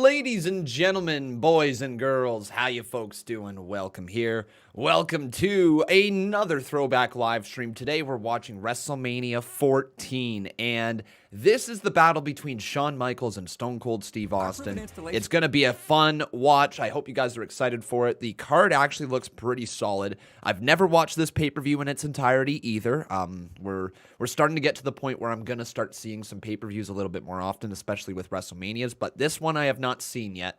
Ladies and gentlemen, boys and girls, how you folks doing? Welcome here. Welcome to another throwback live stream. Today we're watching WrestleMania 14, and this is the battle between Shawn Michaels and Stone Cold Steve Austin. It's going to be a fun watch. I hope you guys are excited for it. The card actually looks pretty solid. I've never watched this pay-per-view in its entirety either. We're starting to get to the point where I'm going to start seeing some pay-per-views a little bit more often, especially with WrestleManias, but this one I have not seen yet.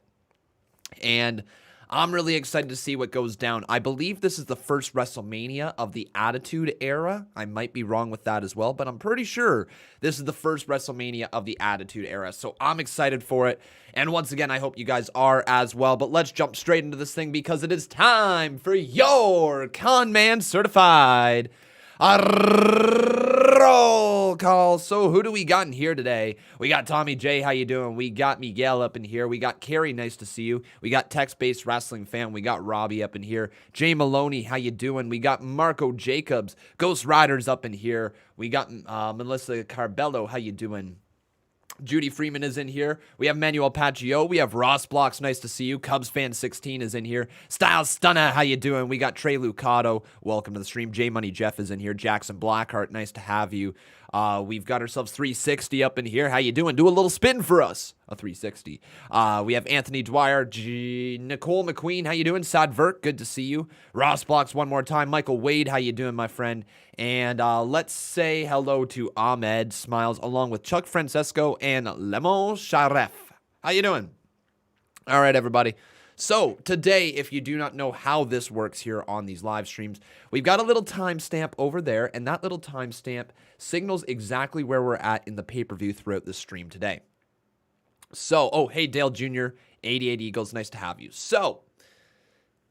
And I'm really excited to see what goes down. I believe this is the first WrestleMania of the Attitude Era. I might be wrong with that as well, but I'm pretty sure this is the first WrestleMania of the Attitude Era. So I'm excited for it. And once again, I hope you guys are as well. But let's jump straight into this thing because it is time for your Con Man Certified roll call. So who do we got in here today? We got Tommy J, how you doing? We got Miguel up in here. We got Carrie, nice to see you. We got Text-Based Wrestling Fan. We got Robbie up in here. Jay Maloney, how you doing? We got Marco Jacobs. Ghost Riders up in here. We got Melissa Carbello, how you doing? Judy Freeman is in here. We have Manuel Paccio. We have Ross Blocks. Nice to see you. Cubs fan 16 is in here. Styles Stunna, how you doing? We got Trey Lucado. Welcome to the stream. J Money Jeff is in here. Jackson Blackheart. Nice to have you. We've got ourselves 360 up in here. How you doing? Do a little spin for us. A 360. We have Anthony Dwyer. Nicole McQueen. How you doing? Sad Verk. Good to see you. Ross Blocks one more time. Michael Wade. How you doing, my friend? And let's say hello to Ahmed Smiles along with Chuck Francesco and Lemon Sharef. How you doing? All right, everybody. So today, if you do not know how this works here on these live streams, we've got a little timestamp over there, and that little timestamp signals exactly where we're at in the pay-per-view throughout the stream today. So, oh, hey, Dale Jr., 88 Eagles, nice to have you. So,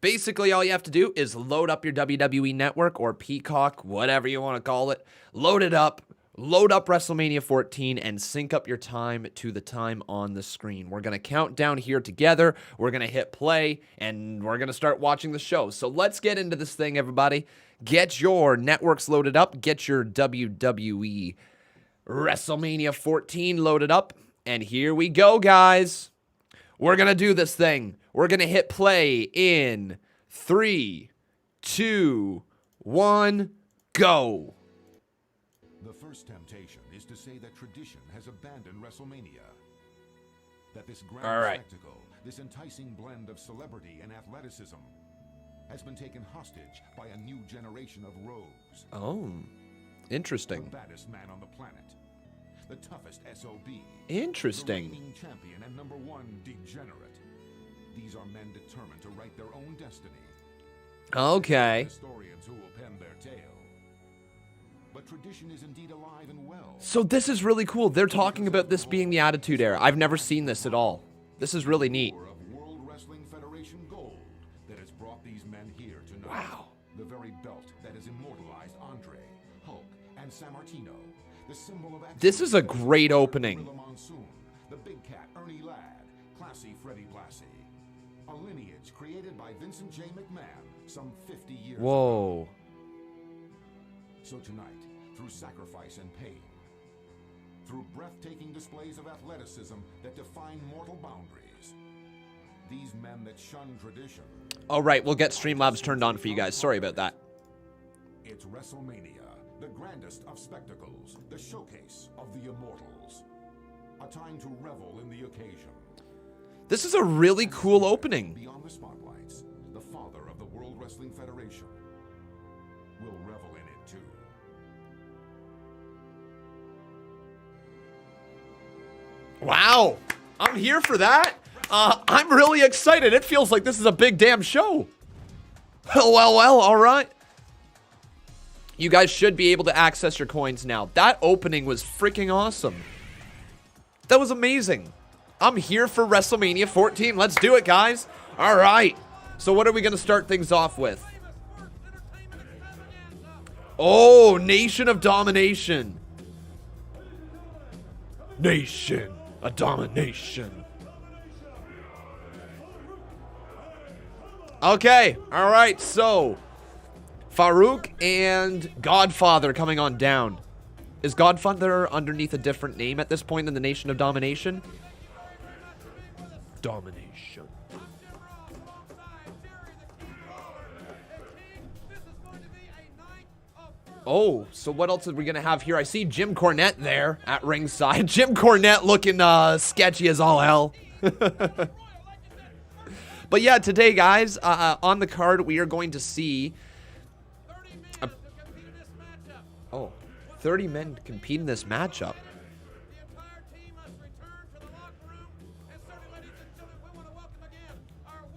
basically, all you have to do is load up your WWE Network or Peacock, whatever you want to call it. Load it up. Load up WrestleMania 14 and sync up your time to the time on the screen. We're going to count down here together. We're going to hit play, and we're going to start watching the show. So let's get into this thing, everybody. Get your networks loaded up. Get your WWE WrestleMania 14 loaded up. And here we go, guys. We're going to do this thing. We're going to hit play in 3, 2, 1, go. The first temptation is to say that tradition has abandoned WrestleMania. That this grand spectacle, this enticing blend of celebrity and athleticism, has been taken hostage by a new generation of rogues. Oh, interesting. The baddest man on the planet. The toughest SOB. Interesting. The reigning champion and #1 degenerate. These are men determined to write their own destiny. Okay. Historians who will pen their tale. But tradition is indeed alive and well. So this is really cool. They're talking about this being the Attitude Era. I've never seen this at all. This is really neat. Of World Wrestling Federation gold that has brought these men here tonight. Wow. The very belt that has immortalized Andre, Hulk, and Sammartino. The symbol of this is a great opening. Monsoon, the Big Cat, Ernie Ladd, classy Freddie Blassie. A lineage created by Vincent J. McMahon some 50 years ago. So tonight, through sacrifice and pain, through breathtaking displays of athleticism that define mortal boundaries, these men that shun tradition. All right, we'll get Streamlabs turned on for you guys. Sorry about that. It's WrestleMania, the grandest of spectacles, the showcase of the immortals. A time to revel in the occasion. This is a really cool opening. Beyond the spotlights, the father of the World Wrestling Federation will revel in it too. Wow, I'm here for that. I'm really excited. It feels like this is a big damn show. Well, all right. You guys should be able to access your coins now. That opening was freaking awesome. That was amazing. I'm here for WrestleMania 14. Let's do it, guys. All right. So what are we going to start things off with? Oh, Nation of Domination. Nation of Domination. Okay. All right. So Farouk and Godfather coming on down. Is Godfather underneath a different name at this point in the Nation of Domination? Domination. Oh, so what else are we going to have here? I see Jim Cornette there at ringside. Jim Cornette looking sketchy as all hell. But yeah, today, guys, on the card, we are going to see... 30 men compete in this matchup.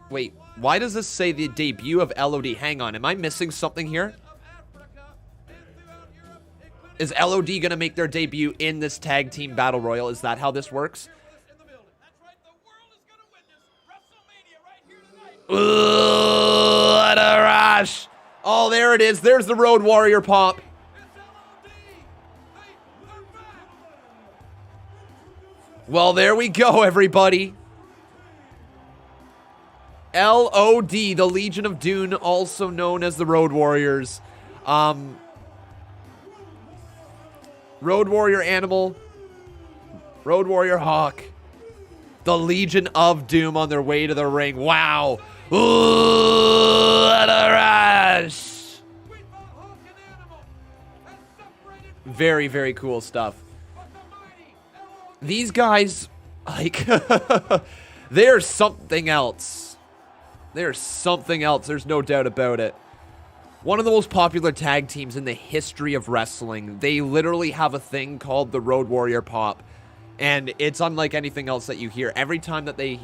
Wait, why does this say the debut of LOD? Hang on, am I missing something here? Is LOD going to make their debut in this tag team battle royal? Is that how this works? Ooh, what a rush. Oh, there it is. There's the Road Warrior pop. Well, there we go, everybody. LOD, the Legion of Doom, also known as the Road Warriors. Road Warrior Animal, Road Warrior Hawk, the Legion of Doom on their way to the ring. Wow. Ooh, what a rush. Very, very cool stuff. These guys, like, they're something else. They're something else. There's no doubt about it. One of the most popular tag teams in the history of wrestling. They literally have a thing called the Road Warrior Pop. And it's unlike anything else that you hear. Every time that they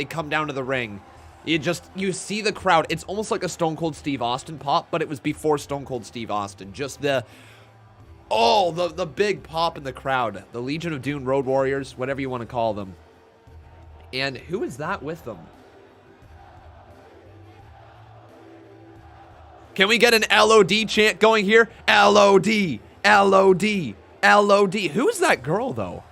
come down to the ring, you see the crowd. It's almost like a Stone Cold Steve Austin pop, but it was before Stone Cold Steve Austin. Just the big pop in the crowd. The Legion of Doom, Road Warriors, whatever you want to call them. And who is that with them? Can we get an LOD chant going here? LOD, LOD, LOD. Who's that girl, though?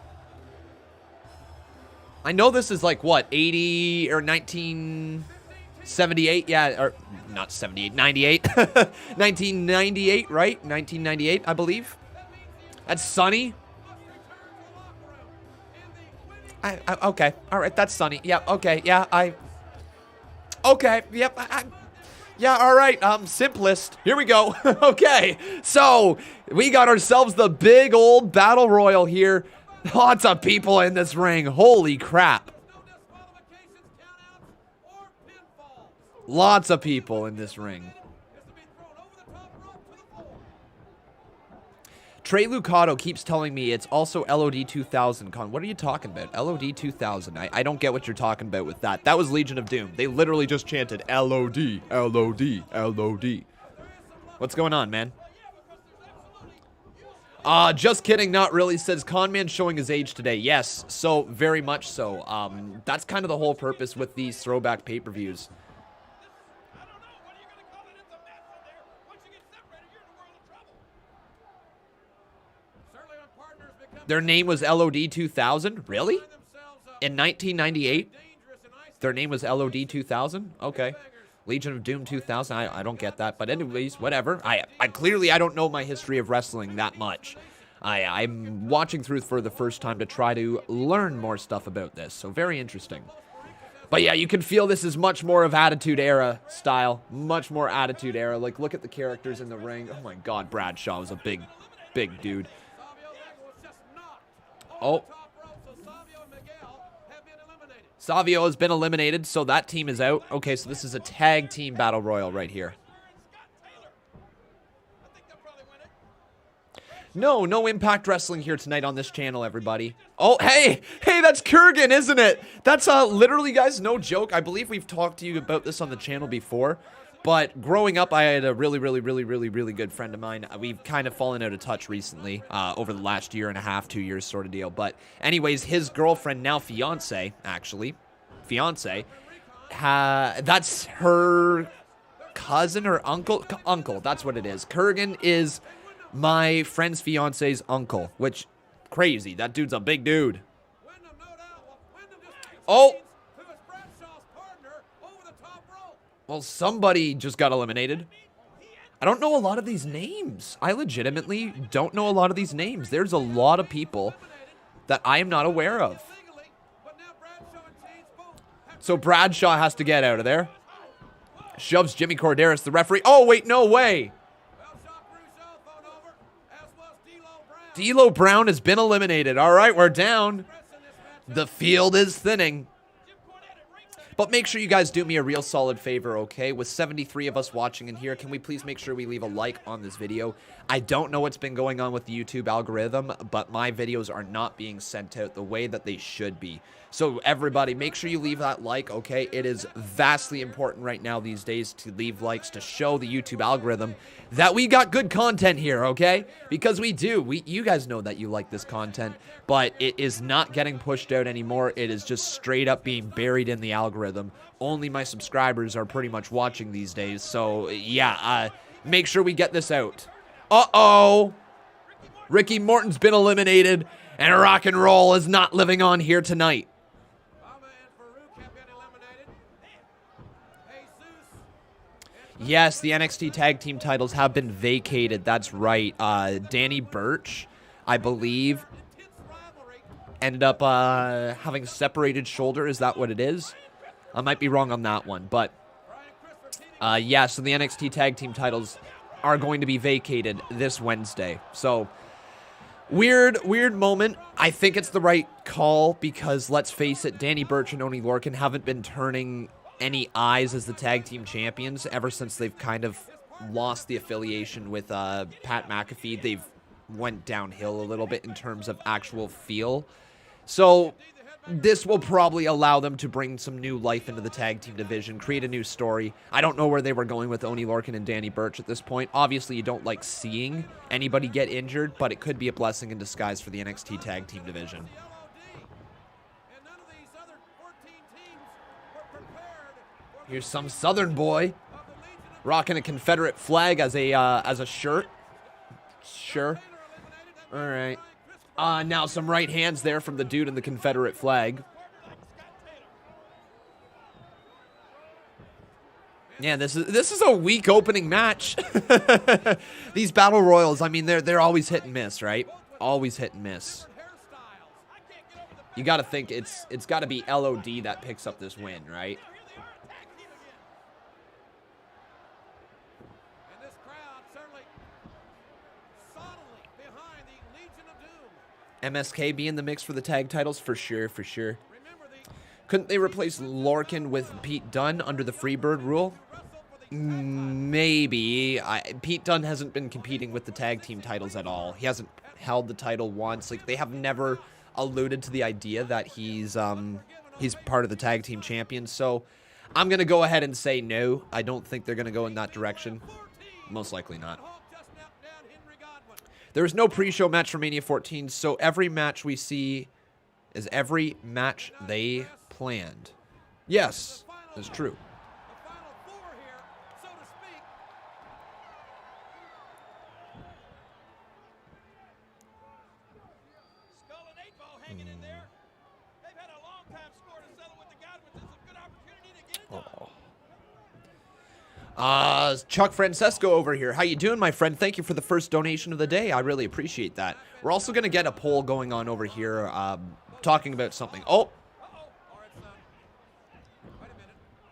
I know this is like, what, 80 or 1978? Yeah, or not 78, 98. 1998, right? 1998, I believe. That's Sunny. Okay, all right, that's Sunny. Yeah, okay, yeah, okay, yep, yeah, all right, simplest. Here we go. Okay, so we got ourselves the big old battle royal here. Lots of people in this ring. Holy crap. Lots of people in this ring. Trey Lucato keeps telling me it's also LOD 2000. Con, what are you talking about? LOD 2000. I don't get what you're talking about with that. That was Legion of Doom. They literally just chanted LOD, LOD, LOD. What's going on, man? Just kidding, not really, says Conman showing his age today. Yes, so very much so. That's kind of the whole purpose with these throwback pay-per-views. Their name was LOD 2000? Really? In 1998? Their name was LOD 2000? Okay. Legion of Doom 2000. I don't get that. But anyways, whatever. I clearly don't know my history of wrestling that much. I'm watching through for the first time to try to learn more stuff about this. So very interesting. But yeah, you can feel this is much more of Attitude Era style. Much more Attitude Era. Like, look at the characters in the ring. Oh my god, Bradshaw was a big dude. Oh. Savio has been eliminated, so that team is out. Okay, so this is a tag team battle royal right here. No Impact Wrestling here tonight on this channel, everybody. Oh, hey, that's Kurgan, isn't it? That's literally, guys, no joke. I believe we've talked to you about this on the channel before. But growing up, I had a really good friend of mine. We've kind of fallen out of touch recently, over the last year and a half, 2 years sort of deal. But anyways, his girlfriend, now fiance, actually, that's her cousin or uncle? Uncle, that's what it is. Kurgan is my friend's fiance's uncle, which, crazy. That dude's a big dude. Oh! Well, somebody just got eliminated. I don't know a lot of these names. I legitimately don't know a lot of these names. There's a lot of people that I am not aware of. So Bradshaw has to get out of there. Shoves Jimmy Corderas, the referee. Oh, wait, no way. D'Lo Brown has been eliminated. All right, we're down. The field is thinning. But make sure you guys do me a real solid favor, okay? With 73 of us watching in here, can we please make sure we leave a like on this video? I don't know what's been going on with the YouTube algorithm, but my videos are not being sent out the way that they should be. So everybody, make sure you leave that like, okay? It is vastly important right now these days to leave likes to show the YouTube algorithm that we got good content here, okay? Because we do. You guys know that you like this content, but it is not getting pushed out anymore. It is just straight up being buried in the algorithm. Only my subscribers are pretty much watching these days. So, yeah, make sure we get this out. Uh-oh. Ricky Morton's been eliminated, and rock and roll is not living on here tonight. Yes, the NXT Tag Team titles have been vacated. That's right. Danny Burch, I believe, ended up having a separated shoulder. Is that what it is? I might be wrong on that one. But, yeah, so the NXT Tag Team titles are going to be vacated this Wednesday. So, weird moment. I think it's the right call because, let's face it, Danny Burch and Oney Lorcan haven't been turning any eyes as the tag team champions ever since they've kind of lost the affiliation with Pat McAfee. They've went downhill a little bit in terms of actual feel. So this will probably allow them to bring some new life into the tag team division, create a new story. I don't know where they were going with Oney Lorcan and Danny Burch at this point. Obviously, you don't like seeing anybody get injured, but it could be a blessing in disguise for the NXT tag team division. Here's some Southern boy rocking a Confederate flag as a shirt. Sure. All right. Now some right hands there from the dude in the Confederate flag. Yeah, this is a weak opening match. These battle royals, I mean, they're always hit and miss, right? Always hit and miss. You got to think it's got to be LOD that picks up this win, right? MSK be in the mix for the tag titles? For sure, for sure. Couldn't they replace Lorcan with Pete Dunne under the Freebird rule? Maybe. Pete Dunne hasn't been competing with the tag team titles at all. He hasn't held the title once. Like, they have never alluded to the idea that he's part of the tag team champions. So I'm going to go ahead and say no. I don't think they're going to go in that direction. Most likely not. There is no pre-show match for Mania 14, so every match we see is every match they planned. Yes, that's true. Chuck Francesco over here. How you doing, my friend? Thank you for the first donation of the day. I really appreciate that. We're also going to get a poll going on over here talking about something. Oh!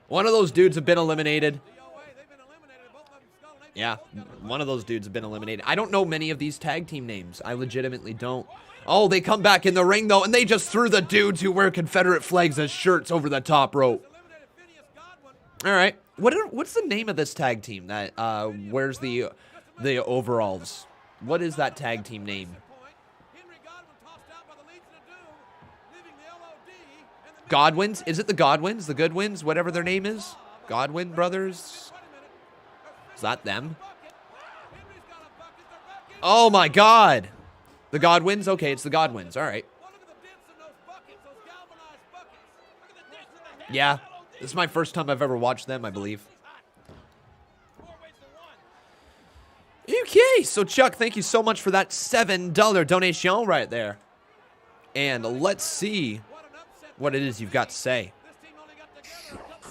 One of those dudes have been eliminated. Yeah, one of those dudes have been eliminated. I don't know many of these tag team names. I legitimately don't. Oh, they come back in the ring, though, and they just threw the dudes who wear Confederate flags as shirts over the top rope. All right. What's the name of this tag team that wears the overalls? What is that tag team name? Godwins? Is it the Godwins? The Goodwins? Whatever their name is? Godwin Brothers? Is that them? Oh my God! The Godwins? Okay, it's the Godwins. All right. Yeah. This is my first time I've ever watched them, I believe. Okay, so Chuck, thank you so much for that $7 donation right there. And let's see what it is you've got to say.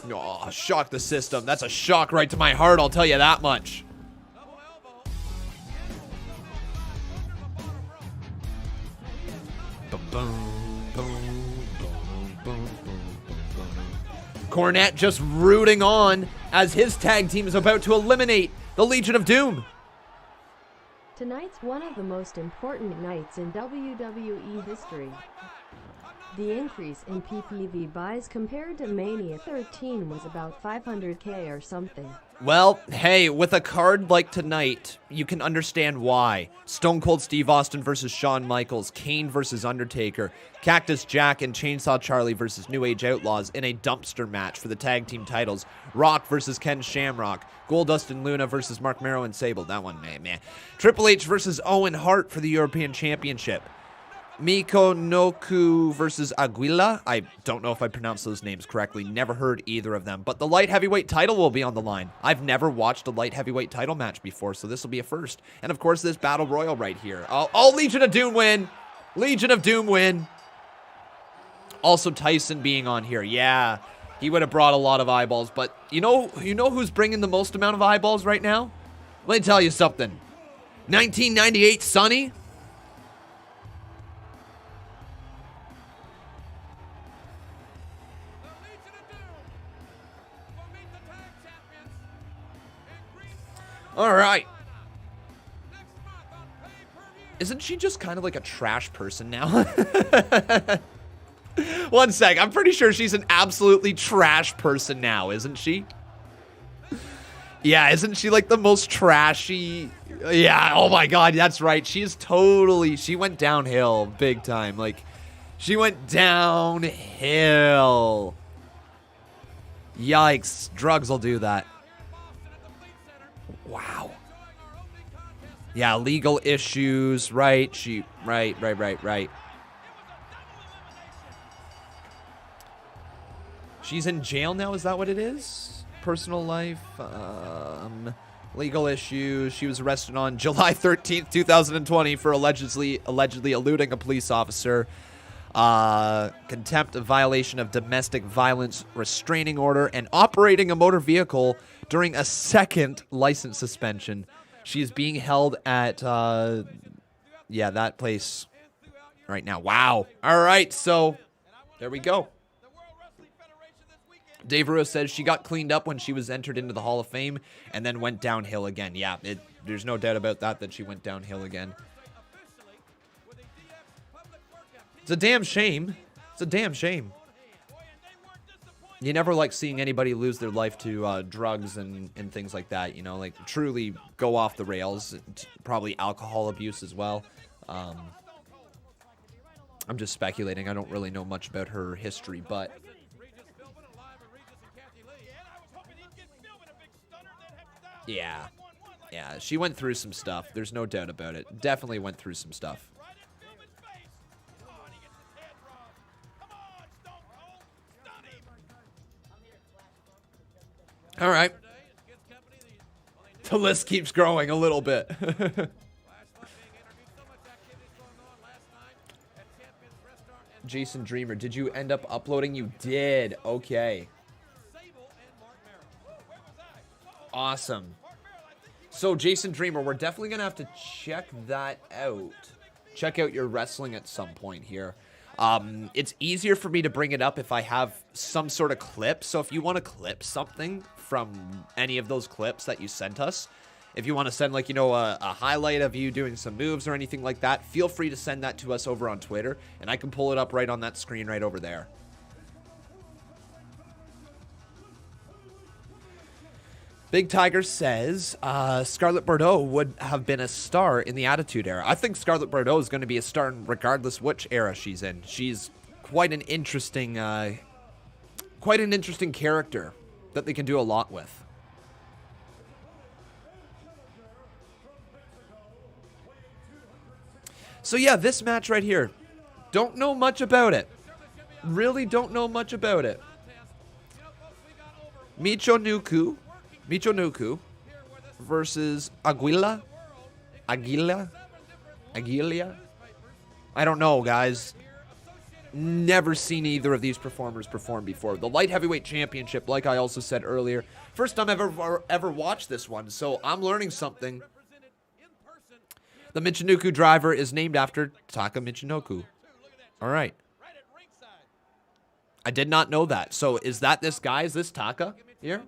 Oh, shock the system. That's a shock right to my heart, I'll tell you that much. Boom, boom, boom, boom, boom, boom, boom. Cornette just rooting on as his tag team is about to eliminate the Legion of Doom. Tonight's one of the most important nights in WWE history. The increase in PPV buys compared to Mania 13 was about 500K or something. Well, hey, with a card like tonight, you can understand why. Stone Cold Steve Austin versus Shawn Michaels, Kane versus Undertaker, Cactus Jack and Chainsaw Charlie versus New Age Outlaws in a dumpster match for the tag team titles. Rock versus Ken Shamrock, Goldust and Luna versus Marc, Mero, and Sable. That one, man. Triple H versus Owen Hart for the European Championship. Michinoku versus Aguila. I don't know if I pronounced those names correctly. Never heard either of them. But the light heavyweight title will be on the line. I've never watched a light heavyweight title match before, so this will be a first. And of course, this battle royal right here. Oh, Legion of Doom win. Legion of Doom win. Also, Tyson being on here. Yeah, he would have brought a lot of eyeballs. But you know who's bringing the most amount of eyeballs right now? Let me tell you something. 1998 Sonny. All right. Isn't she just kind of like a trash person now? One sec. I'm pretty sure she's an absolutely trash person now, isn't she? Yeah, isn't she like the most trashy? Yeah, oh my God, that's right. She went downhill big time. Like, she went downhill. Yikes. Drugs will do that. Wow. Yeah, legal issues, right? Right. She's in jail now, is that what it is? Personal life, legal issues. She was arrested on July 13th, 2020 for allegedly eluding a police officer. Contempt of violation of domestic violence restraining order and operating a motor vehicle during a second license suspension. She is being held at, that place right now. Wow. All right, so there we go. Dave Russo says she got cleaned up when she was entered into the Hall of Fame and then went downhill again. Yeah, there's no doubt about that she went downhill again. It's a damn shame. It's a damn shame. You never like seeing anybody lose their life to drugs and things like that, you know, like truly go off the rails. Probably alcohol abuse as well. I'm just speculating. I don't really know much about her history, but yeah, she went through some stuff. There's no doubt about it. Definitely went through some stuff. All right. The list keeps growing a little bit. Jason Dreamer, did you end up uploading? You did. Okay. Awesome. So, Jason Dreamer, we're definitely going to have to check that out. Check out your wrestling at some point here. It's easier for me to bring it up if I have some sort of clip. So if you want to clip something from any of those clips that you sent us, if you want to send, like, you know, a highlight of you doing some moves or anything like that, feel free to send that to us over on Twitter, and I can pull it up right on that screen right over there. Big Tiger says Scarlett Bordeaux would have been a star in the Attitude Era. I think Scarlett Bordeaux is going to be a star regardless which era she's in. She's quite an interesting character that they can do a lot with. So yeah, this match right here. Don't know much about it. Really don't know much about it. Michinoku versus Aguila. I don't know, guys. Never seen either of these performers perform before. The Light Heavyweight Championship, like I also said earlier, first time I've ever watched this one, so I'm learning something. The Michinoku driver is named after Taka Michinoku. All right. I did not know that. So is that this guy? Is this Taka here?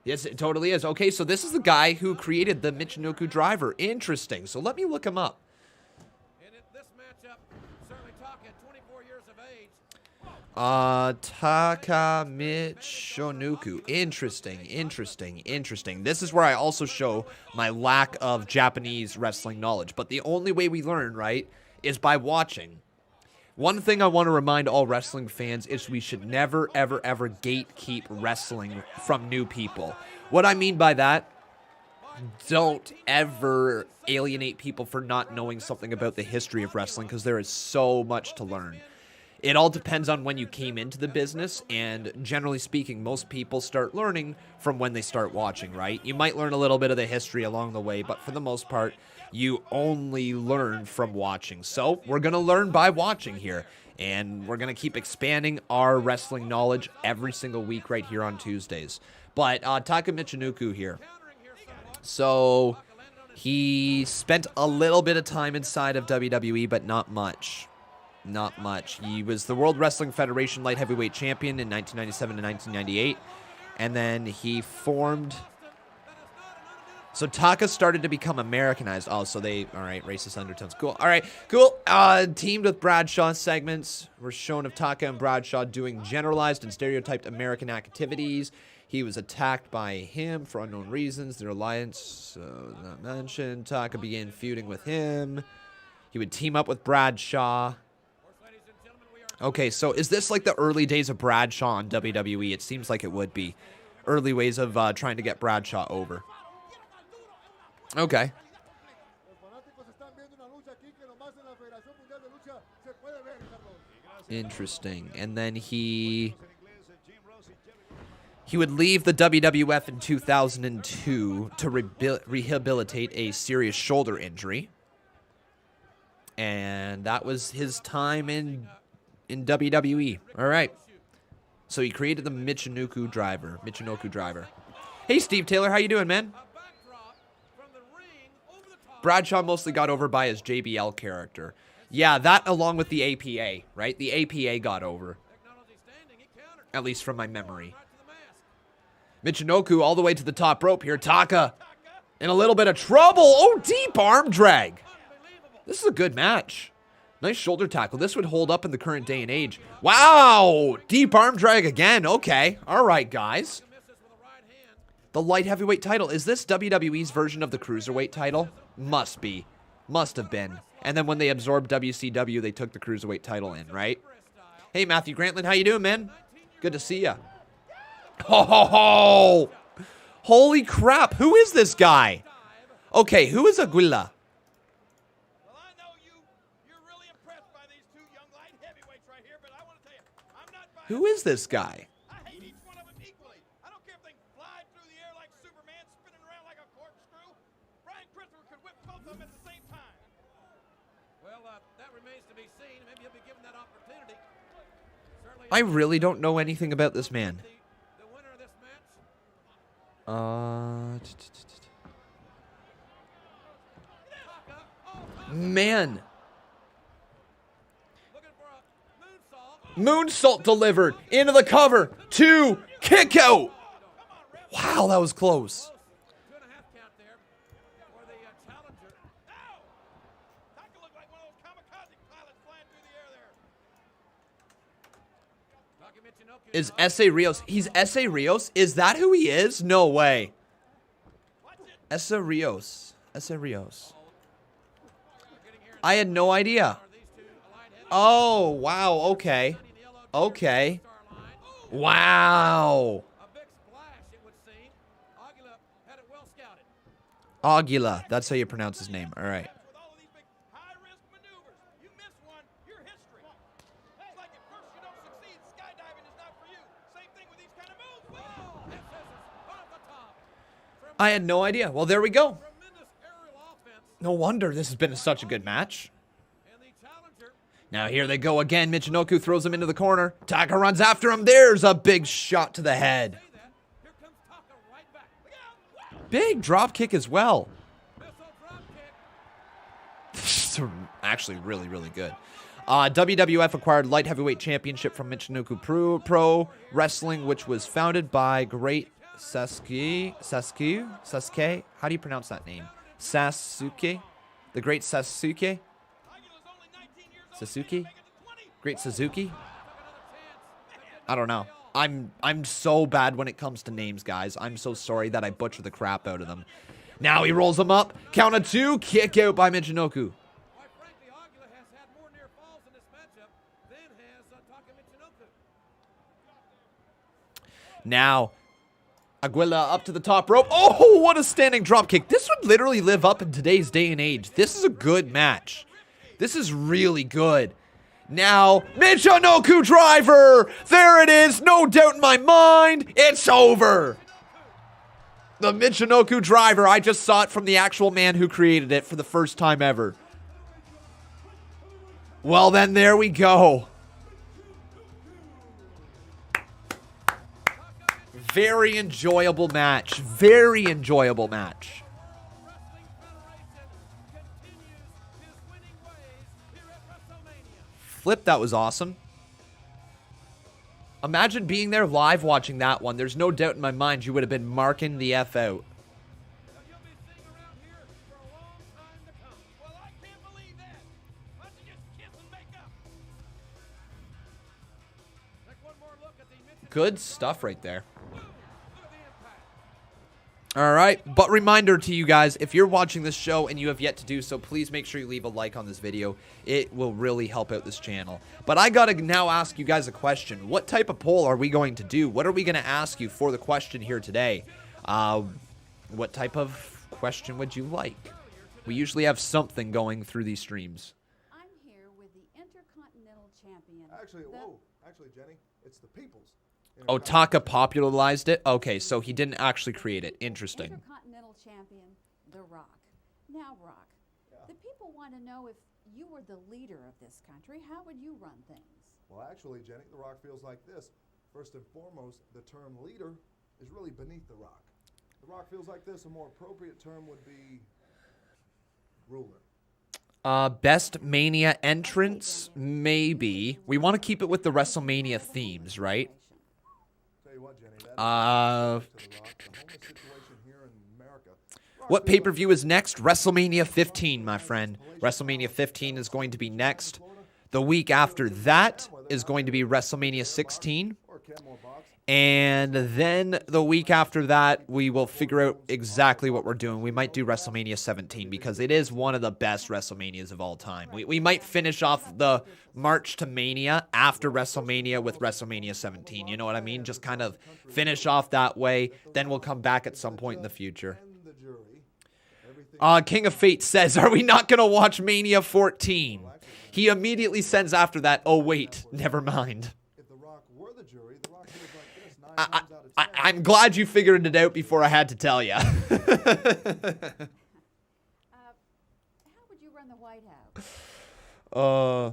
Yes, it totally is. Okay, so this is the guy who created the Michinoku driver. Interesting. So let me look him up. Taka Michinoku. Interesting. This is where I also show my lack of Japanese wrestling knowledge. But the only way we learn, right, is by watching. One thing I want to remind all wrestling fans is we should never, ever, ever gatekeep wrestling from new people. What I mean by that, don't ever alienate people for not knowing something about the history of wrestling, because there is so much to learn. It all depends on when you came into the business, and generally speaking, most people start learning from when they start watching, right? You might learn a little bit of the history along the way, but for the most part, you only learn from watching. So we're going to learn by watching here, and we're going to keep expanding our wrestling knowledge every single week right here on Tuesdays. But Taka Michinoku here. So he spent a little bit of time inside of WWE, but not much. Not much. He was the World Wrestling Federation Light Heavyweight Champion in 1997 to 1998. And then he formed... So Taka started to become Americanized. Oh, so they... All right, racist undertones. Cool. All right, cool. Teamed with Bradshaw segments were shown of Taka and Bradshaw doing generalized and stereotyped American activities. He was attacked by him for unknown reasons. Their alliance, not mentioned. Taka began feuding with him. He would team up with Bradshaw. Okay, so is this like the early days of Bradshaw on WWE? It seems like it would be. Early ways of trying to get Bradshaw over. Okay. Interesting. And then he would leave the WWF in 2002 to rehabilitate a serious shoulder injury. And that was his time in WWE. All right. So he created the Michinoku driver. Hey, Steve Taylor, how you doing, man? Bradshaw mostly got over by his JBL character. Yeah, that along with the APA, right? The APA got over. At least from my memory. Michinoku all the way to the top rope here. Taka in a little bit of trouble. Oh, deep arm drag. This is a good match. Nice shoulder tackle. This would hold up in the current day and age. Wow! Deep arm drag again. Okay. All right, guys. The light heavyweight title. Is this WWE's version of the cruiserweight title? Must be. Must have been. And then when they absorbed WCW, they took the cruiserweight title in, right? Hey, Matthew Grantland. How you doing, man? Good to see ya. Ho, ho, ho! Holy crap. Who is this guy? Okay, who is Aguila? Who is this guy? I hate each one of them equally. I don't care if they fly through the air like Superman, spinning around like a corkscrew. Brian Christopher could whip both of them at the same time. Well, that remains to be seen. Maybe he'll be given that opportunity. I really don't know anything about this man. The winner of this match. Man. Moonsault delivered into the cover. 2 kick out. Wow, that was close. 2.5 count there for the challenger. Ow! Taka looked like one of those kamikaze pilots flying through the air there. Is S.A. Rios? He's S.A. Rios? Is that who he is? No way. S.A. Rios. S.A. Rios. I had no idea. Oh, wow. Okay. Okay. Wow. A big splash, it would seem. Aguila had it well scouted. Aguila. That's how you pronounce his name. All right. With all of these big high-risk maneuvers, you miss one, you're history. It's like at first you don't succeed, skydiving is not for you. Same thing with these kind of moves. Whoa! That says it's off the top. I had no idea. Well, there we go. Tremendous aerial offense. No wonder this has been such a good match. And the challenger. Now here they go again. Michinoku throws him into the corner. Taka runs after him. There's a big shot to the head. Here comes Taka right back. Look out! Big drop kick as well. Missile drop kick. This is actually really, really good. WWF acquired Light Heavyweight Championship from Michinoku Pro Wrestling, which was founded by Great Sasuke. How do you pronounce that name? Sasuke? The Great Sasuke? Sasuke? Great Suzuki? I don't know. I'm so bad when it comes to names, guys. I'm so sorry that I butcher the crap out of them. Now he rolls them up. Count of 2. Kick out by Michinoku. Quite frankly, Aguila has had more near falls in this matchup than has Taka Michinoku. Now, Aguila up to the top rope. Oh, what a standing drop kick. This would literally live up in today's day and age. This is a good match. This is really good. Now, Michinoku driver. There it is. No doubt in my mind. It's over. The Michinoku driver. I just saw it from the actual man who created it for the first time ever. Well, then, there we go. Very enjoyable match. Very enjoyable match. Flip, that was awesome. Imagine being there live watching that one. There's no doubt in my mind you would have been marking the F out. Good stuff right there. All right, but reminder to you guys, if you're watching this show and you have yet to do so, please make sure you leave a like on this video. It will really help out this channel. But I gotta now ask you guys a question. What type of poll are we going to do? What are we gonna ask you for the question here today? What type of question would you like? We usually have something going through these streams. I'm here with the Intercontinental Champion. Actually, Jenny, it's the people's. Oh, Taka popularized it? Okay, so he didn't actually create it. Interesting. Intercontinental Champion, The Rock. Now, Rock, the people want to know if you were the leader of this country, how would you run things? Well, actually, Jenny, The Rock feels like this. First and foremost, the term leader is really beneath The Rock. The Rock feels like this. A more appropriate term would be ruler. Best Mania entrance? Maybe. We want to keep it with the WrestleMania themes, right? What pay-per-view is next? WrestleMania 15, my friend. WrestleMania 15 is going to be next. The week after that is going to be WrestleMania 16. And then the week after that, we will figure out exactly what we're doing. We might do WrestleMania 17 because it is one of the best WrestleManias of all time. We might finish off the March to Mania after WrestleMania with WrestleMania 17. You know what I mean? Just kind of finish off that way. Then we'll come back at some point in the future. King of Fate says, are we not going to watch Mania 14? He immediately sends after that, oh, wait, never mind. I'm glad you figured it out before I had to tell you. How would you run the White House?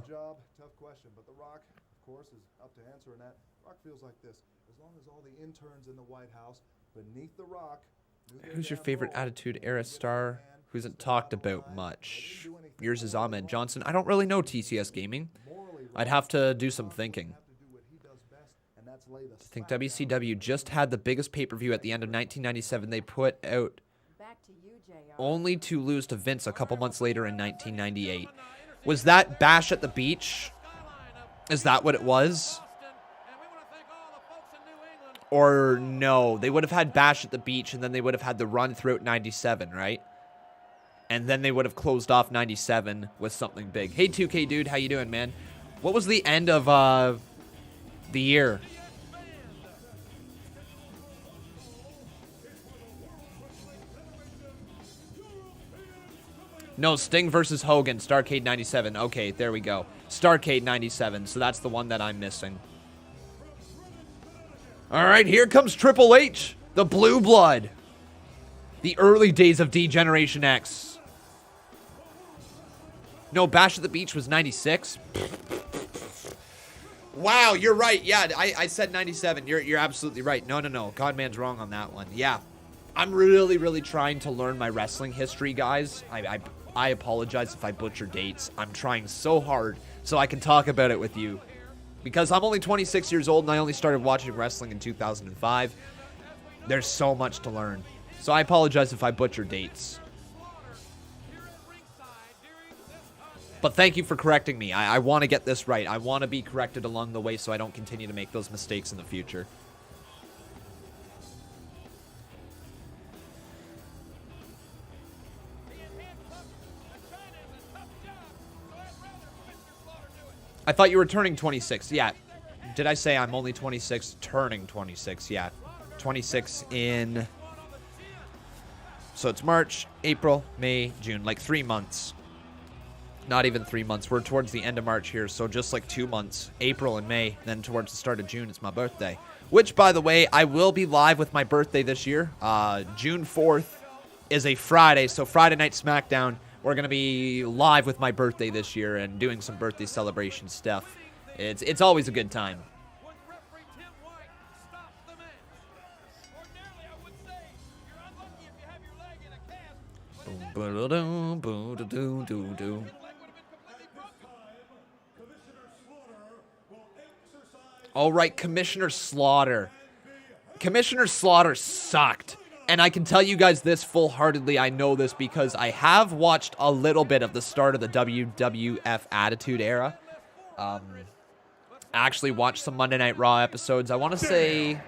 Job, tough question, but The Rock, of course, is up to answering that. Rock feels like this. As long as all the interns in the White House beneath The Rock. Who's your favorite Attitude Era star who isn't talked about much? Yours is Ahmed Johnson. I don't really know TCS Gaming. I'd have to do some thinking. I think WCW just had the biggest pay-per-view at the end of 1997. They put out only to lose to Vince a couple months later in 1998. Was that Bash at the Beach? Is that what it was? Or no, they would have had Bash at the Beach and then they would have had the run throughout 97, right? And then they would have closed off 97 with something big. Hey, 2K dude, how you doing, man? What was the end of the year? No, Sting versus Hogan, Starrcade 97. Okay, there we go. Starrcade 97, so that's the one that I'm missing. All right, here comes Triple H, the Blue Blood. The early days of D-Generation X. No, Bash at the Beach was 96. Wow, you're right. Yeah, I said 97. You're absolutely right. No. Godman's wrong on that one. Yeah, I'm really trying to learn my wrestling history, guys. I apologize if I butcher dates. I'm trying so hard so I can talk about it with you. Because I'm only 26 years old and I only started watching wrestling in 2005. There's so much to learn. So I apologize if I butcher dates. But thank you for correcting me. I want to get this right. I want to be corrected along the way so I don't continue to make those mistakes in the future. I thought you were turning 26. Yeah. Did I say I'm only 26? Turning 26. Yeah. 26 in... So it's March, April, May, June. Like 3 months. Not even 3 months. We're towards the end of March here. So just like 2 months. April and May. Then towards the start of June, it's my birthday. Which, by the way, I will be live with my birthday this year. June 4th is a Friday. So Friday Night SmackDown. We're going to be live with my birthday this year and doing some birthday celebration stuff. It's always a good time. All right, Commissioner Slaughter. Commissioner Slaughter sucked. And I can tell you guys this full-heartedly. I know this because I have watched a little bit of the start of the WWF Attitude Era. I actually watched some Monday Night Raw episodes. I want to say...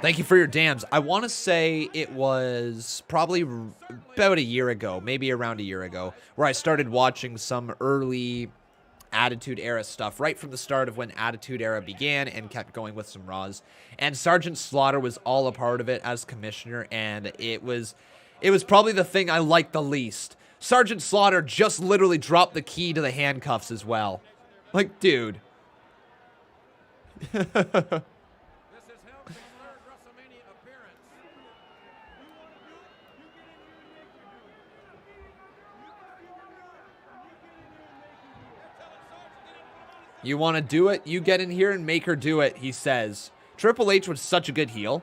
Thank you for your dams. I want to say it was probably about a year ago, maybe around a year ago, where I started watching some early Attitude Era stuff right from the start of when Attitude Era began and kept going with some Raws. And Sergeant Slaughter was all a part of it as commissioner, and it was probably the thing I liked the least. Sergeant Slaughter just literally dropped the key to the handcuffs as well. Like, dude. This is Helmsley's third WrestleMania appearance. You want to do it? You get in here and make her do it, he says. Triple H was such a good heel.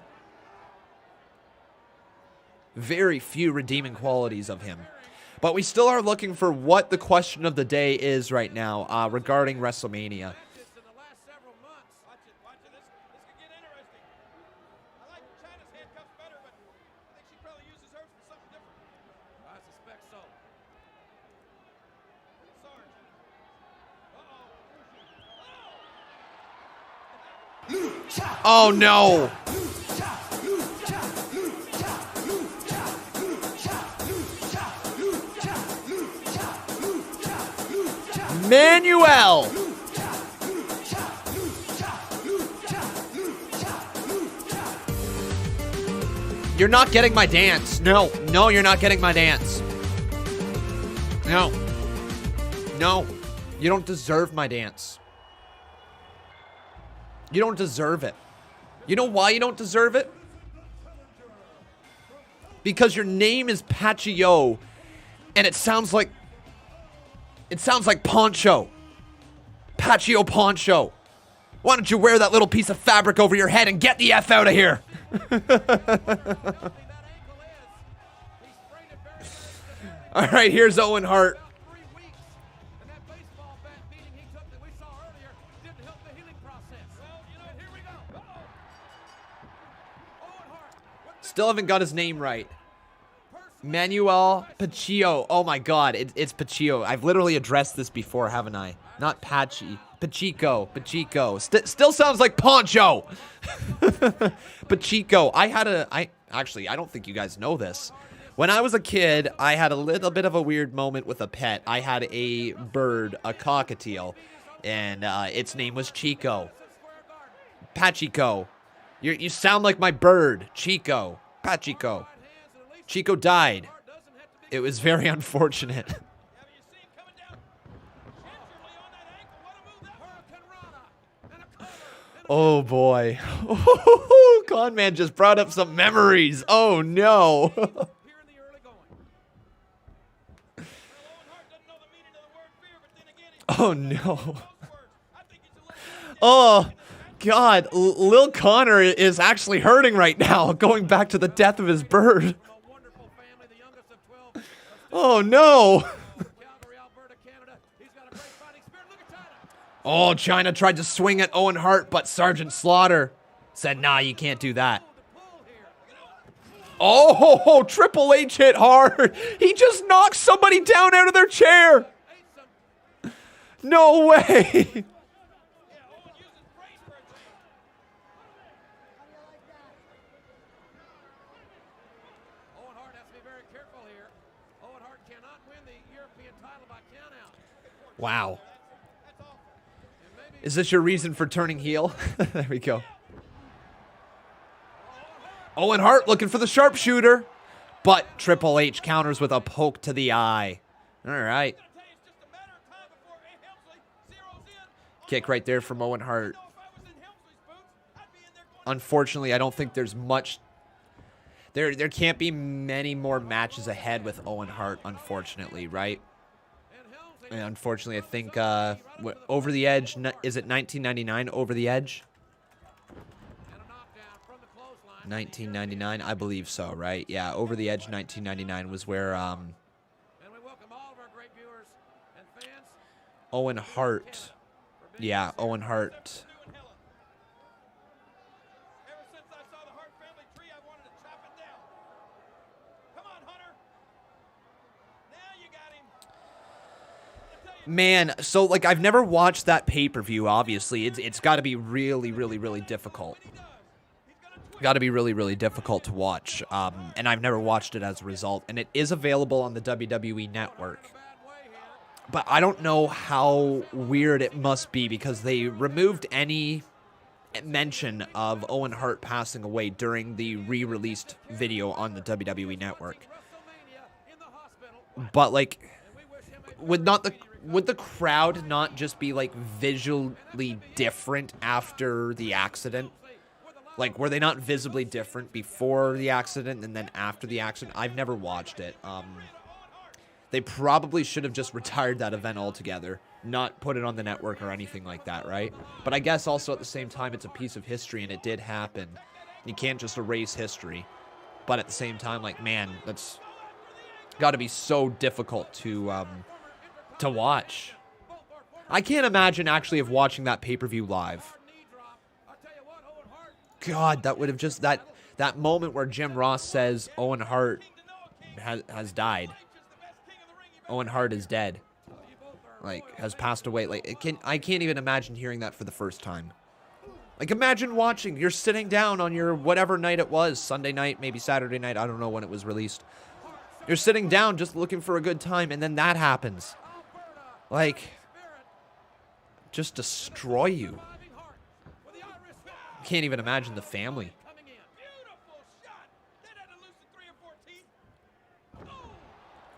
Very few redeeming qualities of him. But we still are looking for what the question of the day is right now regarding WrestleMania. In the last several months. Watch it. This could get interesting. I like China's handcuffs better, but I think she probably uses hers for something different. I suspect so. Sarge. Oh, no. Manuel. You're not getting my dance. No, you're not getting my dance. No. You don't deserve my dance. You don't deserve it. You know why you don't deserve it? Because your name is Pacquiao, and it sounds like Poncho. Pacquiao Poncho. Why don't you wear that little piece of fabric over your head and get the F out of here? All right, here's Owen Hart. Still haven't got his name right. Manuel Pacquiao. Oh my god, it's Pacquiao. I've literally addressed this before, haven't I? Not Pachi. Pachico. Still sounds like Poncho. Pachico. Actually, I don't think you guys know this. When I was a kid, I had a little bit of a weird moment with a pet. I had a bird, a cockatiel, and its name was Chico. Pachico. You sound like my bird, Chico. Pachico. Chico died. It was very unfortunate. Oh boy. Conman just brought up some memories. Oh no. Oh no. Oh God. Lil Connor is actually hurting right now, going back to the death of his bird. Oh no. Oh, China tried to swing at Owen Hart, but Sergeant Slaughter said, nah, you can't do that. Oh, Triple H hit hard. He just knocked somebody down out of their chair. No way. Wow. Is this your reason for turning heel? There we go. Owen Hart looking for the sharpshooter, but Triple H counters with a poke to the eye. All right. Kick right there from Owen Hart. Unfortunately, I don't think there's much. There can't be many more matches ahead with Owen Hart, unfortunately, right? And unfortunately, I think Over the Edge, is it 1999 Over the Edge? 1999, I believe so, right? Yeah, Over the Edge 1999 was where Owen Hart. Yeah, Owen Hart. Man, so like I've never watched that pay-per-view, obviously. It's got to be really, really, really difficult. Got to be really, really difficult to watch. And I've never watched it as a result. And it is available on the WWE Network. But I don't know how weird it must be because they removed any mention of Owen Hart passing away during the re-released video on the WWE Network. But like, would the crowd not just be like visually different after the accident? Like, were they not visibly different before the accident and then after the accident? I've never watched it. They probably should have just retired that event altogether, not put it on the network or anything like that, right? But I guess also at the same time, it's a piece of history and it did happen. You can't just erase history. But at the same time, like, man, that's got to be so difficult to watch. I can't imagine actually of watching that pay-per-view live. God, that would have just, that moment where Jim Ross says Owen Hart has died. Owen Hart is dead. Like, has passed away. Like, I can't even imagine hearing that for the first time. Like, imagine watching, you're sitting down on your whatever night it was, Sunday night, maybe Saturday night, I don't know when it was released. You're sitting down just looking for a good time, and then that happens. Like, just destroy you. Can't even imagine the family.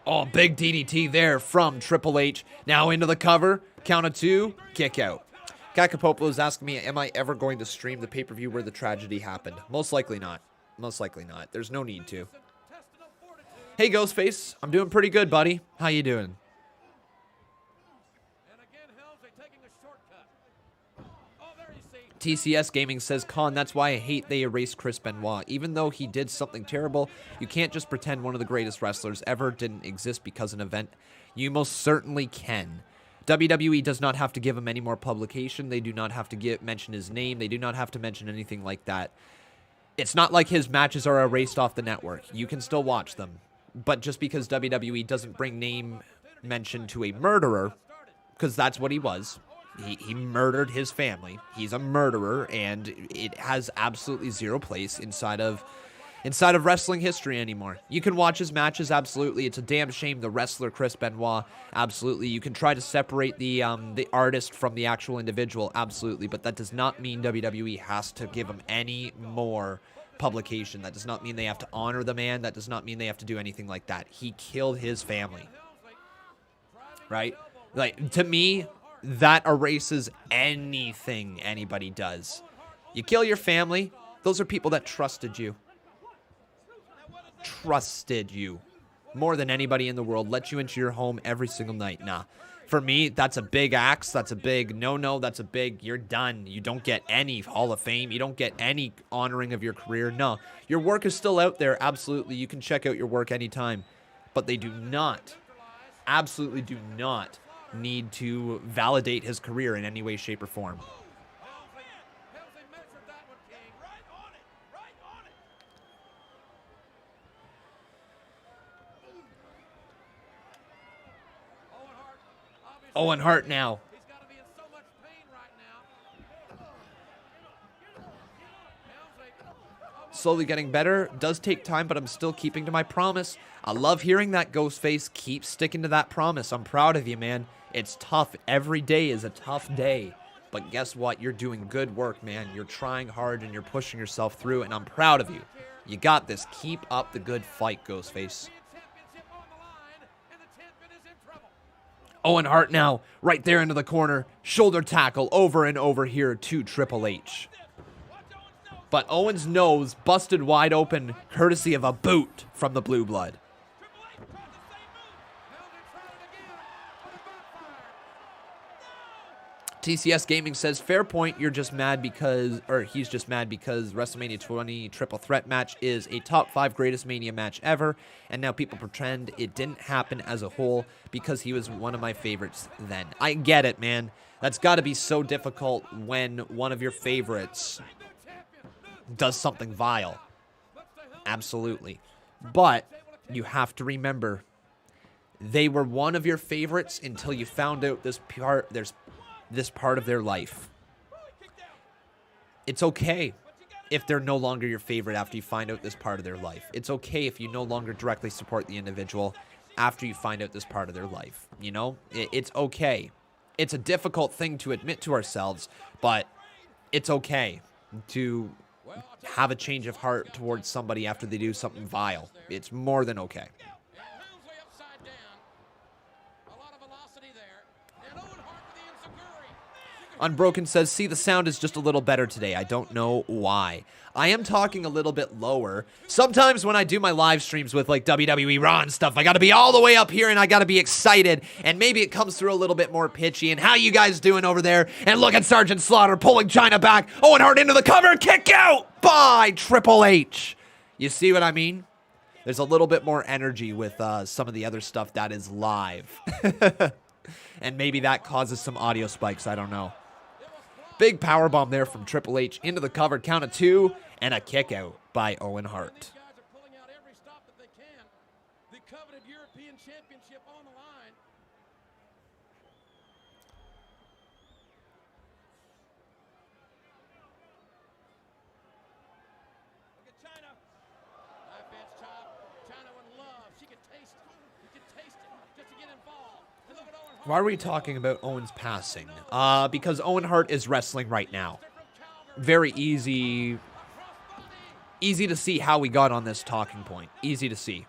Oh, big DDT there from Triple H. Now into the cover. Count of two. Kick out. Kakapopolo is asking me, am I ever going to stream the pay-per-view where the tragedy happened? Most likely not. Most likely not. There's no need to. Hey, Ghostface. I'm doing pretty good, buddy. How you doing? TCS Gaming says, Con, that's why I hate they erased Chris Benoit. Even though he did something terrible, you can't just pretend one of the greatest wrestlers ever didn't exist because of an event. You most certainly can. WWE does not have to give him any more publication. They do not have to mention his name. They do not have to mention anything like that. It's not like his matches are erased off the network. You can still watch them. But just because WWE doesn't bring name mention to a murderer, because that's what he was. He murdered his family. He's a murderer, and it has absolutely zero place inside of wrestling history anymore. You can watch his matches, absolutely. It's a damn shame the wrestler Chris Benoit, absolutely. You can try to separate the artist from the actual individual, absolutely. But that does not mean WWE has to give him any more publication. That does not mean they have to honor the man. That does not mean they have to do anything like that. He killed his family, right? Like, to me, that erases anything anybody does. You kill your family, those are people that trusted you. Trusted you. More than anybody in the world. Let you into your home every single night. Nah. For me, that's a big axe. That's a big no-no. That's a big, you're done. You don't get any Hall of Fame. You don't get any honoring of your career. No. Your work is still out there. Absolutely. You can check out your work anytime. But they do not, absolutely do not need to validate his career in any way, shape, or form. Owen Hart now. Slowly getting better. Does take time, but I'm still keeping to my promise. I love hearing that, Ghostface. Keep sticking to that promise. I'm proud of you, man. It's tough. Every day is a tough day. But guess what? You're doing good work, man. You're trying hard and you're pushing yourself through, and I'm proud of you. You got this. Keep up the good fight, Ghostface. Owen Hart now, right there into the corner. Shoulder tackle over and over here to Triple H. But Owen's nose busted wide open, courtesy of a boot from the Blue Blood. TCS Gaming says, fair point, you're just mad because, or he's just mad because WrestleMania 20 Triple Threat match is a top 5 greatest Mania match ever, and now people pretend it didn't happen as a whole because he was one of my favorites then. I get it, man. That's got to be so difficult when one of your favorites does something vile. Absolutely. But you have to remember, they were one of your favorites until you found out this part of their life. It's okay if they're no longer your favorite after you find out this part of their life. It's okay if you no longer directly support the individual after you find out this part of their life. You know, it's okay. It's a difficult thing to admit to ourselves, but it's okay to have a change of heart towards somebody after they do something vile. It's more than okay. Unbroken says, see, the sound is just a little better today. I don't know why. I am talking a little bit lower. Sometimes when I do my live streams with like WWE Raw and stuff, I got to be all the way up here and I got to be excited. And maybe it comes through a little bit more pitchy. And how you guys doing over there? And look at Sergeant Slaughter pulling China back. Owen Hart into the cover. Kick out by Triple H. You see what I mean? There's a little bit more energy with some of the other stuff that is live. And maybe that causes some audio spikes. I don't know. Big powerbomb there from Triple H into the cover. Count of 2 and a kick out by Owen Hart. Why are we talking about Owen's passing? Because Owen Hart is wrestling right now. Very easy to see how we got on this talking point. Easy to see.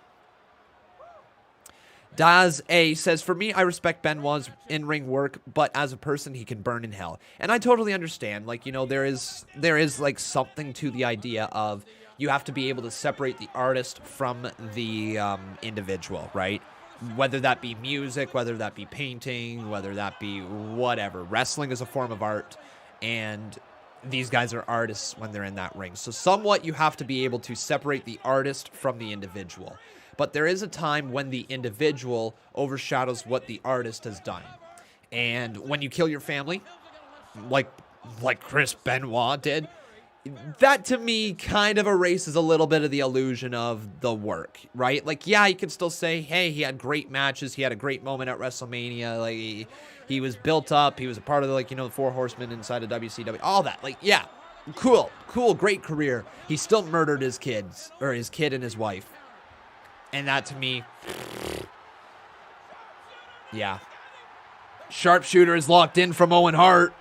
Daz A says, for me, I respect Benoit's in-ring work, but as a person, he can burn in hell. And I totally understand. Like, you know, there is like something to the idea of you have to be able to separate the artist from the individual, right? Whether that be music, whether that be painting, whether that be whatever. Wrestling is a form of art, and these guys are artists when they're in that ring. So somewhat you have to be able to separate the artist from the individual. But there is a time when the individual overshadows what the artist has done. And when you kill your family, like Chris Benoit did, that to me kind of erases a little bit of the illusion of the work, right? Like, yeah, you can still say, hey, he had great matches. He had a great moment at WrestleMania. Like, he was built up. He was a part of the, like, you know, the Four Horsemen inside of WCW. All that. Like, yeah, cool, great career. He still murdered his kids, or his kid and his wife. And that to me, yeah. Sharpshooter is locked in from Owen Hart.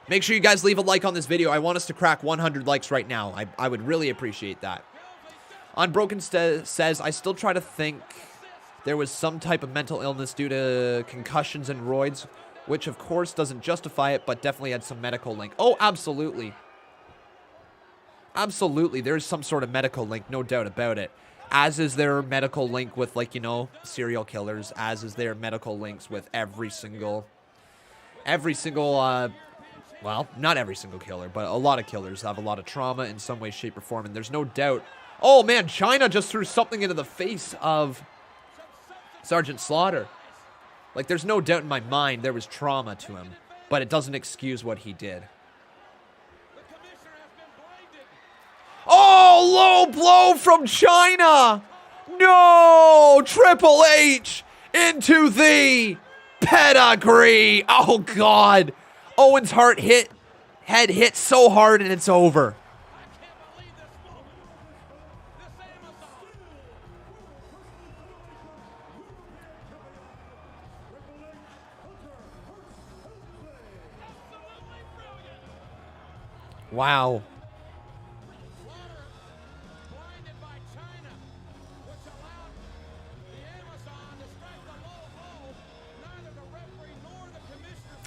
Make sure you guys leave a like on this video. I want us to crack 100 likes right now. I would really appreciate that. Unbroken says, I still try to think there was some type of mental illness due to concussions and roids, which of course doesn't justify it, but definitely had some medical link. Oh, absolutely. Absolutely. There's some sort of medical link, no doubt about it. As is their medical link with, like, you know, serial killers. As is their medical links with every single, well, not every single killer, but a lot of killers have a lot of trauma in some way, shape, or form, and there's no doubt. Oh, man, China just threw something into the face of Sergeant Slaughter. Like, there's no doubt in my mind there was trauma to him, but it doesn't excuse what he did. Oh, low blow from China. No, Triple H into the pedigree. Oh, God. Owen's head hit so hard, and it's over. Wow.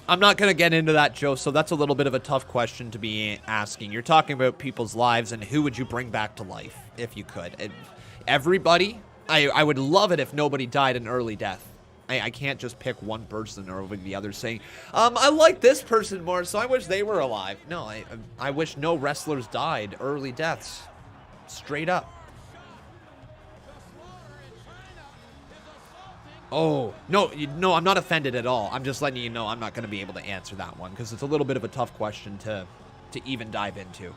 I'm not going to get into that, Joe, so that's a little bit of a tough question to be asking. You're talking about people's lives, and who would you bring back to life if you could? And everybody? I would love it if nobody died an early death. I can't just pick one person over the other saying, I like this person more, so I wish they were alive. No, I wish no wrestlers died early deaths. Straight up. Oh, no, I'm not offended at all. I'm just letting you know I'm not going to be able to answer that one because it's a little bit of a tough question to even dive into.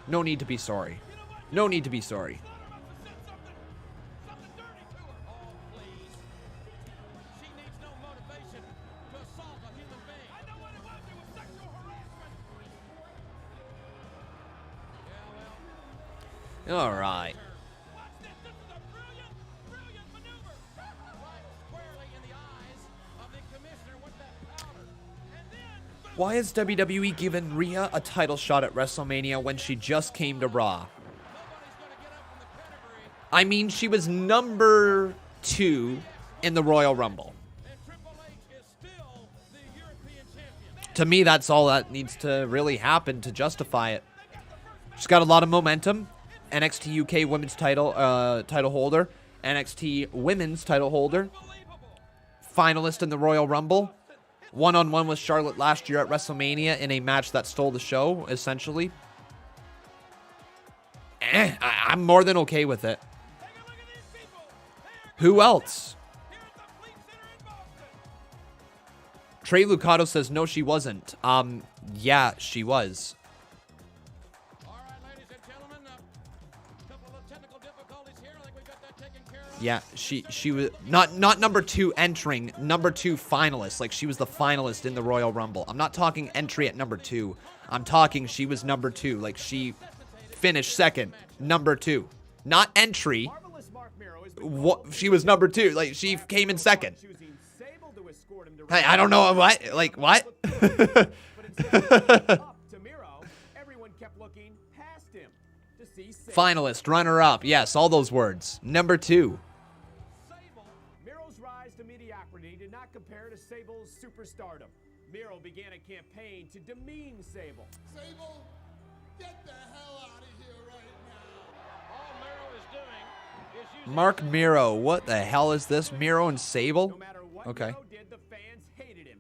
No need to be sorry. No need to be sorry. All right. Why is WWE giving Rhea a title shot at WrestleMania when she just came to Raw? I mean, she was number 2 in the Royal Rumble. To me, that's all that needs to really happen to justify it. She's got a lot of momentum. NXT UK Women's title holder, NXT Women's title holder, finalist in the Royal Rumble, one-on-one with Charlotte last year at WrestleMania in a match that stole the show, essentially. I'm more than okay with it. Who else? Trey Lucado says, no, she wasn't. Yeah, she was. Yeah, she was not number 2 entering, number 2 finalist. Like, she was the finalist in the Royal Rumble. I'm not talking entry at number 2. I'm talking she was number 2. Like, she finished second, number 2. Not entry. What, she was number 2. Like, she came in second. Hey, I don't know what. Like, what? Finalist, runner-up. Yes, all those words. Number 2. Mero's rise to mediocrity did not compare to Sable's superstardom. Mero began a campaign to demean Sable. Sable, get the hell out of here right now. All Mero is doing is using Marc Mero. What the hell is this? Mero and Sable? No matter what Okay. Mero did, the fans hated him.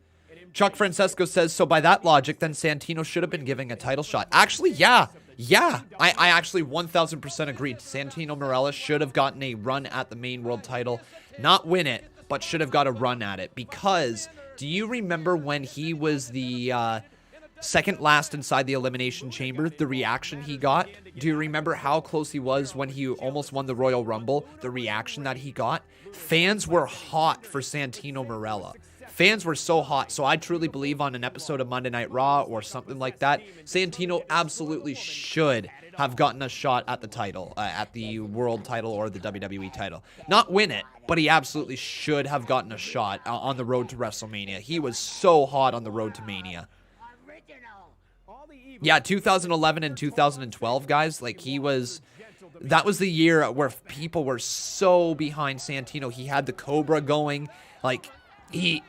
Chuck Francesco says, so by that logic, then Santino should have been giving a title shot. Actually, yeah. Yeah. I actually 1,000% agreed. Santino Marella should have gotten a run at the main world title. Not win it, but should have got a run at it. Because, do you remember when he was the second last inside the Elimination Chamber, the reaction he got? Do you remember how close he was when he almost won the Royal Rumble? The reaction that he got? Fans were hot for Santino Marella. Fans were so hot, so I truly believe on an episode of Monday Night Raw or something like that, Santino absolutely should have gotten a shot at the title, at the world title or the WWE title. Not win it, but he absolutely should have gotten a shot on the road to WrestleMania. He was so hot on the road to Mania. Yeah, 2011 and 2012, guys, like that was the year where people were so behind Santino. He had the Cobra going, like, he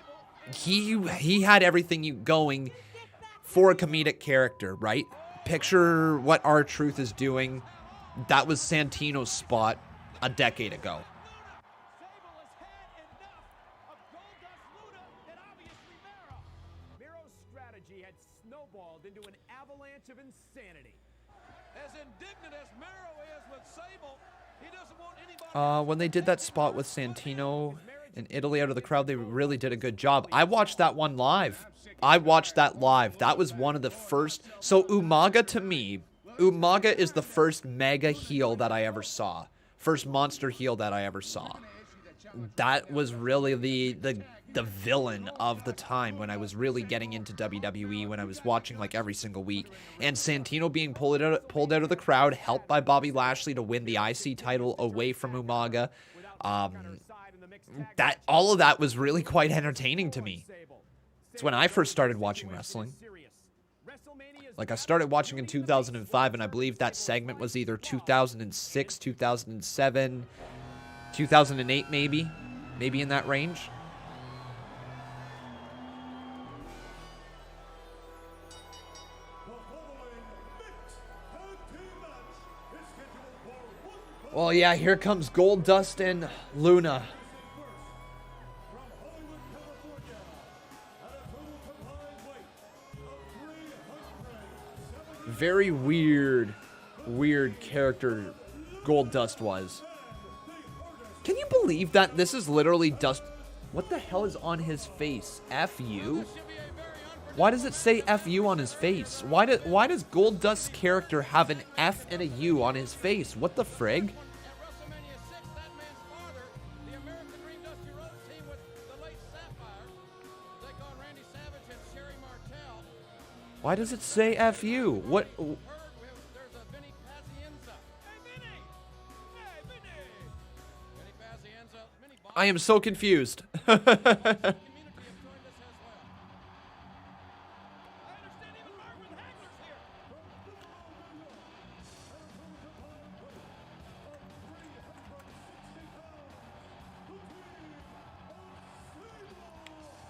had everything going for a comedic character, right? Picture what R-Truth is doing. That was Santino's spot a decade ago. Sable has had enough of Goldust, Luda, and obviously Mero. Mero's strategy had snowballed into an avalanche of insanity. as indignant as Mero is with Sable. He doesn't want anybody. When they did that spot with Santino In Italy, out of the crowd, they really did a good job. I watched that one live. I watched that live. That was one of the first. So Umaga, to me, Umaga is the first mega heel that I ever saw. First monster heel that I ever saw. That was really the villain of the time when I was really getting into WWE, when I was watching like every single week. And Santino being pulled out of the crowd, helped by Bobby Lashley to win the IC title away from Umaga. All of that was really quite entertaining to me. It's when I first started watching wrestling. Like, I started watching in 2005, and I believe that segment was either 2006, 2007, 2008 maybe. Maybe in that range. Well, yeah, here comes Goldust and Luna. Very weird character Goldust was. Can you believe that this is literally Dust? What the hell is on his face? F-U? Why does it say F-U on his face? Why does Goldust's character have an F and a U on his face? What the frig? Why does it say F-U? What? I am so confused.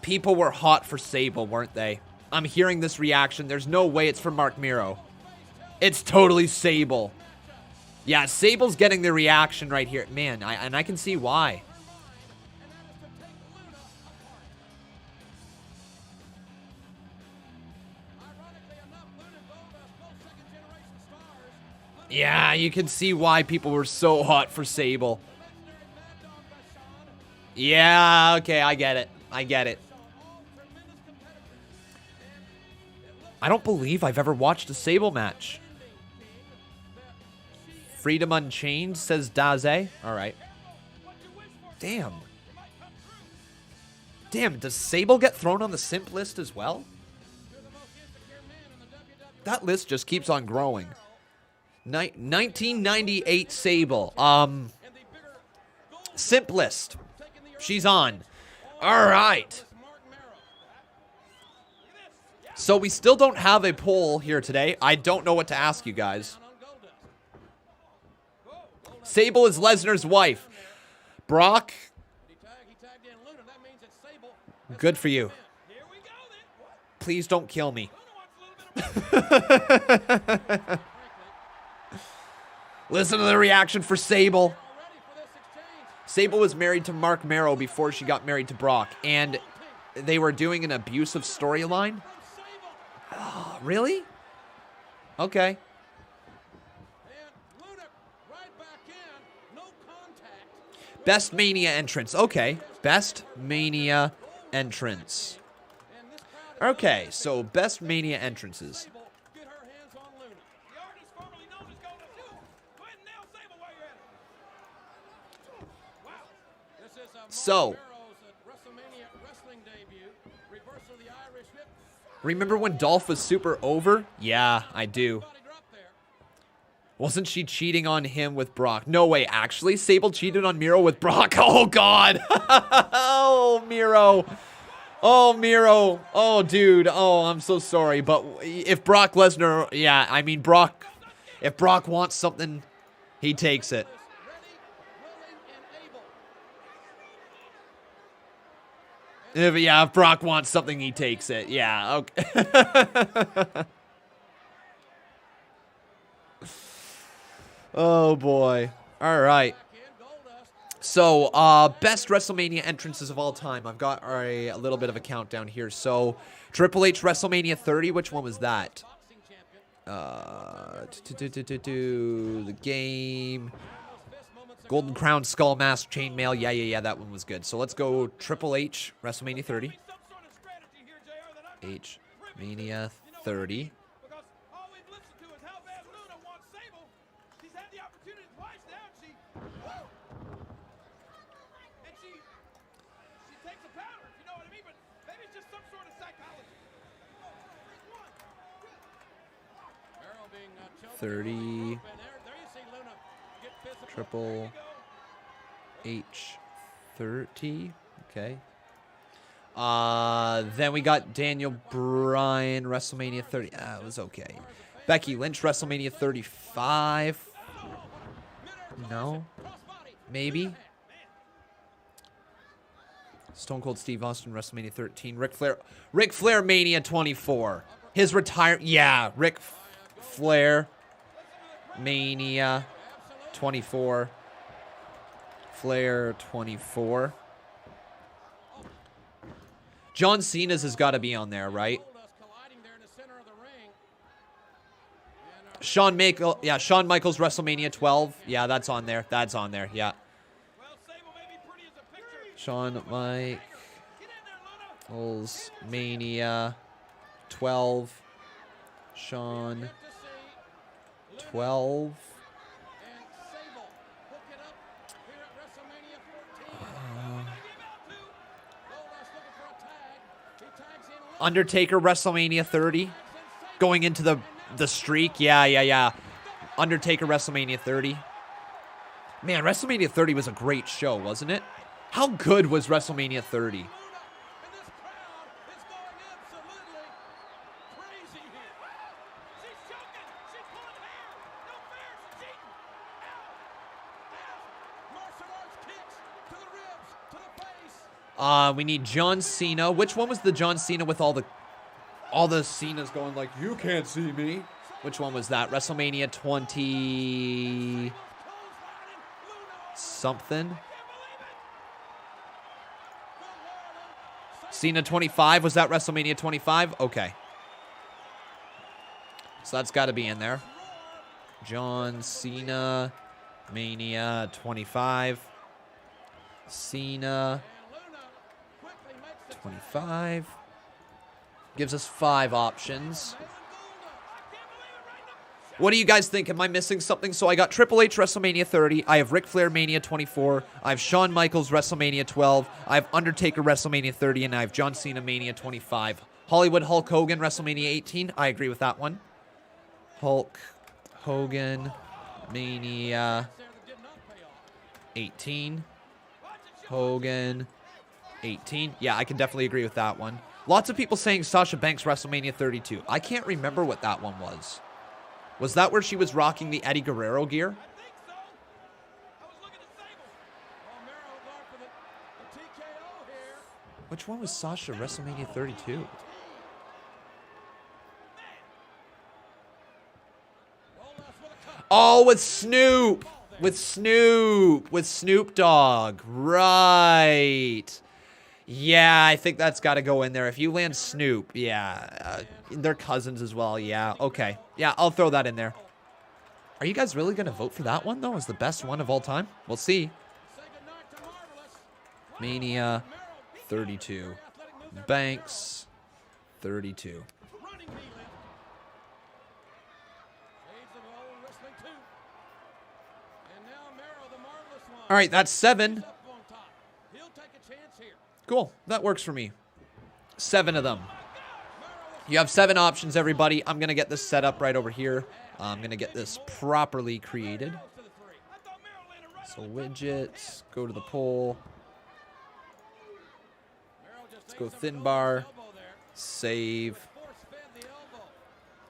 People were hot for Sable, weren't they? I'm hearing this reaction. There's no way it's from Marc Mero. It's totally Sable. Yeah, Sable's getting the reaction right here. Man, I can see why. Yeah, you can see why people were so hot for Sable. Yeah, okay, I get it. I get it. I don't believe I've ever watched a Sable match. Freedom Unchained, says Daze. Alright. Damn. Damn, does Sable get thrown on the simp list as well? That list just keeps on growing. 1998 Sable. Simp list. She's on. Alright. So we still don't have a poll here today. I don't know what to ask you guys. Sable is Lesnar's wife. Brock. Good for you. Please don't kill me. Listen to the reaction for Sable. Sable was married to Marc Mero before she got married to Brock, and they were doing an abusive storyline. Oh, really? Okay. Best Mania entrance. Okay. Best Mania entrance. Okay, so best Mania entrances. So, remember when Dolph was super over? Yeah, I do. Wasn't she cheating on him with Brock? No way, actually. Sable cheated on Mero with Brock. Oh, God. Oh, Mero. Oh, Mero. Oh, dude. Oh, I'm so sorry. But if Brock Lesnar, yeah, I mean, Brock, if Brock wants something, he takes it. If Brock wants something, he takes it. Yeah, okay. Oh, boy. All right. So, best WrestleMania entrances of all time. I've got a little bit of a countdown here. So, Triple H WrestleMania 30. Which one was that? The game. Golden Crown, Skull Mask, Chainmail. Yeah, that one was good. So let's go Triple H, WrestleMania 30. H, Mania 30. Because all we've listened to is how bad Luna wants Sable. She's had the opportunity twice now, and she takes a powder, if you know what I mean. But maybe it's just some sort of psychology. 30. Triple H 30. Okay. Then we got Daniel Bryan, WrestleMania 30. It was okay. Becky Lynch, WrestleMania 35. No. Maybe. Stone Cold Steve Austin, WrestleMania 13. Ric Flair, Mania 24. His retire. Yeah, Ric Flair, Mania 24. Flair 24. John Cena's has got to be on there, right? Shawn Michaels, WrestleMania 12. Yeah, that's on there. That's on there. Yeah. Shawn Michaels Mania 12. Shawn 12. Undertaker, WrestleMania 30. Going into the streak. Yeah. Undertaker, WrestleMania 30. Man, WrestleMania 30 was a great show, wasn't it? How good was WrestleMania 30? We need John Cena. Which one was the John Cena with all the Cenas going like, you can't see me? Which one was that? WrestleMania 20 something? Cena 25, was that WrestleMania 25? Okay. So that's got to be in there. John Cena, Mania 25. Cena 25. Gives us 5 options. What do you guys think? Am I missing something? So I got Triple H WrestleMania 30. I have Ric Flair Mania 24. I have Shawn Michaels WrestleMania 12. I have Undertaker WrestleMania 30. And I have John Cena Mania 25. Hollywood Hulk Hogan WrestleMania 18. I agree with that one. Hulk Hogan Mania 18. Hogan 18. Yeah, I can definitely agree with that one. Lots of people saying Sasha Banks WrestleMania 32. I can't remember what that one was. Was that where she was rocking the Eddie Guerrero gear? Which one was Sasha WrestleMania 32? Oh, with Snoop. With Snoop Dogg. Right. Yeah, I think that's got to go in there. If you land Snoop, yeah. They're cousins as well, yeah. Okay. Yeah, I'll throw that in there. Are you guys really going to vote for that one, though, as the best one of all time? We'll see. Mania 32. Banks 32. All right, that's 7. Cool. That works for me. 7 of them. You have 7 options, everybody. I'm going to get this set up right over here. I'm going to get this properly created. So widgets, go to the poll. Let's go thin bar. Save.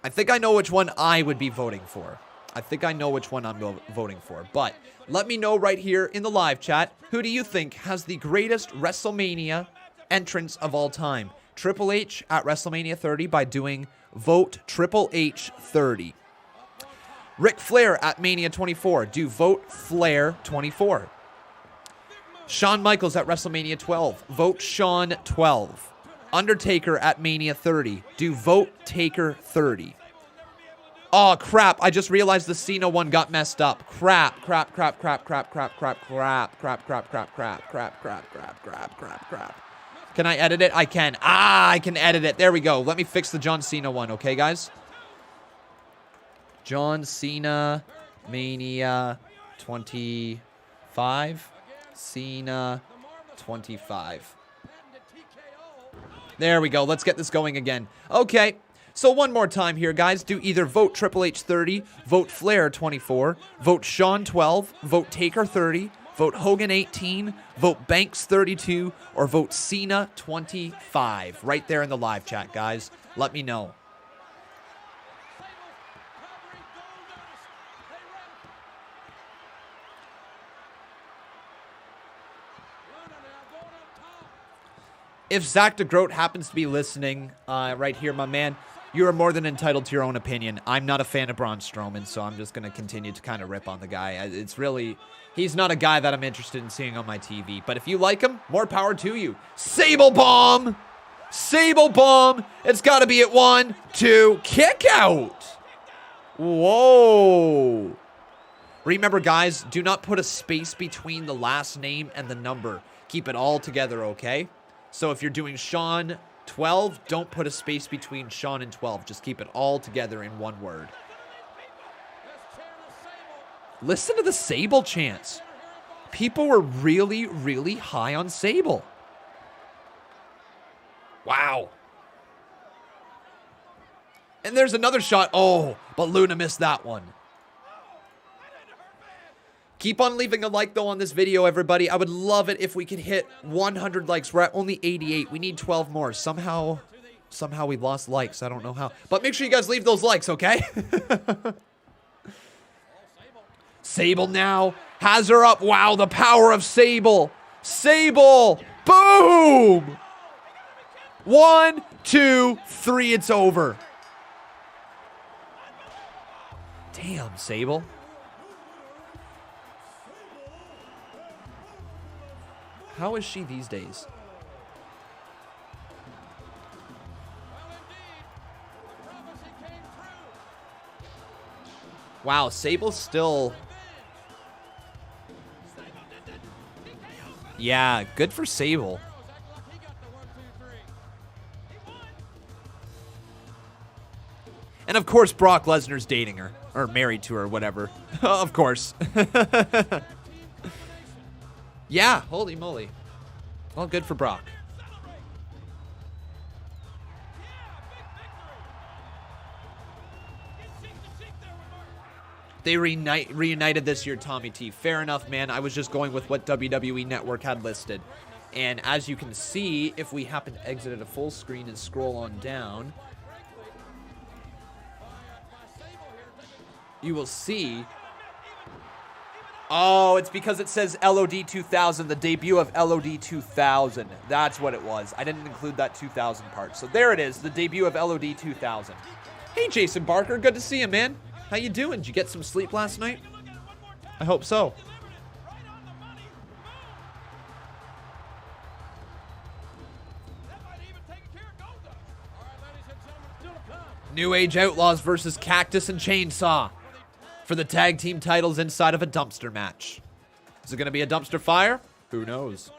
I think I know which one I would be voting for. I think I know which one I'm voting for. But let me know right here in the live chat, who do you think has the greatest WrestleMania entrance of all time? Triple H at WrestleMania 30 by doing Vote Triple H 30. Ric Flair at Mania 24. Do Vote Flair 24. Shawn Michaels at WrestleMania 12. Vote Shawn 12. Undertaker at Mania 30. Do Vote Taker 30. Oh, crap. I just realized the Cena one got messed up. Crap, crap, crap, crap, crap, crap, crap, crap, crap, crap, crap, crap, crap, crap, crap, crap, crap, crap. Can I edit it? I can. Ah, I can edit it. There we go. Let me fix the John Cena one, okay, guys? John Cena Mania 25. Cena 25. There we go. Let's get this going again. Okay. So one more time here, guys. Do either vote Triple H 30, vote Flair 24, vote Shawn 12, vote Taker 30, vote Hogan 18, vote Banks 32, or vote Cena 25. Right there in the live chat, guys. Let me know. If Zach DeGroat happens to be listening right here, my man, you are more than entitled to your own opinion. I'm not a fan of Braun Strowman, so I'm just going to continue to kind of rip on the guy. It's really, he's not a guy that I'm interested in seeing on my TV. But if you like him, more power to you. Sable bomb! Sable bomb! It's got to be at 1, 2, kick out! Whoa! Remember, guys, do not put a space between the last name and the number. Keep it all together, okay? So if you're doing Shawn 12, don't put a space between Shawn and 12. Just keep it all together in one word. Listen to the Sable chants. People were really, really high on Sable. Wow. And there's another shot. Oh, but Luna missed that one. Keep on leaving a like, though, on this video, everybody. I would love it if we could hit 100 likes. We're at only 88. We need 12 more. Somehow we lost likes. I don't know how. But make sure you guys leave those likes, okay? Sable now has her up. Wow, the power of Sable. Sable. Boom. 1, 2, 3. It's over. Damn, Sable. How is she these days? Wow, Sable's still... Yeah, good for Sable. And of course, Brock Lesnar's dating her. Or married to her, whatever. Of course. Yeah, holy moly. Well, good for Brock. They reunited this year, Tommy T. Fair enough, man. I was just going with what WWE Network had listed. And as you can see, if we happen to exit at a full screen and scroll on down, you will see... Oh, it's because it says LOD 2000, the debut of LOD 2000. That's what it was. I didn't include that 2000 part. So there it is, the debut of LOD 2000. Hey, Jason Barker. Good to see you, man. How you doing? Did you get some sleep last night? I hope so. New Age Outlaws versus Cactus and Chainsaw for the tag team titles inside of a dumpster match. Is it going to be a dumpster fire? Who knows?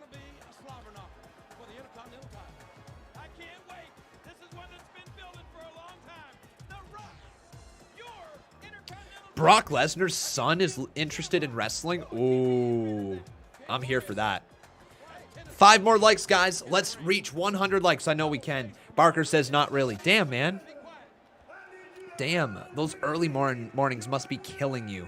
Brock Lesnar's son is interested in wrestling? Ooh, I'm here for that. 5 more likes, guys. Let's reach 100 likes. I know we can. Barker says not really. Damn, man. Damn, those early mornings must be killing you.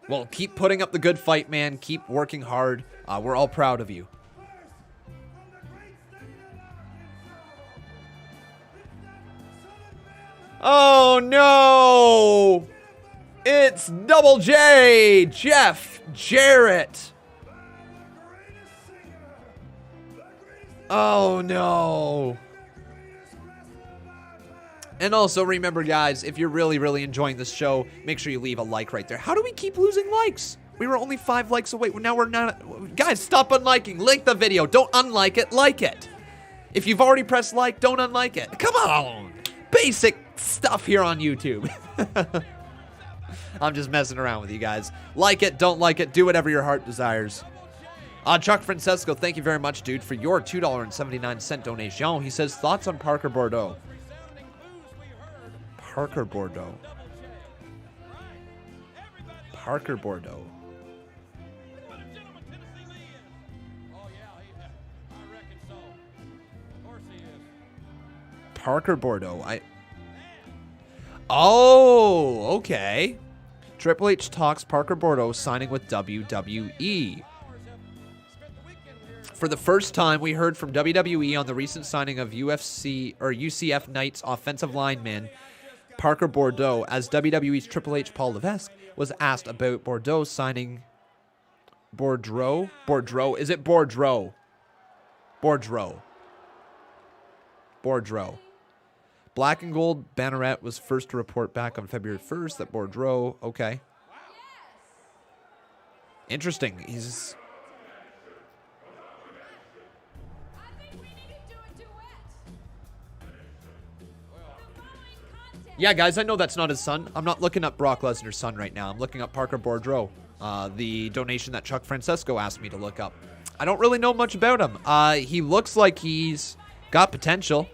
Well, keep putting up the good fight, man. Keep working hard. We're all proud of you. Oh, no! It's Double J, Jeff Jarrett. Oh, no. And also, remember, guys, if you're really, really enjoying this show, make sure you leave a like right there. How do we keep losing likes? We were only 5 likes away. Now we're not... Guys, stop unliking. Like the video. Don't unlike it. Like it. If you've already pressed like, don't unlike it. Come on. basic stuff here on YouTube. I'm just messing around with you guys. Like it, don't like it, do whatever your heart desires. Chuck Francesco, thank you very much, dude, for your $2.79 donation. He says, thoughts on Parker Bordeaux? Parker Bordeaux. Parker Bordeaux. Parker Bordeaux. Oh, okay. Triple H talks Parker Bordeaux signing with WWE. For the first time, we heard from WWE on the recent signing of UCF Knights offensive lineman Parker Bordeaux, as WWE's Triple H Paul Levesque was asked about Bordeaux signing Bordeaux. Is it Bordeaux? Bordeaux. Black and Gold Banneret was first to report back on February 1st that Bordeaux. Okay. Interesting. He's. Yeah, guys, I know that's not his son. I'm not looking up Brock Lesnar's son right now. I'm looking up Parker Bordeaux, the donation that Chuck Francesco asked me to look up. I don't really know much about him. He looks like he's got potential.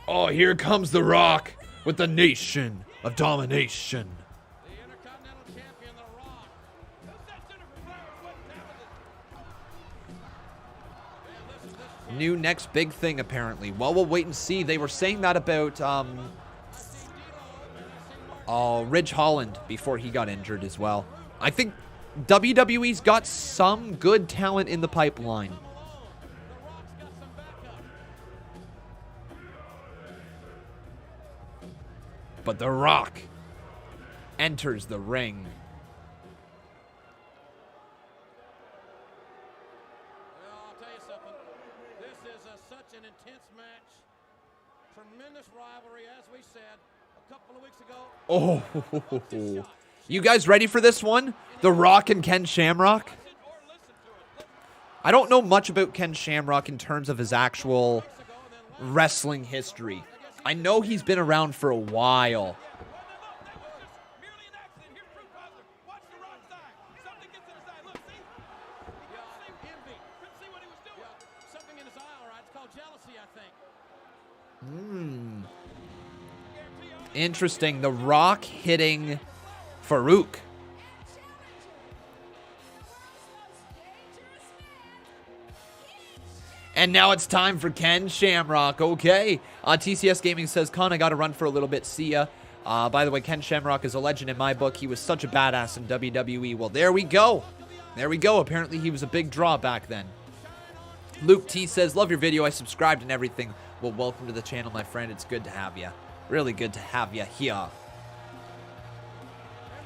Oh, here comes The Rock with the Nation of Domination. The Intercontinental Champion, The Rock. New next big thing, apparently. Well, we'll wait and see. They were saying that about Ridge Holland before he got injured as well. I think WWE's got some good talent in the pipeline. But The Rock enters the ring. Well, I'll tell you something. This is such an intense match. Tremendous rivalry, as we said a couple of weeks ago. Oh, you guys ready for this one? The Rock and Ken Shamrock? I don't know much about Ken Shamrock in terms of his actual wrestling history. I know he's been around for a while. Interesting. The Rock hitting Farouk. And now it's time for Ken Shamrock. Okay. TCS Gaming says, Con, I got to run for a little bit. See ya. By the way, Ken Shamrock is a legend in my book. He was such a badass in WWE. Well, there we go. There we go. Apparently, he was a big draw back then. Luke T says, love your video. I subscribed and everything. Well, welcome to the channel, my friend. It's good to have you. Really good to have you here.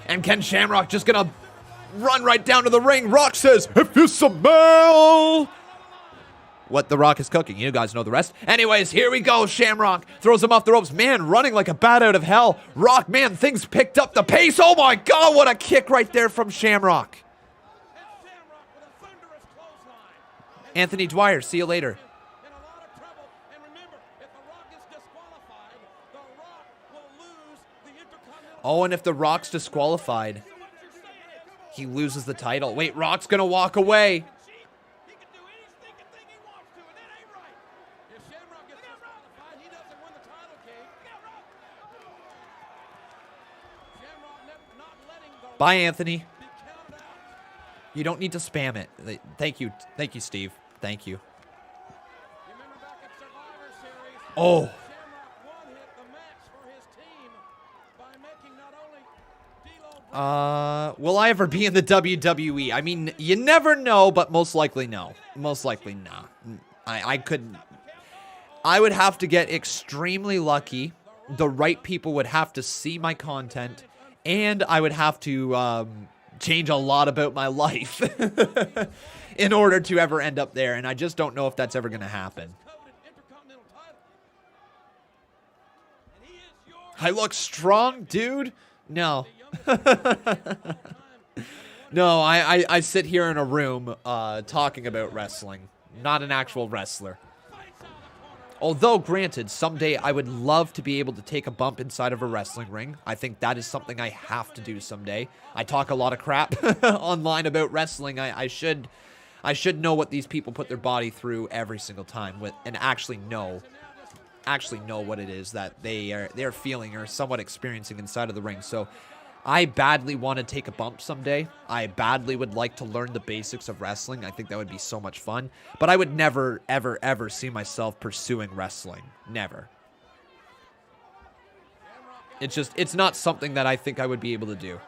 And Ken Shamrock just going to run right down to the ring. Rock says, if you smell what The Rock is cooking. You guys know the rest. Anyways, here we go. Shamrock throws him off the ropes. Man, running like a bat out of hell. Rock, man, things picked up the pace. Oh my God, what a kick right there from Shamrock. Anthony Dwyer, see you later. Oh, and if The Rock's disqualified, he loses the title. Wait, Rock's gonna walk away. Bye, Anthony. You don't need to spam it. Thank you. Thank you, Steve. Thank you. Oh. Will I ever be in the WWE? I mean, you never know, but most likely no. Most likely nah. I would have to get extremely lucky. The right people would have to see my content. And I would have to change a lot about my life in order to ever end up there. And I just don't know if that's ever going to happen. I look strong, dude. No. No, I sit here in a room talking about wrestling. Not an actual wrestler. Although, granted, someday I would love to be able to take a bump inside of a wrestling ring. I think that is something I have to do someday. I talk a lot of crap online about wrestling. I should know what these people put their body through every single time and actually know what it is that they're feeling or somewhat experiencing inside of the ring. So I badly want to take a bump someday. I badly would like to learn the basics of wrestling. I think that would be so much fun. But I would never, ever, ever see myself pursuing wrestling. Never. It's not something that I think I would be able to do.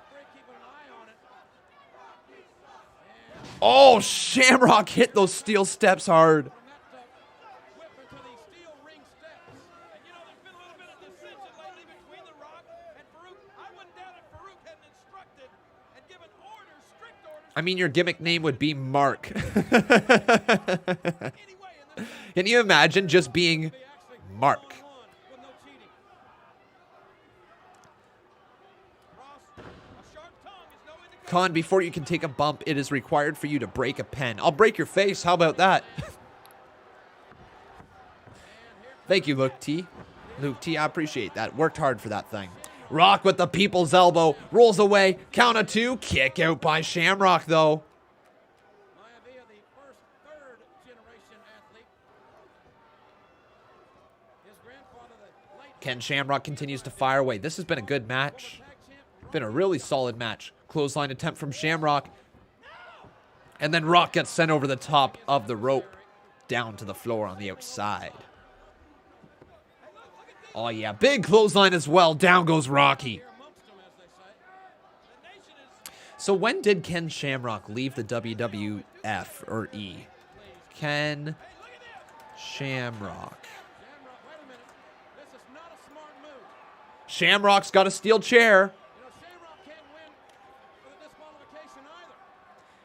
Oh, Shamrock hit those steel steps hard. I mean, your gimmick name would be Marc. Can you imagine just being Marc? Con, before you can take a bump, it is required for you to break a pen. I'll break your face. How about that? Thank you, Luke T. Luke T, I appreciate that. Worked hard for that thing. Rock with the people's elbow. Rolls away. Count of 2. Kick out by Shamrock, though. Ken Shamrock continues to fire away. This has been a good match. Been a really solid match. Clothesline attempt from Shamrock. And then Rock gets sent over the top of the rope. Down to the floor on the outside. Oh, yeah. Big clothesline as well. Down goes Rocky. So when did Ken Shamrock leave the WWF or E? Ken Shamrock. Shamrock's got a steel chair.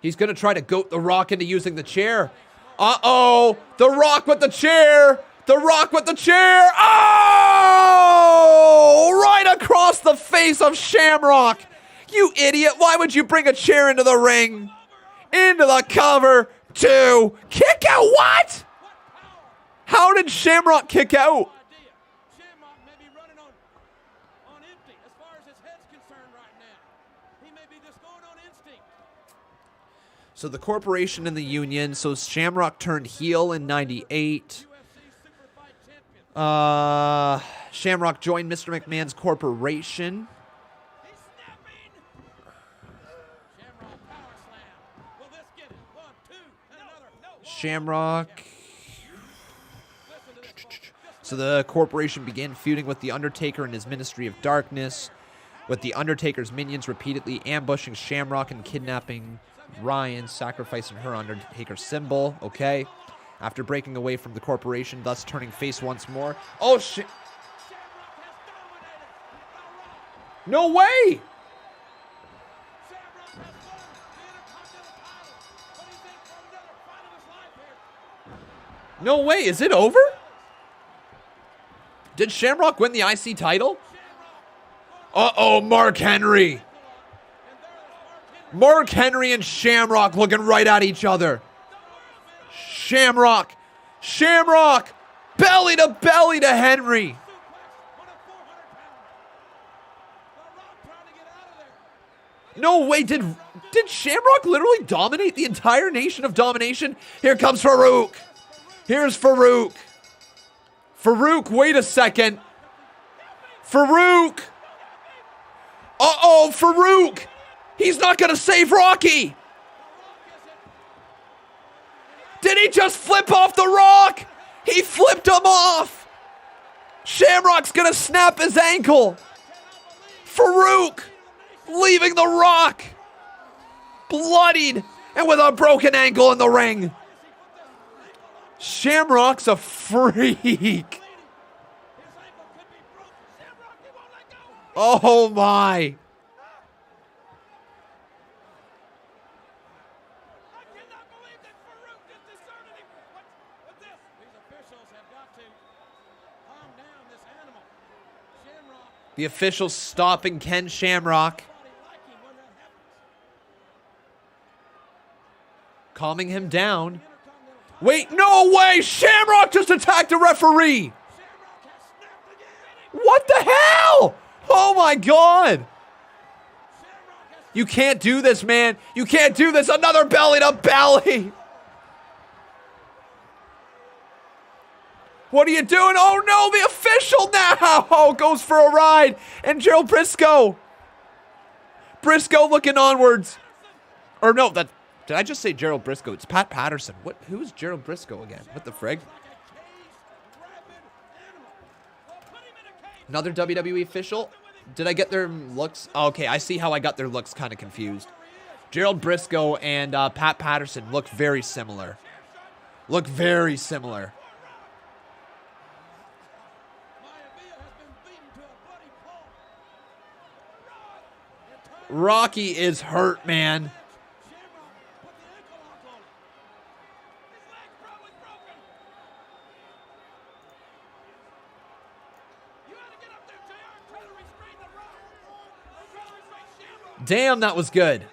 He's going to try to goat The Rock into using the chair. Uh-oh. The Rock with the chair. The Rock with the chair. Oh! Right across the face of Shamrock. You idiot. Why would you bring a chair into the ring? Into the cover. 2. Kick out. What? How did Shamrock kick out? So the corporation and the union. So Shamrock turned heel in 98. Shamrock joined Mr. McMahon's corporation. Shamrock. So the corporation began feuding with the Undertaker and his Ministry of Darkness, with the Undertaker's minions repeatedly ambushing Shamrock and kidnapping Ryan, sacrificing her Undertaker symbol. Okay. After breaking away from the corporation, thus turning face once more. Oh, shit. No way! No way, is it over? Did Shamrock win the IC title? Uh-oh, Mark Henry. Mark Henry and Shamrock looking right at each other. Shamrock. Shamrock. Belly to Henry. No way, did Shamrock literally dominate the entire Nation of Domination? Here comes Farouk. Here's Farouk. Farouk, wait a second. Farouk. Uh-oh, Farouk. He's not going to save Rocky. Did he just flip off The Rock? He flipped him off. Shamrock's going to snap his ankle. Farouk leaving The Rock bloodied and with a broken ankle in the ring. Shamrock's a freak. Oh my. The officials stopping Ken Shamrock. Calming him down. Wait, no way! Shamrock just attacked a referee! What the hell? Oh my god! You can't do this, man. You can't do this. Another belly to belly. What are you doing? Oh no, the official now goes for a ride. And Gerald Briscoe. Briscoe looking onwards. Or no, did I just say Gerald Briscoe? It's Pat Patterson. Who is Gerald Briscoe again? What the frig? Another WWE official? Did I get their looks? Oh, okay, I see how I got their looks kind of confused. Gerald Briscoe and Pat Patterson look very similar. Look very similar. Rocky is hurt, man. Damn, that was good.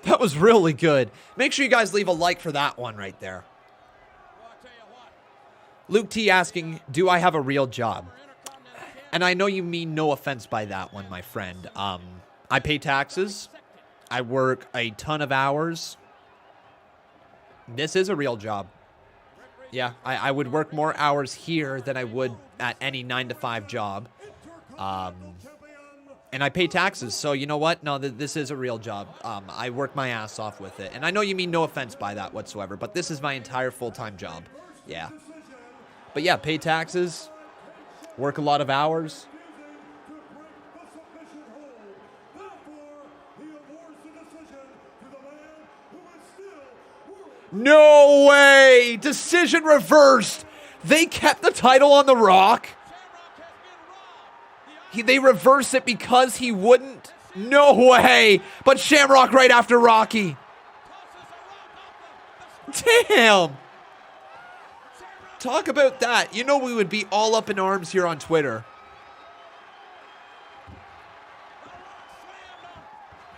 That was really good. Make sure you guys leave a like for that one right there. Luke T asking, do I have a real job? And I know you mean no offense by that one, my friend. I pay taxes. I work a ton of hours. This is a real job. Yeah, I would work more hours here than I would at any 9-to-5 job. And I pay taxes, so you know what? No, this is a real job. I work my ass off with it. And I know you mean no offense by that whatsoever, but this is my entire full-time job. Yeah. But yeah, pay taxes, work a lot of hours. No way! Decision reversed! They kept the title on The Rock? They reverse it because he wouldn't? No way! But Shamrock right after Rocky. Damn! Talk about that. You know we would be all up in arms here on Twitter.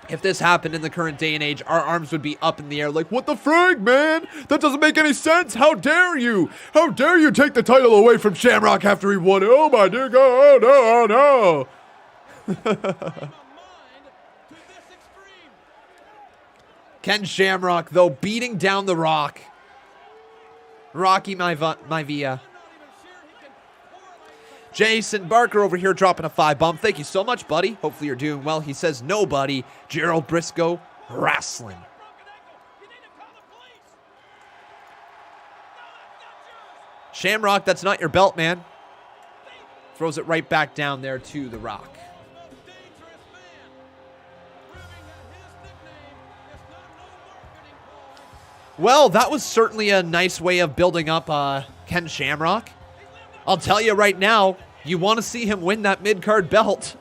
If this happened in the current day and age, our arms would be up in the air like, what the frig, man? That doesn't make any sense. How dare you? How dare you take the title away from Shamrock after he won it? Oh, my dear God. Oh, no. Ken Shamrock, though, beating down The Rock. Rocky Maivia. Jason Barker over here dropping a 5-bomb. Thank you so much, buddy. Hopefully you're doing well. He says, nobody. Gerald Briscoe, wrestling. Shamrock, that's not your belt, man. Throws it right back down there to The Rock. Well, that was certainly a nice way of building up Ken Shamrock. I'll tell you right now, you want to see him win that mid-card belt.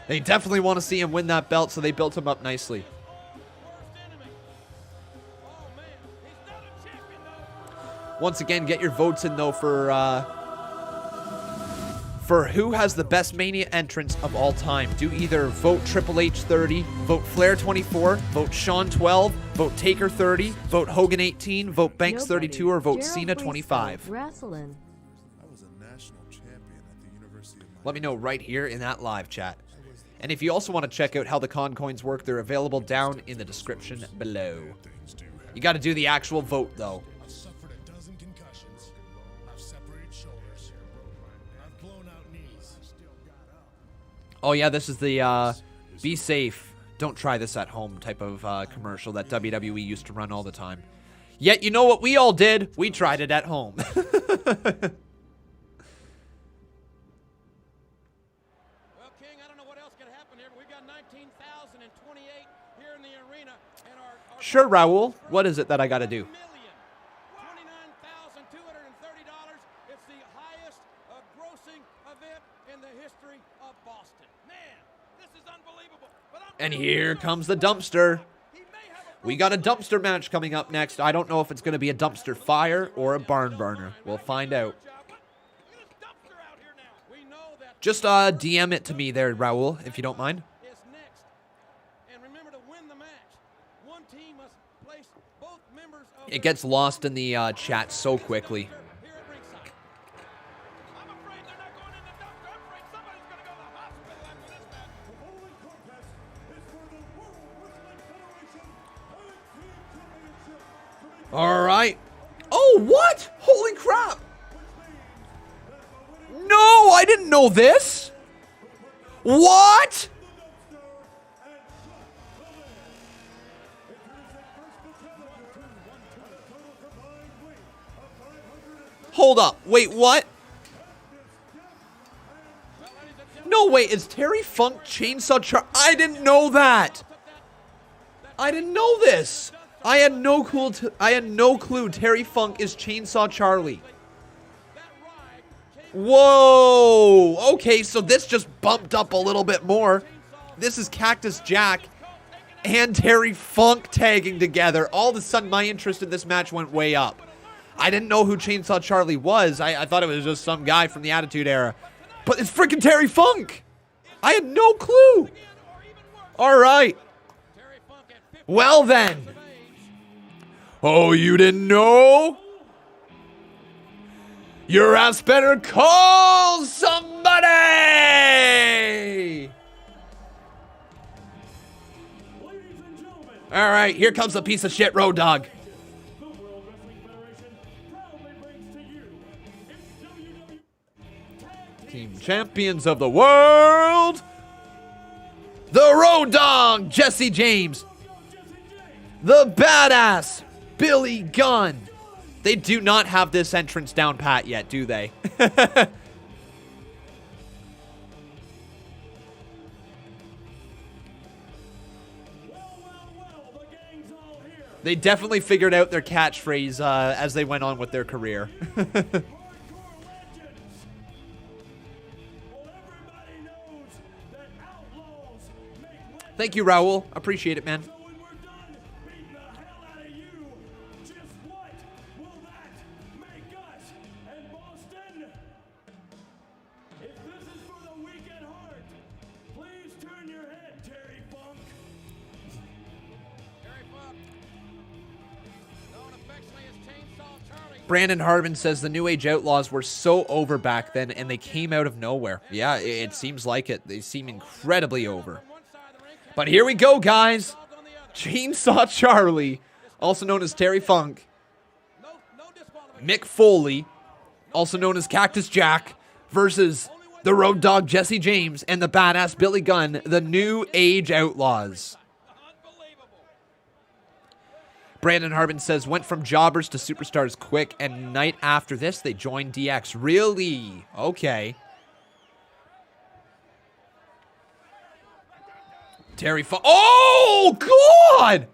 They definitely want to see him win that belt, so they built him up nicely. Once again, get your votes in, though, for who has the best Mania entrance of all time. Do either vote Triple H 30, vote Flair 24, vote Shawn 12, vote Taker 30, vote Hogan 18, vote Banks 32, or vote Cena 25. Wrestling. Let me know right here in that live chat. And if you also want to check out how the con coins work, they're available down in the description below. You got to do the actual vote, though. Oh, yeah, this is the be safe, don't try this at home type of commercial that WWE used to run all the time. Yet, you know what we all did? We tried it at home. Sure, Raul. What is it that I got to do? $29,230. It's the highest grossing event in the history of Boston. Man, this is unbelievable. And here comes the dumpster. We got a dumpster match coming up next. I don't know if it's going to be a dumpster fire or a barn burner. We'll find out. Just DM it to me there, Raul, if you don't mind. Members It gets lost in the chat so quickly. All right. Oh, what? Holy crap. No, I didn't know this. What? Hold up. Wait, what? No, wait. Is Terry Funk Chainsaw Charlie? I didn't know that. I didn't know this. I had no clue Terry Funk is Chainsaw Charlie. Whoa. Okay, so this just bumped up a little bit more. This is Cactus Jack and Terry Funk tagging together. All of a sudden, my interest in this match went way up. I didn't know who Chainsaw Charlie was. I thought it was just some guy from the Attitude Era. But it's freaking Terry Funk. I had no clue. All right. Well then. Oh, you didn't know? Your ass better call somebody! All right, here comes the piece of shit Road Dogg. Team champions of the world, the Road Dogg, Jesse James. The badass, Billy Gunn. They do not have this entrance down pat yet, do they? They definitely figured out their catchphrase as they went on with their career. Thank you, Raul. Appreciate it, man. Brandon Harbin says the New Age Outlaws were so over back then and they came out of nowhere. Yeah, it seems like it. They seem incredibly over. But here we go, guys. Chainsaw Charlie, also known as Terry Funk. Mick Foley, also known as Cactus Jack, versus the Road Dogg Jesse James and the badass Billy Gunn, the New Age Outlaws. Brandon Harbin says, went from jobbers to superstars quick, and night after this, they joined DX. Really? Okay. Terry Funk. Oh, God!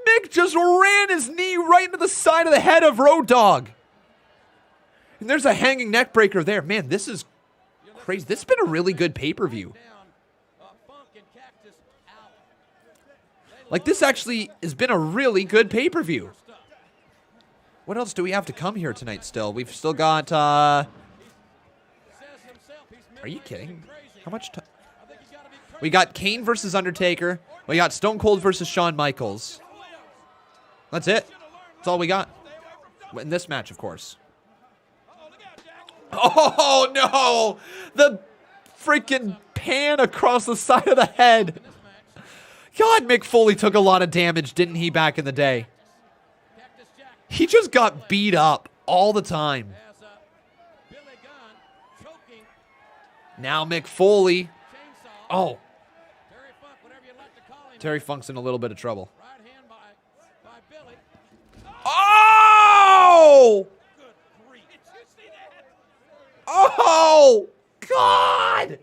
Mick just ran his knee right into the side of the head of Road Dogg. And there's a hanging neck breaker there. Man, this is crazy. This has been a really good pay-per-view. Like, this actually has been a really good pay-per-view. What else do we have to come here tonight still? We've still got, Are you kidding? How much time? We got Kane versus Undertaker. We got Stone Cold versus Shawn Michaels. That's it. That's all we got. In this match, of course. Oh, no! The freaking pan across the side of the head. God, Mick Foley took a lot of damage, didn't he, back in the day? He just got beat up all the time. Now Mick Foley. Oh. Terry Funk's in a little bit of trouble. Oh! Oh! God!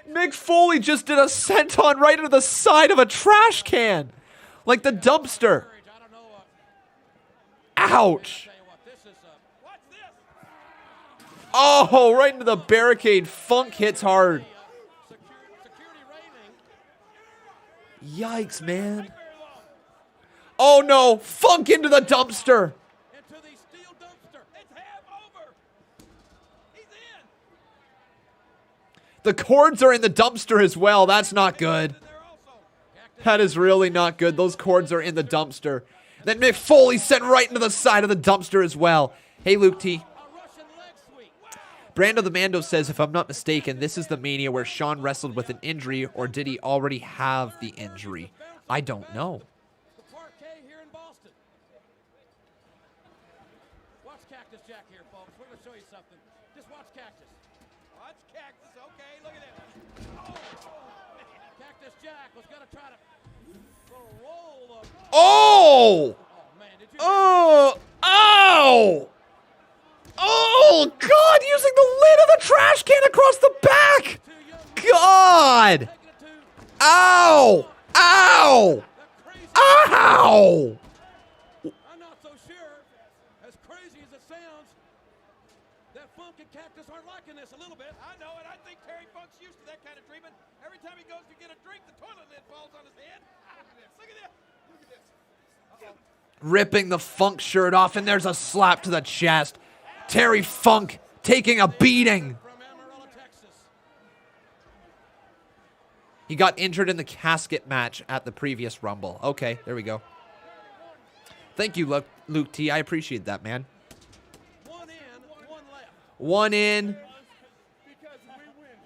Mick Foley just did a senton right into the side of a trash can. Like the dumpster. Ouch. Oh, right into the barricade. Funk hits hard. Yikes, man. Oh, no. Funk into the dumpster. The cords are in the dumpster as well. That's not good. That is really not good. Those cords are in the dumpster. Then Mick Foley sent right into the side of the dumpster as well. Hey, Luke T. Brando the Mando says, if I'm not mistaken, this is the Mania where Shawn wrestled with an injury, or did he already have the injury? I don't know. The parquet here in Boston. Watch Cactus Jack here, folks. We're going to show you something. Just watch Cactus. Watch Cactus. Okay, look at this. Oh, Cactus Jack was going to try to roll up. Oh! Oh, man. Did you Oh! Ow! Oh, God! Using the lid of the trash can across the back! God! Ow! Ow! Ow! I'm not so sure, as crazy as it sounds, that Funk and Cactus aren't liking this a little bit. I know it. I think Terry Funk's used to that kind of treatment. Every time he goes to get a drink, the toilet lid falls on his head. Look at this. Look at this. Uh-oh. Ripping the Funk shirt off, and there's a slap to the chest. Terry Funk taking a beating. From Amarillo, Texas. He got injured in the casket match at the previous Rumble. Okay, there we go. Thank you, Luke T. I appreciate that, man. One in, one left. One in. Because we win.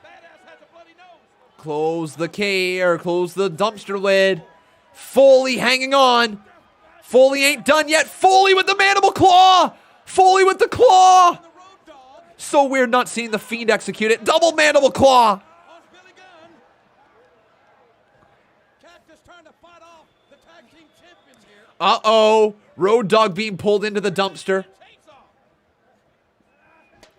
Badass has a bloody nose. Close close the dumpster lid. Foley hanging on. Foley ain't done yet. Foley with the mandible claw. Foley with the claw. The road dog So weird not seeing the Fiend execute it. Double mandible claw. on Billy Gunn. Cactus trying to fight off the tag team champions here. Uh-oh. Road Dogg being pulled into the dumpster. Chainsaw.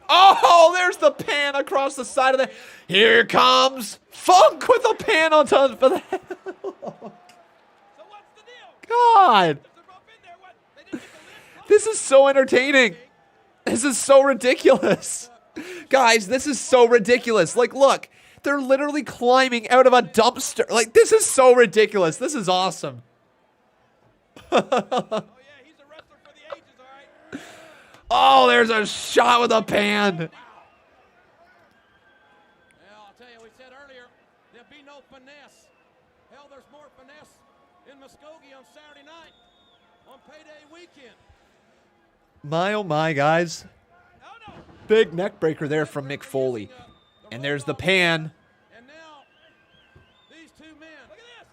Oh, there's the pan across the side of the... Here comes Funk with a pan on top of the... So what's the deal? God. There's a rope in there. What? They didn't get the lid. This is so entertaining. This is so ridiculous. Guys, this is so ridiculous. Like, look. They're literally climbing out of a dumpster. Like, this is so ridiculous. This is awesome. Oh, yeah, he's a wrestler for the ages, all right? Oh, there's a shot with a pan. Well, I'll tell you, we said earlier, there'll be no finesse. Hell, there's more finesse in Muskogee on Saturday night on payday weekend. My, oh my, guys. Oh, no. Big neck breaker there from Mick Foley. And there's the pan. And now, these two men, look at this.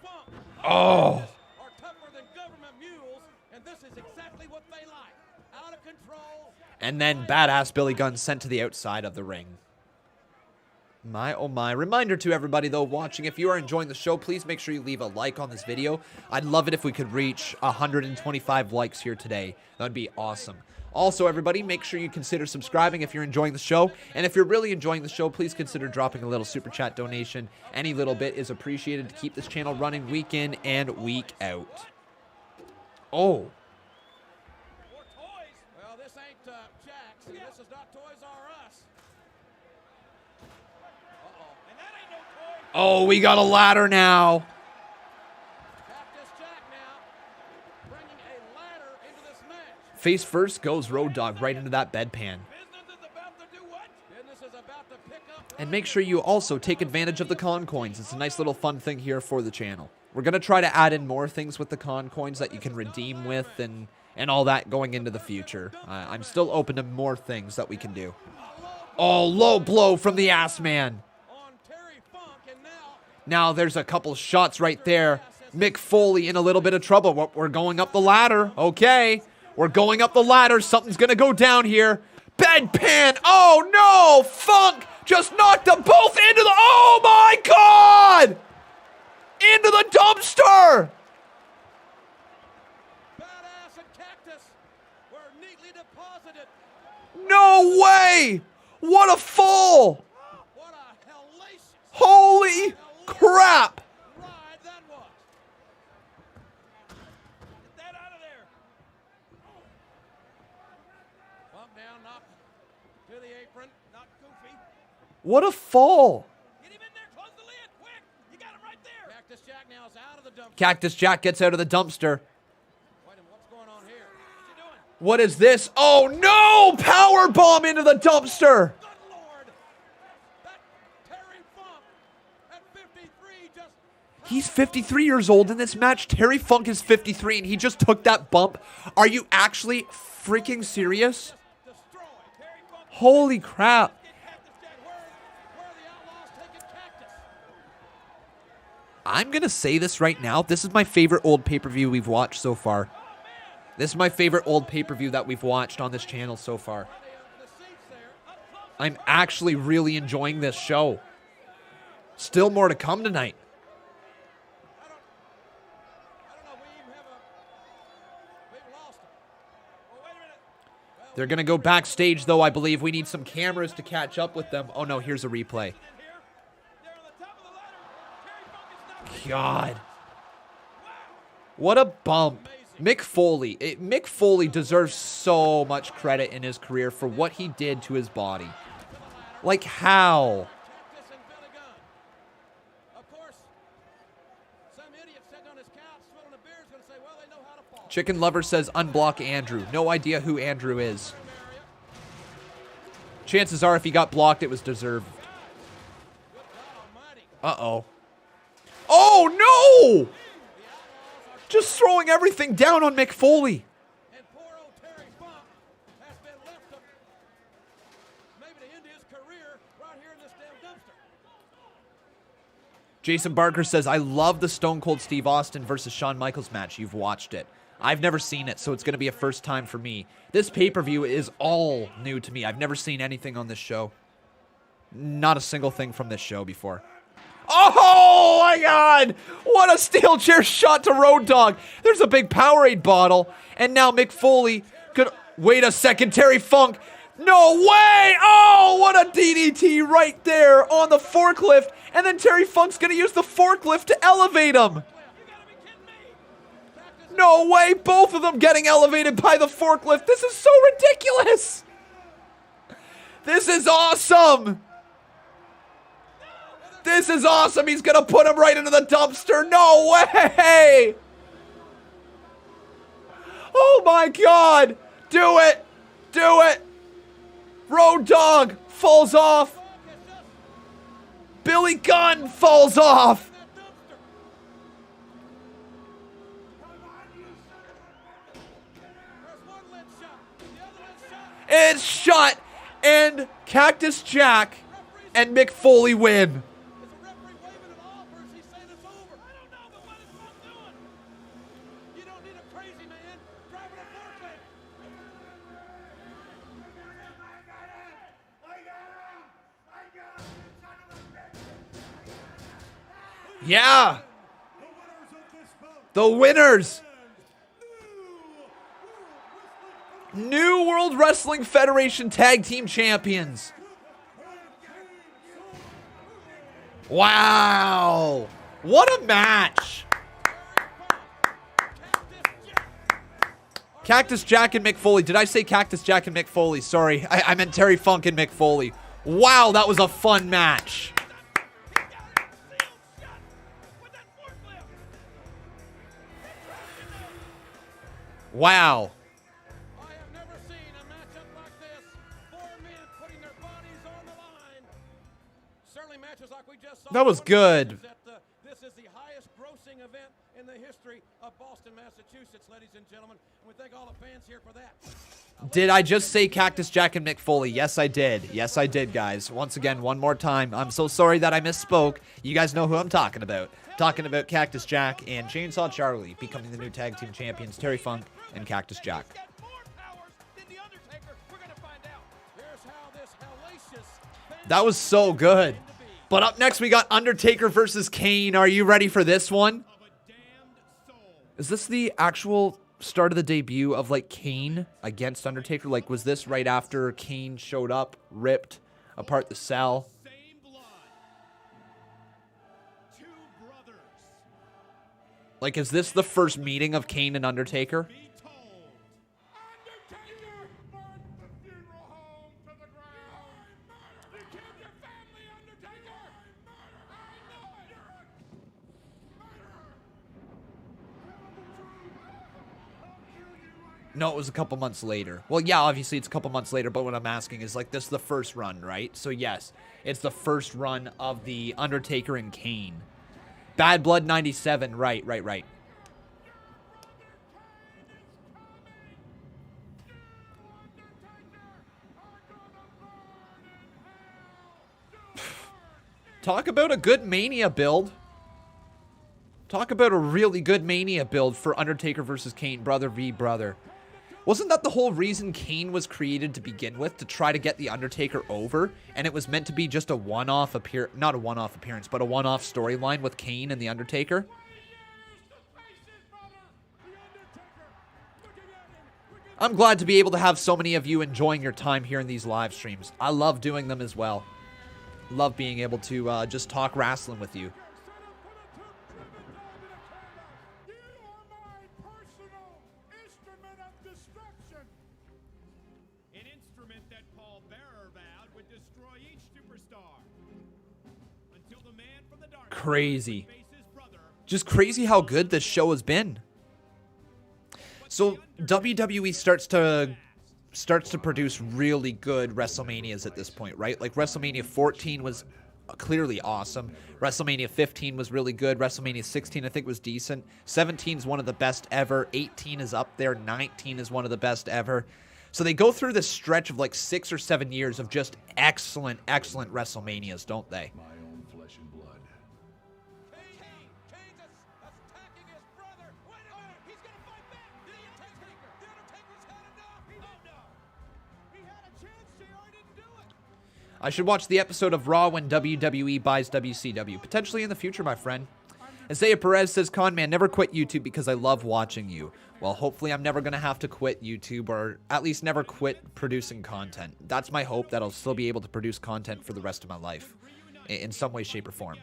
Funk Oh. are tougher than government mules, and this is exactly what they like. Out of control. And then badass Billy Gunn sent to the outside of the ring. My, oh my. Reminder to everybody, though, watching, if you are enjoying the show, please make sure you leave a like on this video. I'd love it if we could reach 125 likes here today. That would be awesome. Also, everybody, make sure you consider subscribing if you're enjoying the show. And if you're really enjoying the show, please consider dropping a little super chat donation. Any little bit is appreciated to keep this channel running week in and week out. Oh. More toys. Well, this ain't Jack's. This is not Toys R Us. Uh-oh. And that ain't no toy. Oh, we got a ladder now. Cactus Jack now bringing a ladder into this match. Face first goes Road Dogg right into that bedpan. Business is about to do what? Business is about to pick up. And make sure you also take advantage of the con coins. It's a nice little fun thing here for the channel. We're going to try to add in more things with the con coins that you can redeem with and all that going into the future. I'm still open to more things that we can do. Oh, low blow from the ass man. On Terry Funk, and Now there's a couple shots right there. Mick Foley in a little bit of trouble. We're going up the ladder. Okay. We're going up the ladder. Something's going to go down here. Bedpan. Oh, no. Funk just knocked them both into the... Oh, my God. Into the dumpster. Badass and Cactus were neatly deposited. No way. What a fall. What a hellacious Holy crap. ride that was. Get that out of there. Bump down, knock to the apron. Not goofy. What a fall. Get him in there. Close the lid. Quick. You got him right there. Cactus Jack now is out of the dumpster. Cactus Jack gets out of the dumpster. Wait a minute. What's going on here? What's he doing? What is this? Oh, no. Power bomb into the dumpster. Good Lord. That Terry Funk at 53 just He's 53 years old in this match. Terry Funk is 53 and he just took that bump. Are you actually freaking serious? Holy crap. I'm going to say this right now. This is my favorite old pay-per-view we've watched so far. This is my favorite old pay-per-view that we've watched on this channel so far. I'm actually really enjoying this show. Still more to come tonight. They're going to go backstage, though, I believe. We need some cameras to catch up with them. Oh, no, here's a replay. God. What a bump. Mick Foley. Mick Foley deserves so much credit in his career for what he did to his body. Like, how? Chicken Lover says unblock Andrew. No idea who Andrew is. Chances are if he got blocked, it was deserved. Uh-oh. Oh, no! Just throwing everything down on Mick Foley. Jason Barker says, I love the Stone Cold Steve Austin versus Shawn Michaels match. You've watched it. I've never seen it, so it's going to be a first time for me. This pay-per-view is all new to me. I've never seen anything on this show. Not a single thing from this show before. Oh, my God. What a steel chair shot to Road Dogg. There's a big Powerade bottle. And now Mick Foley could... Wait a second, Terry Funk. No way. Oh, what a DDT right there on the forklift. And then Terry Funk's going to use the forklift to elevate him. No way. Both of them getting elevated by the forklift. This is so ridiculous. This is awesome. This is awesome. He's going to put him right into the dumpster. No way. Oh, my God. Do it. Do it. Road Dogg falls off. Billy Gunn falls off. It's shot. And Cactus Jack and Mick Foley win. Yeah. The winners. New World Wrestling Federation Tag Team Champions. Wow. What a match. Cactus Jack and Mick Foley. Did I say Cactus Jack and Mick Foley? Sorry. I meant Terry Funk and Mick Foley. Wow, that was a fun match. Wow. I have never seen a matchup like this. Four men putting their bodies on the line. Certainly matches like we just saw. That was good. This is the highest grossing event in the history of Boston, Massachusetts, ladies and gentlemen. And we thank all the fans here for that. Did I just say Cactus Jack and Mick Foley? Yes, I did. Yes, I did, guys. Once again, one more time. I'm so sorry that I misspoke. You guys know who I'm talking about. Talking about Cactus Jack and Chainsaw Charlie becoming the new tag team champions. Terry Funk and Cactus Jack. That was so good. But up next, we got Undertaker versus Kane. Are you ready for this one? Is this the actual start of the debut of, like, Kane against Undertaker? Like, was this right after Kane showed up, ripped apart the cell? Like, is this the first meeting of Kane and Undertaker? No, it was a couple months later. Well, yeah, obviously it's a couple months later, but what I'm asking is, like, this is the first run, right? So, yes, it's the first run of the Undertaker and Kane. Bad Blood 97. Right. Talk about a good Mania build. Talk about a really good Mania build for Undertaker versus Kane, brother v brother. Wasn't that the whole reason Kane was created to begin with? To try to get the Undertaker over? And it was meant to be just a one-off not a one-off appearance, but a one-off storyline with Kane and the Undertaker? I'm glad to be able to have so many of you enjoying your time here in these live streams. I love doing them as well. Love being able to just talk wrestling with you. Crazy. Just crazy how good this show has been. So WWE starts to produce really good WrestleManias at this point, right? Like WrestleMania 14 was clearly awesome. WrestleMania 15 was really good. WrestleMania 16 I think was decent. 17 is one of the best ever. 18 is up there. 19 is one of the best ever. So they go through this stretch of like 6 or 7 years of just excellent WrestleManias, don't they? I should watch the episode of Raw when WWE buys WCW. Potentially in the future, my friend. Isaiah Perez says, Conman, never quit YouTube because I love watching you. Well, hopefully I'm never going to have to quit YouTube, or at least never quit producing content. That's my hope, that I'll still be able to produce content for the rest of my life. In some way, shape, or form.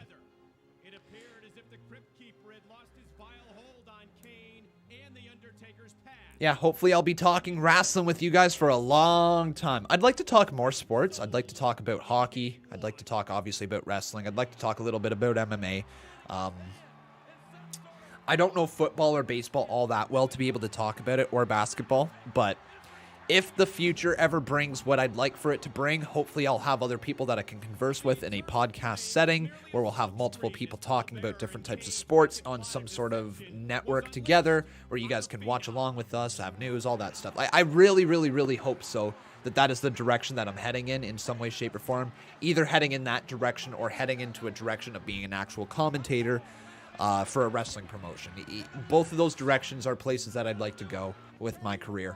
Yeah, hopefully I'll be talking wrestling with you guys for a long time. I'd like to talk more sports. I'd like to talk about hockey. I'd like to talk, obviously, about wrestling. I'd like to talk a little bit about MMA. I don't know football or baseball all that well to be able to talk about it, or basketball. But if the future ever brings what I'd like for it to bring, hopefully I'll have other people that I can converse with in a podcast setting where we'll have multiple people talking about different types of sports on some sort of network together where you guys can watch along with us, have news, all that stuff. I really hope so, that is the direction that I'm heading in some way, shape, or form. Either heading in that direction or heading into a direction of being an actual commentator for a wrestling promotion. Both of those directions are places that I'd like to go with my career.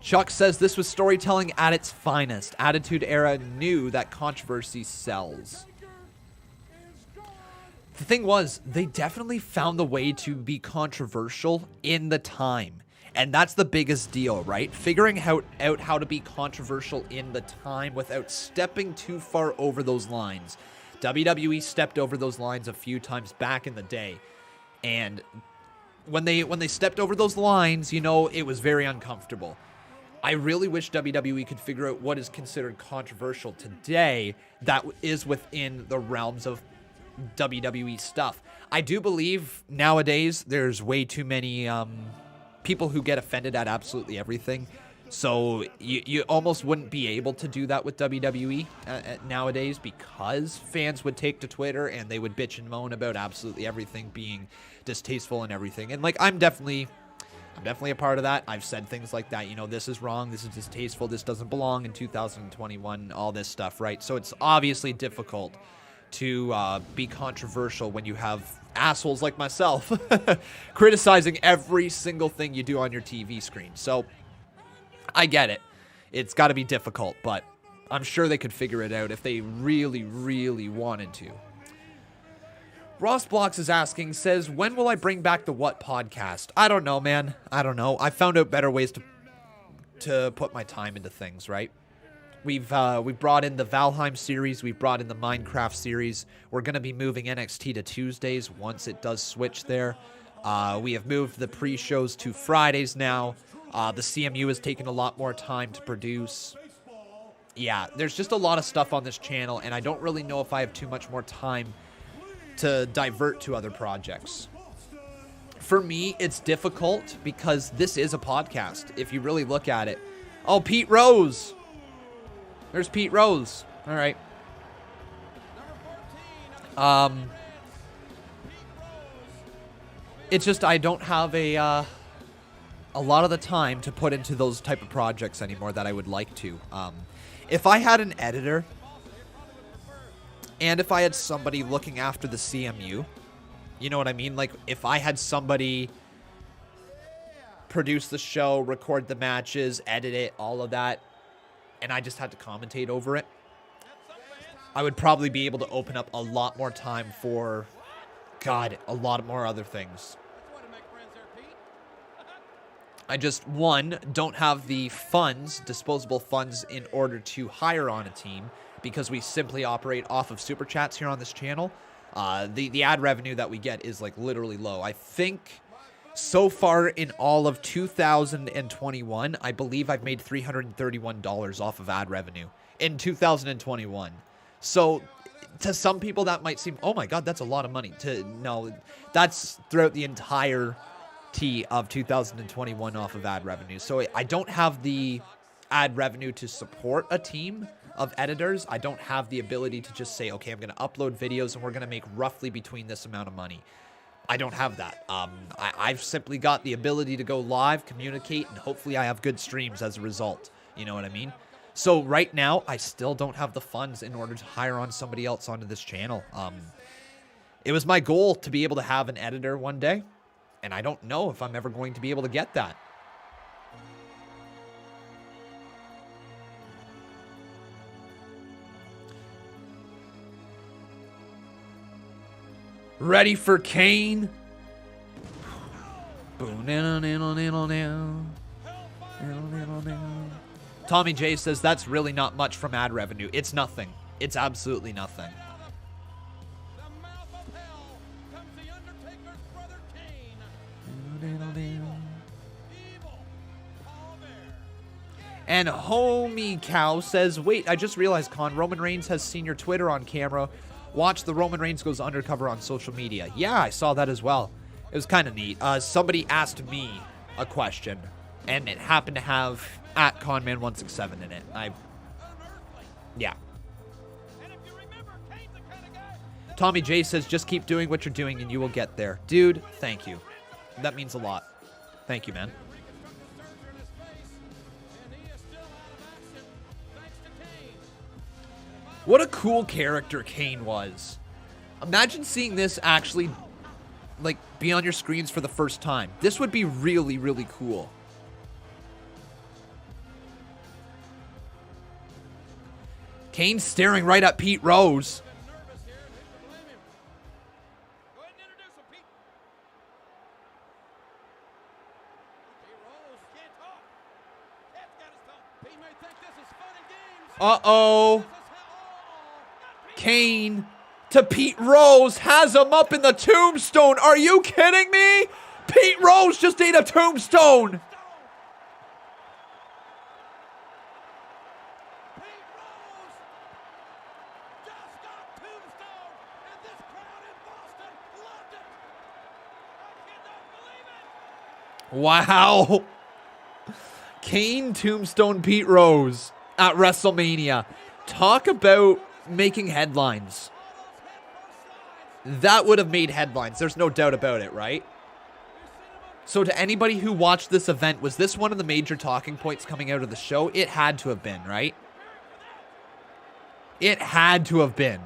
Chuck says this was storytelling at its finest. Attitude Era knew that controversy sells. The thing was, they definitely found the way to be controversial in the time. And that's the biggest deal, right? Figuring out how to be controversial in the time without stepping too far over those lines. WWE stepped over those lines a few times back in the day. And when they stepped over those lines, you know, it was very uncomfortable. I really wish WWE could figure out what is considered controversial today that is within the realms of WWE stuff. I do believe nowadays there's way too many people who get offended at absolutely everything. So you almost wouldn't be able to do that with WWE nowadays, because fans would take to Twitter and they would bitch and moan about absolutely everything being distasteful and everything. And like, I'm definitely a part of that. I've said things like that, you know, this is wrong, this is distasteful, this doesn't belong in 2021, all this stuff, right? So it's obviously difficult to be controversial when you have assholes like myself criticizing every single thing you do on your TV screen. So I get it. It's got to be difficult, but I'm sure they could figure it out if they really wanted to. Ross Blocks is asking, says, when will I bring back the What podcast? I don't know, man. I don't know. I found out better ways to put my time into things, right? We've brought in the Valheim series. We've brought in the Minecraft series. We're going to be moving NXT to Tuesdays once it does switch there. We have moved the pre-shows to Fridays now. The CMU has taken a lot more time to produce. Yeah, there's just a lot of stuff on this channel, and I don't really know if I have too much more time to divert to other projects. For me, it's difficult because this is a podcast, if you really look at it. Oh, Pete Rose. There's Pete Rose. All right. It's just I don't have a lot of the time to put into those type of projects anymore that I would like to. If I had an editor and if I had somebody looking after the CMU, you know what I mean? Like if I had somebody produce the show, record the matches, edit it, all of that, and I just had to commentate over it, I would probably be able to open up a lot more time for, God, a lot more other things. I just, one, don't have the funds, disposable funds, in order to hire on a team because we simply operate off of super chats here on this channel. The ad revenue that we get is like literally low. I think so far in all of 2021, I believe I've made $331 off of ad revenue in 2021. So to some people that might seem, oh my God, that's a lot of money. No, that's throughout the entire of 2021 off of ad revenue. So I don't have the ad revenue to support a team of editors. I don't have the ability to just say, okay, I'm going to upload videos and we're going to make roughly between this amount of money. I don't have that. I've simply got the ability to go live, communicate, and hopefully I have good streams as a result. You know what I mean? So right now, I still don't have the funds in order to hire on somebody else onto this channel. It was my goal to be able to have an editor one day. And I don't know if I'm ever going to be able to get that. Ready for Kane? Tommy J says that's really not much from ad revenue. It's nothing. It's absolutely nothing. And Homie Cow says, wait, I just realized, Con, Roman Reigns has seen your Twitter on camera. Watch the Roman Reigns goes undercover on social media. Yeah, I saw that as well. It was kind of neat. Somebody asked me a question, and it happened to have @Conman167 in it. Yeah. Tommy J says, just keep doing what you're doing and you will get there. Dude, thank you. That means a lot. Thank you, man. What a cool character Kane was. Imagine seeing this actually, like, be on your screens for the first time. This would be really, really cool. Kane staring right at Pete Rose. Uh-oh. Kane to Pete Rose has him up in the tombstone. Are you kidding me? Pete Rose just ate a tombstone. Wow. Kane tombstone Pete Rose at WrestleMania. Talk about making headlines. That would have made headlines. There's no doubt about it, right? So to anybody who watched this event, was this one of the major talking points coming out of the show? It had to have been, right? It had to have been.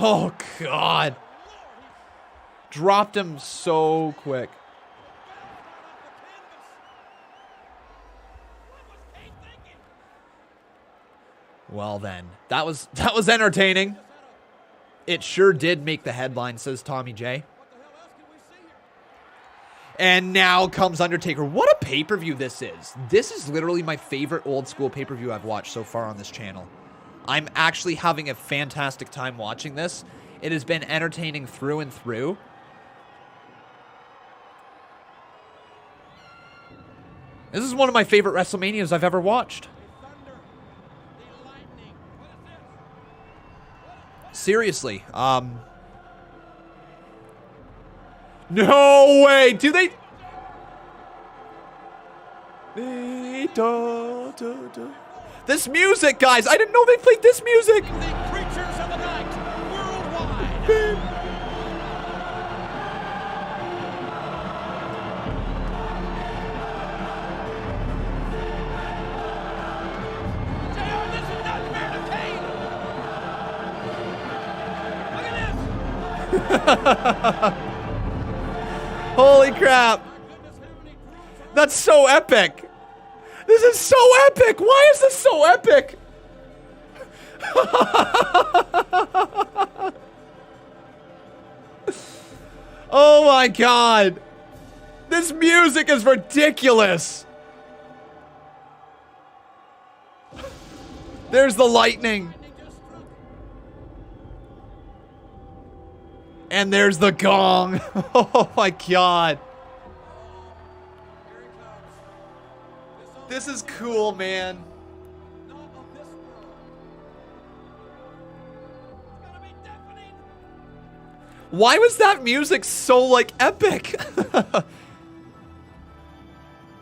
Oh, God. Dropped him so quick. Well then, that was entertaining. It sure did make the headline, says Tommy J. And now comes Undertaker. What a pay-per-view this is. This is literally my favorite old school pay-per-view I've watched so far on this channel. I'm actually having a fantastic time watching this. It has been entertaining through and through. This is one of my favorite WrestleManias I've ever watched. Seriously. No way. Do they? This music, guys. I didn't know they played this music. The creatures of the night worldwide. JR, this is not fair to Kane. Look at this. Holy crap. That's so epic. This is so epic. Why is this so epic? Oh my god. This music is ridiculous. There's the lightning. And there's the gong. Oh my god. This is cool, man. Why was that music so, like, epic?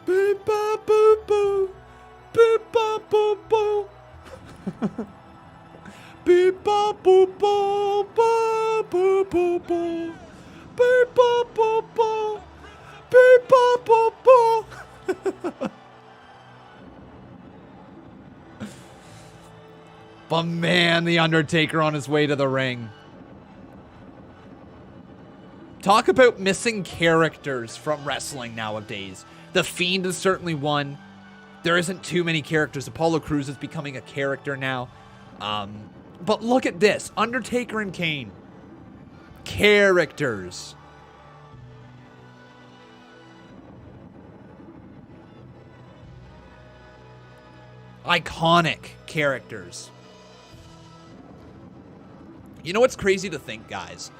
Beep, ba, boo, boo. Beep, ba, boo, boo. Beep, ba, boo, boo. Ba, boo, boo, boo. Beep, ba, boo, boo. Beep, ba, boo, boo. But man, the Undertaker on his way to the ring. Talk about missing characters from wrestling nowadays. The Fiend is certainly one. There isn't too many characters. Apollo Crews is becoming a character now. But look at this. Undertaker and Kane. Characters. Iconic characters. You know what's crazy to think, guys?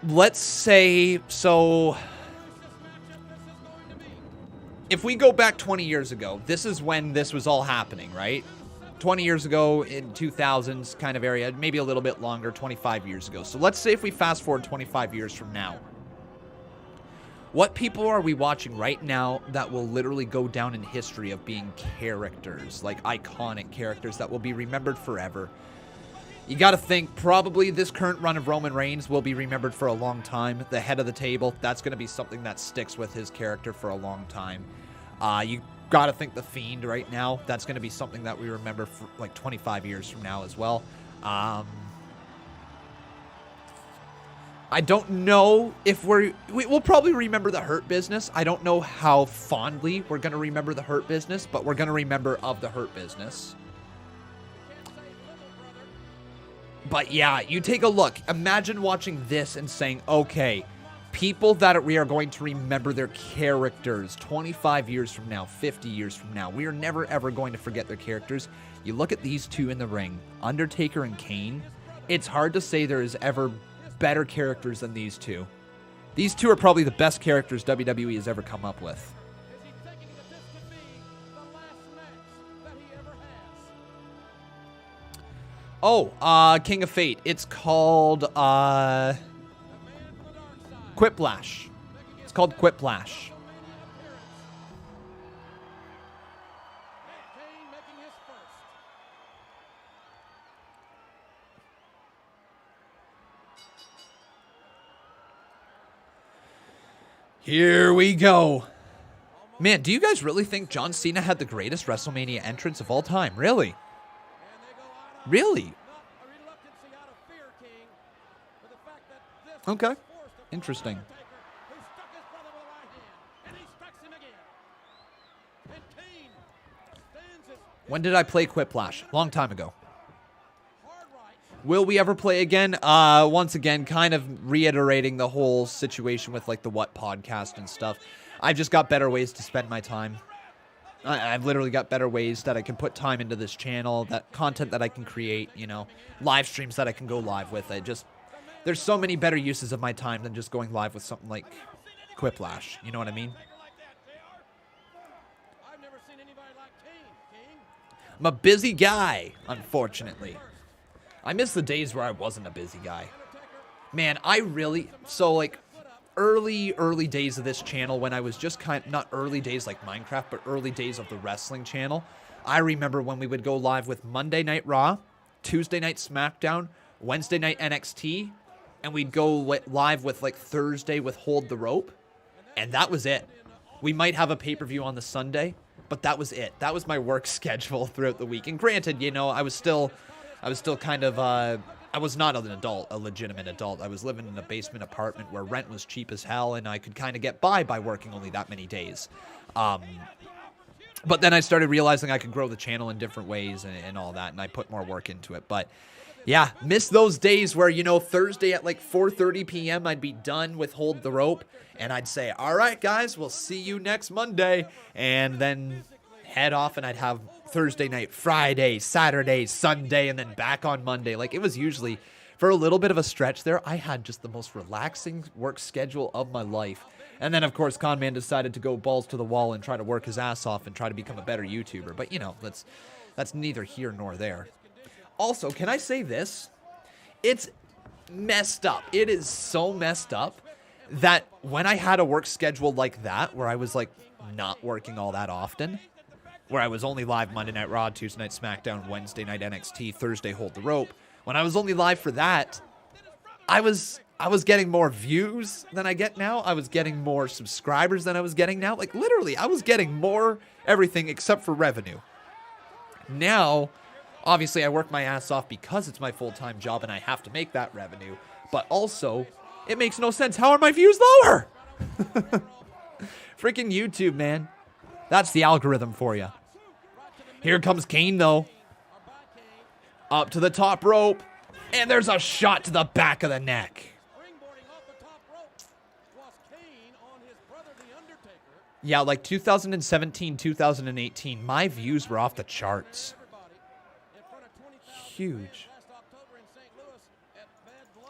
Let's say, so if we go back 20 years ago, this is when this was all happening, right? 20 years ago in 2000s kind of area, maybe a little bit longer, 25 years ago. So let's say if we fast forward 25 years from now, what people are we watching right now that will literally go down in history of being characters, like iconic characters that will be remembered forever? You got to think probably this current run of Roman Reigns will be remembered for a long time. The head of the table, that's going to be something that sticks with his character for a long time. You got to think the Fiend right now, that's going to be something that we remember for like 25 years from now as well. I don't know if we'll probably remember the Hurt Business. I don't know how fondly we're going to remember the Hurt Business, but we're going to remember of the Hurt Business. But yeah, you take a look. Imagine watching this and saying, okay, people that we are going to remember their characters 25 years from now, 50 years from now. We are never, ever going to forget their characters. You look at these two in the ring, Undertaker and Kane. It's hard to say there is ever better characters than these two. These two are probably the best characters WWE has ever come up with. Oh, King of Fate. It's called, Quiplash. It's called Quiplash. Here we go. Man, do you guys really think John Cena had the greatest WrestleMania entrance of all time? Really? Really? Okay. Interesting. When did I play Quiplash? Long time ago. Will we ever play again? Once again, kind of reiterating the whole situation with like the What podcast and stuff. I've just got better ways to spend my time. I've literally got better ways that I can put time into this channel, that content that I can create, you know, live streams that I can go live with. There's so many better uses of my time than just going live with something like Quiplash. You know what I mean? I'm a busy guy, unfortunately. I miss the days where I wasn't a busy guy. Man, so like early days of this channel when I was just not early days like Minecraft, but early days of the wrestling channel. I remember when we would go live with Monday Night Raw, Tuesday Night SmackDown, Wednesday Night NXT, and we'd go live with like Thursday with Hold the Rope, and that was it. We might have a pay-per-view on the Sunday, but that was it. That was my work schedule throughout the week. And granted, you know, I was still kind of, I was not an adult, a legitimate adult. I was living in a basement apartment where rent was cheap as hell, and I could kind of get by working only that many days. But then I started realizing I could grow the channel in different ways and all that, and I put more work into it. But yeah, miss those days where, you know, Thursday at like 4:30 p.m. I'd be done with Hold the Rope, and I'd say, all right, guys, we'll see you next Monday, and then head off, and I'd have Thursday night, Friday, Saturday, Sunday, and then back on Monday. Like, it was usually, for a little bit of a stretch there, I had just the most relaxing work schedule of my life. And then, of course, Conman decided to go balls to the wall and try to work his ass off and try to become a better YouTuber. But, you know, that's neither here nor there. Also, can I say this? It's messed up. It is so messed up that when I had a work schedule like that, where I was, like, not working all that often, where I was only live Monday Night Raw, Tuesday Night SmackDown, Wednesday Night NXT, Thursday Hold the Rope, when I was only live for that, I was getting more views than I get now. I was getting more subscribers than I was getting now. Like, literally, I was getting more everything except for revenue. Now, obviously, I work my ass off because it's my full-time job and I have to make that revenue. But also, it makes no sense. How are my views lower? Freaking YouTube, man. That's the algorithm for you. Here comes Kane, though. Up to the top rope. And there's a shot to the back of the neck. Yeah, like 2017, 2018, my views were off the charts. Huge.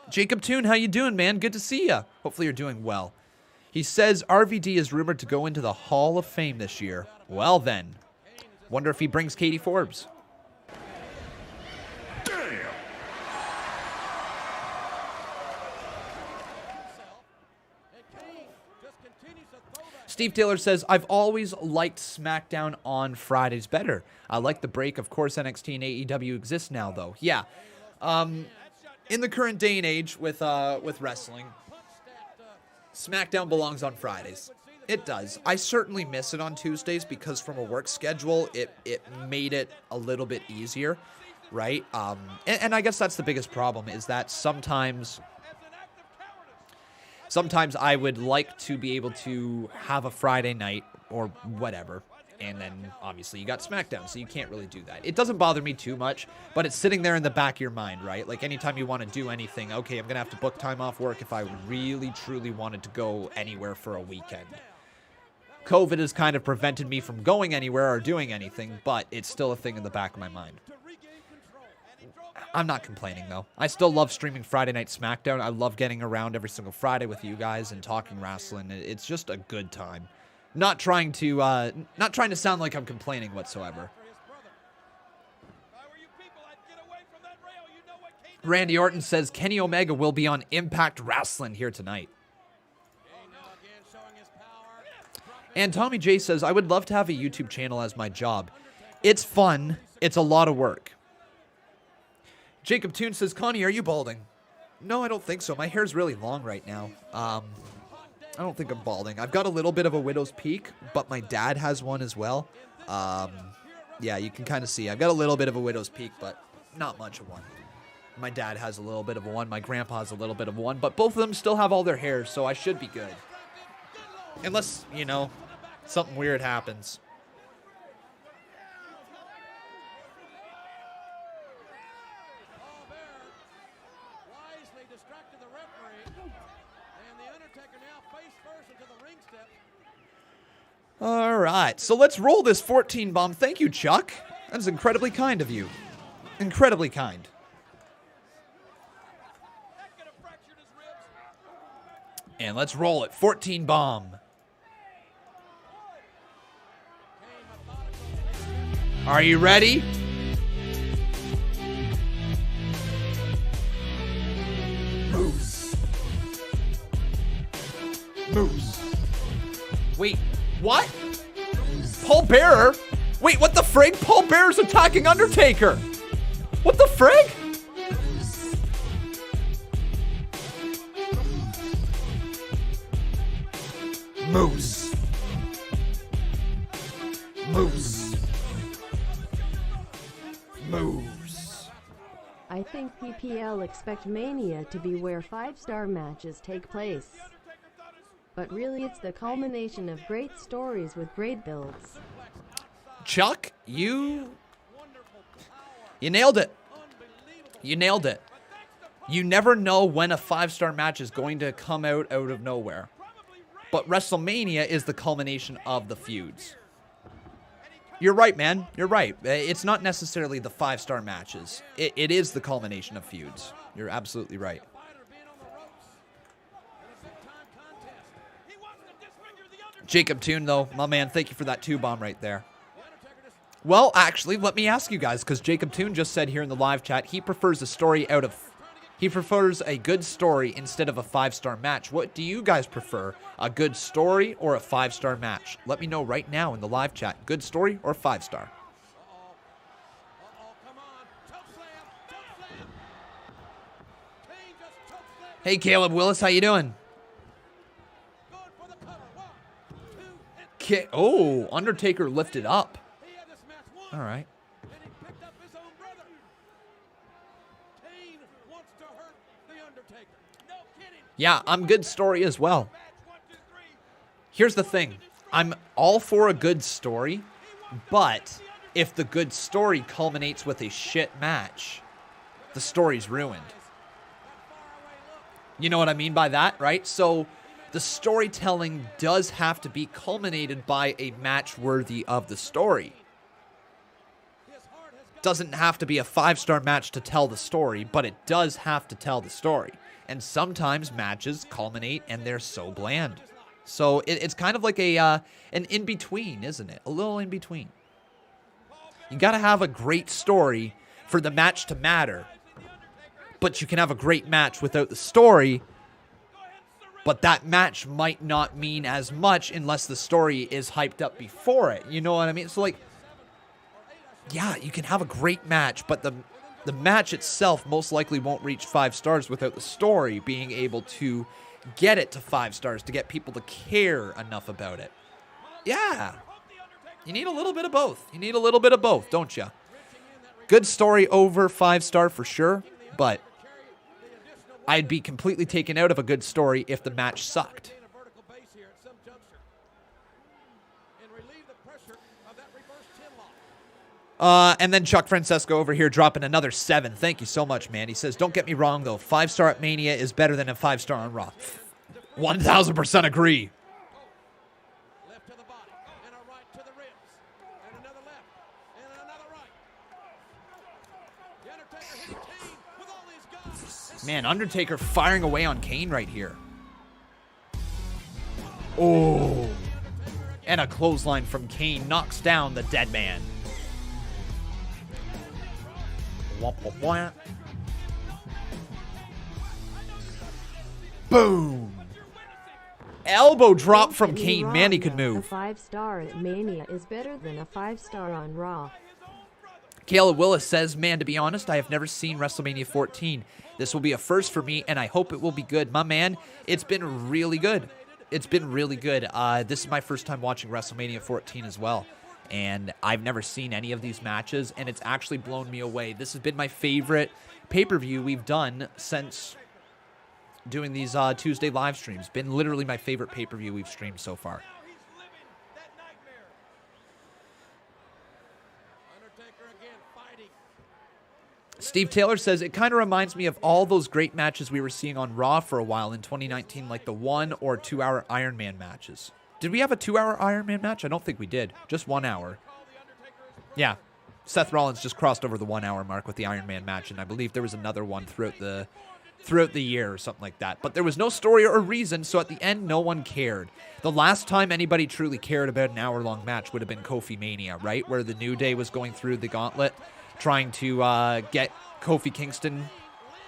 Jacob Toon, how you doing, man? Good to see ya. Hopefully you're doing well. He says RVD is rumored to go into the Hall of Fame this year. Well then, wonder if he brings Katie Forbes. Steve Taylor says, I've always liked SmackDown on Fridays better. I like the break. Of course, NXT and AEW exist now, though. Yeah. In the current day and age with wrestling, SmackDown belongs on Fridays. It does. I certainly miss it on Tuesdays because from a work schedule, it made it a little bit easier, right? And I guess that's the biggest problem is that sometimes I would like to be able to have a Friday night or whatever, and then obviously you got SmackDown, so you can't really do that. It doesn't bother me too much, but it's sitting there in the back of your mind, right? Like anytime you want to do anything, okay, I'm going to have to book time off work if I really, truly wanted to go anywhere for a weekend. COVID has kind of prevented me from going anywhere or doing anything, but it's still a thing in the back of my mind. I'm not complaining, though. I still love streaming Friday Night SmackDown. I love getting around every single Friday with you guys and talking wrestling. It's just a good time. Not trying to sound like I'm complaining whatsoever. Randy Orton says Kenny Omega will be on Impact Wrestling here tonight. And Tommy J says, I would love to have a YouTube channel as my job. It's fun. It's a lot of work. Jacob Toon says, Connie, are you balding? No, I don't think so. My hair's really long right now. I don't think I'm balding. I've got a little bit of a widow's peak, but my dad has one as well. Yeah, you can kind of see. I've got a little bit of a widow's peak, but not much of one. My dad has a little bit of one. My grandpa has a little bit of one, but both of them still have all their hair, so I should be good. Unless, you know, something weird happens. All right, so let's roll this 14 bomb. Thank you, Chuck. That is incredibly kind of you. Incredibly kind. And let's roll it. 14 bomb. Are you ready? Moose. Wait, what? Paul Bearer? Wait, what the frig? Paul Bearer's attacking Undertaker. What the frig? Moose. Moose. Moose. I think PPL expect Mania to be where 5-star matches take place. But really it's the culmination of great stories with great builds. Chuck, you nailed it. You nailed it. You never know when a 5-star match is going to come out of nowhere. But WrestleMania is the culmination of the feuds. You're right, man. You're right. It's not necessarily the 5-star matches. It is the culmination of feuds. You're absolutely right. Jacob Toon, though, my man, thank you for that 2-bomb right there. Well, actually, let me ask you guys, because Jacob Toon just said here in the live chat, he prefers a good story instead of a 5-star match. What do you guys prefer? A good story or a 5-star match? Let me know right now in the live chat. Good story or 5-star? Hey, Caleb Willis, how you doing? Oh, Undertaker lifted up. All right. Yeah, I'm good story as well. Here's the thing. I'm all for a good story, but if the good story culminates with a shit match, the story's ruined. You know what I mean by that, right? So the storytelling does have to be culminated by a match worthy of the story. Doesn't have to be a 5-star match to tell the story, but it does have to tell the story. And sometimes matches culminate and they're so bland. So it's kind of like an in-between, isn't it? A little in-between. You got to have a great story for the match to matter. But you can have a great match without the story. But that match might not mean as much unless the story is hyped up before it. You know what I mean? So, like, yeah, you can have a great match, but the match itself most likely won't reach 5 stars without the story being able to get it to 5 stars, to get people to care enough about it. Yeah. You need a little bit of both. You need a little bit of both, don't you? Good story over 5-star for sure, but I'd be completely taken out of a good story if the match sucked. And then Chuck Francesco over here dropping another 7. Thank you so much, man. He says, don't get me wrong, though. 5-star at Mania is better than a 5-star on Raw. 1,000% agree. Left to the body, and a right to the ribs, and another left, and another right. The Undertaker hits Kane with all his guns. Man, Undertaker firing away on Kane right here. Oh. And a clothesline from Kane knocks down the dead man. Boom. Elbow drop from Kane. Man, he could move. A 5-star at Mania is better than a 5-star on Raw. Kayla Willis says, man, to be honest, I have never seen WrestleMania 14. This will be a first for me, and I hope it will be good. My man, it's been really good. It's been really good. This is my first time watching WrestleMania 14 as well. And I've never seen any of these matches, and it's actually blown me away. This has been my favorite pay-per-view we've done since doing these Tuesday live streams. Been literally my favorite pay-per-view we've streamed so far. Steve Taylor says, it kind of reminds me of all those great matches we were seeing on Raw for a while in 2019, like the 1 or 2 hour Iron Man matches. Did we have a 2-hour Iron Man match? I don't think we did. Just 1 hour. Yeah. Seth Rollins just crossed over the 1-hour mark with the Iron Man match, and I believe there was another one throughout the year or something like that. But there was no story or reason, so at the end, no one cared. The last time anybody truly cared about an hour-long match would have been Kofi Mania, right? Where the New Day was going through the gauntlet, trying to get Kofi Kingston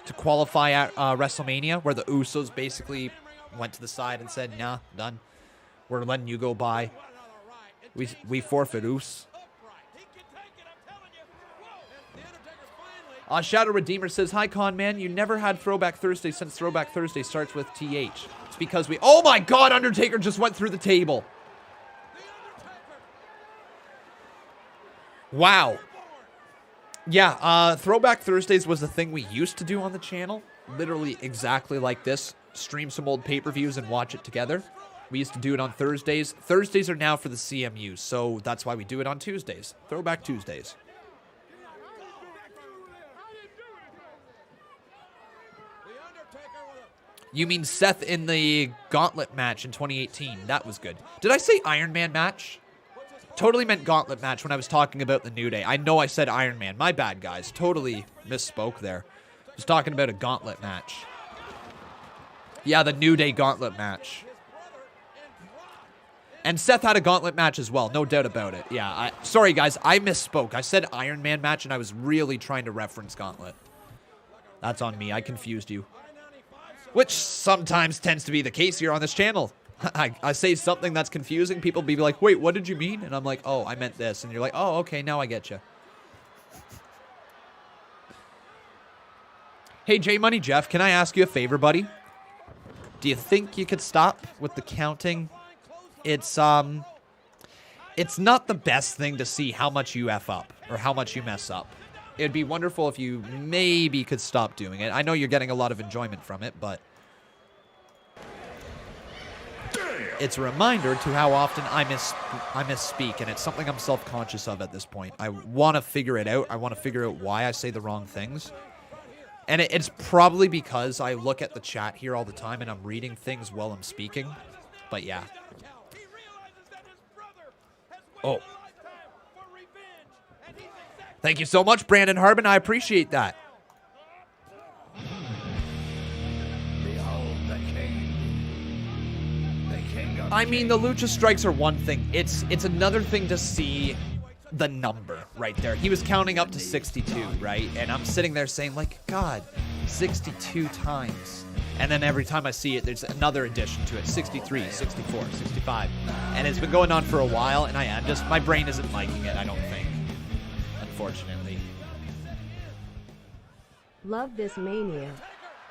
to qualify at WrestleMania, where the Usos basically went to the side and said, nah, done. We're letting you go by. We forfeit, oos. Shadow Redeemer says, hi, Con Man. You never had Throwback Thursday since Throwback Thursday starts with TH. It's because we... Oh, my God. Undertaker just went through the table. Wow. Yeah, Throwback Thursdays was the thing we used to do on the channel. Literally exactly like this. Stream some old pay-per-views and watch it together. We used to do it on Thursdays. Thursdays are now for the CMUs, so that's why we do it on Tuesdays. Throwback Tuesdays. You mean Seth in the Gauntlet match in 2018. That was good. Did I say Iron Man match? Totally meant Gauntlet match when I was talking about the New Day. I know I said Iron Man. My bad, guys. Totally misspoke there. I was talking about a Gauntlet match. Yeah, the New Day Gauntlet match. And Seth had a Gauntlet match as well. No doubt about it. Yeah, sorry, guys. I misspoke. I said Iron Man match, and I was really trying to reference Gauntlet. That's on me. I confused you. Which sometimes tends to be the case here on this channel. I say something that's confusing, people be like, wait, what did you mean? And I'm like, oh, I meant this. And you're like, oh, okay, now I get you. Hey, J Money Jeff, can I ask you a favor, buddy? Do you think you could stop with the counting? It's not the best thing to see how much you F up or how much you mess up. It'd be wonderful if you maybe could stop doing it. I know you're getting a lot of enjoyment from it, but it's a reminder to how often I misspeak, and it's something I'm self-conscious of at this point. I want to figure it out. I want to figure out why I say the wrong things. And it's probably because I look at the chat here all the time and I'm reading things while I'm speaking. But yeah. Oh. Thank you so much, Brandon Harbin. I appreciate that. I mean, the Lucha Strikes are one thing. It's another thing to see the number right there. He was counting up to 62, right? And I'm sitting there saying, like, God, 62 times. And then every time I see it, there's another addition to it. 63, 64, 65. And it's been going on for a while, and my brain isn't liking it, I don't think. Unfortunately. Love this Mania.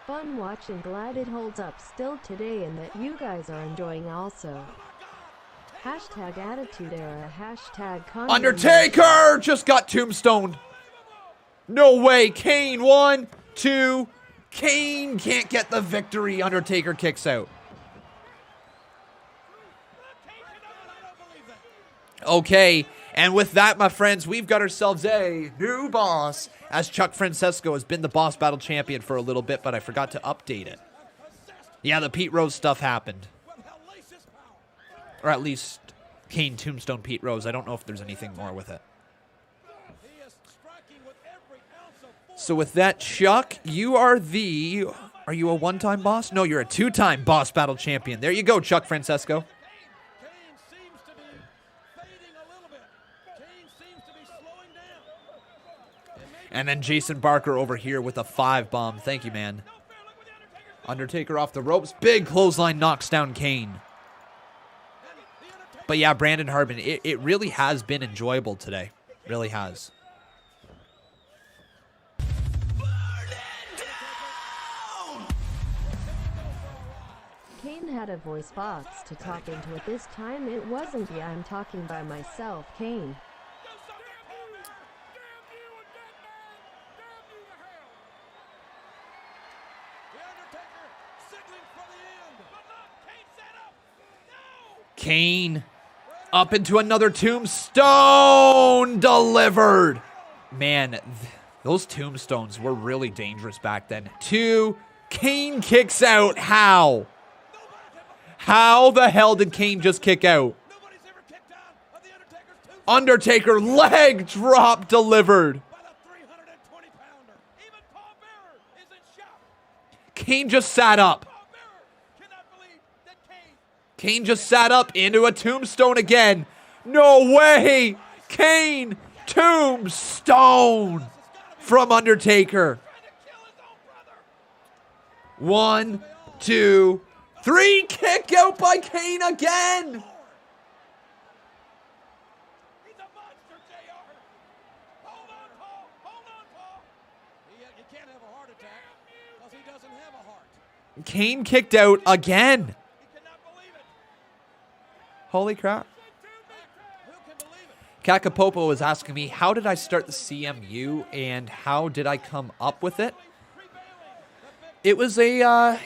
Fun watch and glad it holds up still today and that you guys are enjoying also. Hashtag Attitude Era, hashtag Contender. Undertaker just got tombstoned. No way. Kane, 1, 2. Kane can't get the victory. Undertaker kicks out. Okay, and with that, my friends, we've got ourselves a new boss, as Chuck Francesco has been the Boss Battle Champion for a little bit, but I forgot to update it. Yeah, the Pete Rose stuff happened. Or at least Kane Tombstone Pete Rose. I don't know if there's anything more with it. So with that, Chuck, you are are you a one-time boss? No, you're a two-time Boss Battle Champion. There you go, Chuck Francesco. And then Jason Barker over here with a 5-bomb. Thank you, man. Undertaker off the ropes. Big clothesline knocks down Kane. But yeah, Brandon Harbin, it really has been enjoyable today. Really has. Kane had a voice box to talk into it this time. It wasn't the I'm talking by myself Kane. Kane up into another tombstone delivered. Man, those tombstones were really dangerous back then. 2, Kane kicks out. How? How the hell did Kane just kick out? Undertaker leg drop delivered. Kane just sat up. Kane just sat up into a tombstone again. No way! Kane tombstone from Undertaker. 1, 2, 3 kick out by Kane again. He's a monster, JR. Hold on, Paul. Hold on, Paul. You can't have a heart attack because he doesn't have a heart. Kane kicked out again. He cannot believe it. Holy crap. Who can believe it? Kakapopo was asking me, how did I start the CMU and how did I come up with it? It was a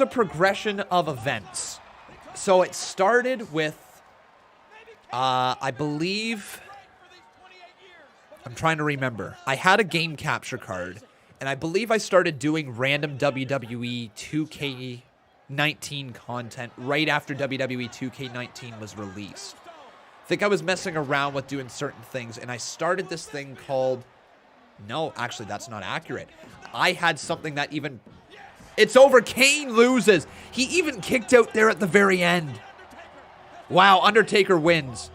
progression of events. So it started with, I believe, I'm trying to remember. I had a game capture card, and I believe I started doing random WWE 2K19 content right after WWE 2K19 was released. I think I was messing around with doing certain things, and I started this thing called... No, actually, that's not accurate. I had something that even... It's over. Kane loses. He even kicked out there at the very end. Wow, Undertaker wins.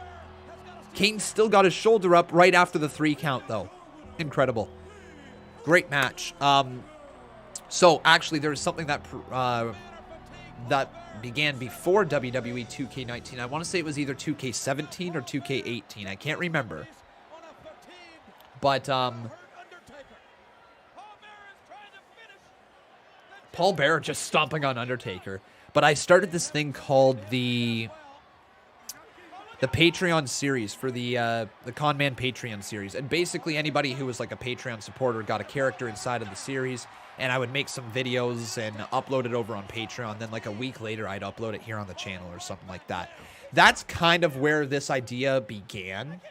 Kane still got his shoulder up right after the 3 count, though. Incredible. Great match. So, actually, there was something that that began before WWE 2K19. I want to say it was either 2K17 or 2K18. I can't remember. But, Paul Bearer just stomping on Undertaker. But I started this thing called the Patreon series for the Con Man Patreon series. And basically anybody who was like a Patreon supporter got a character inside of the series. And I would make some videos and upload it over on Patreon. Then like a week later, I'd upload it here on the channel or something like that. That's kind of where this idea began.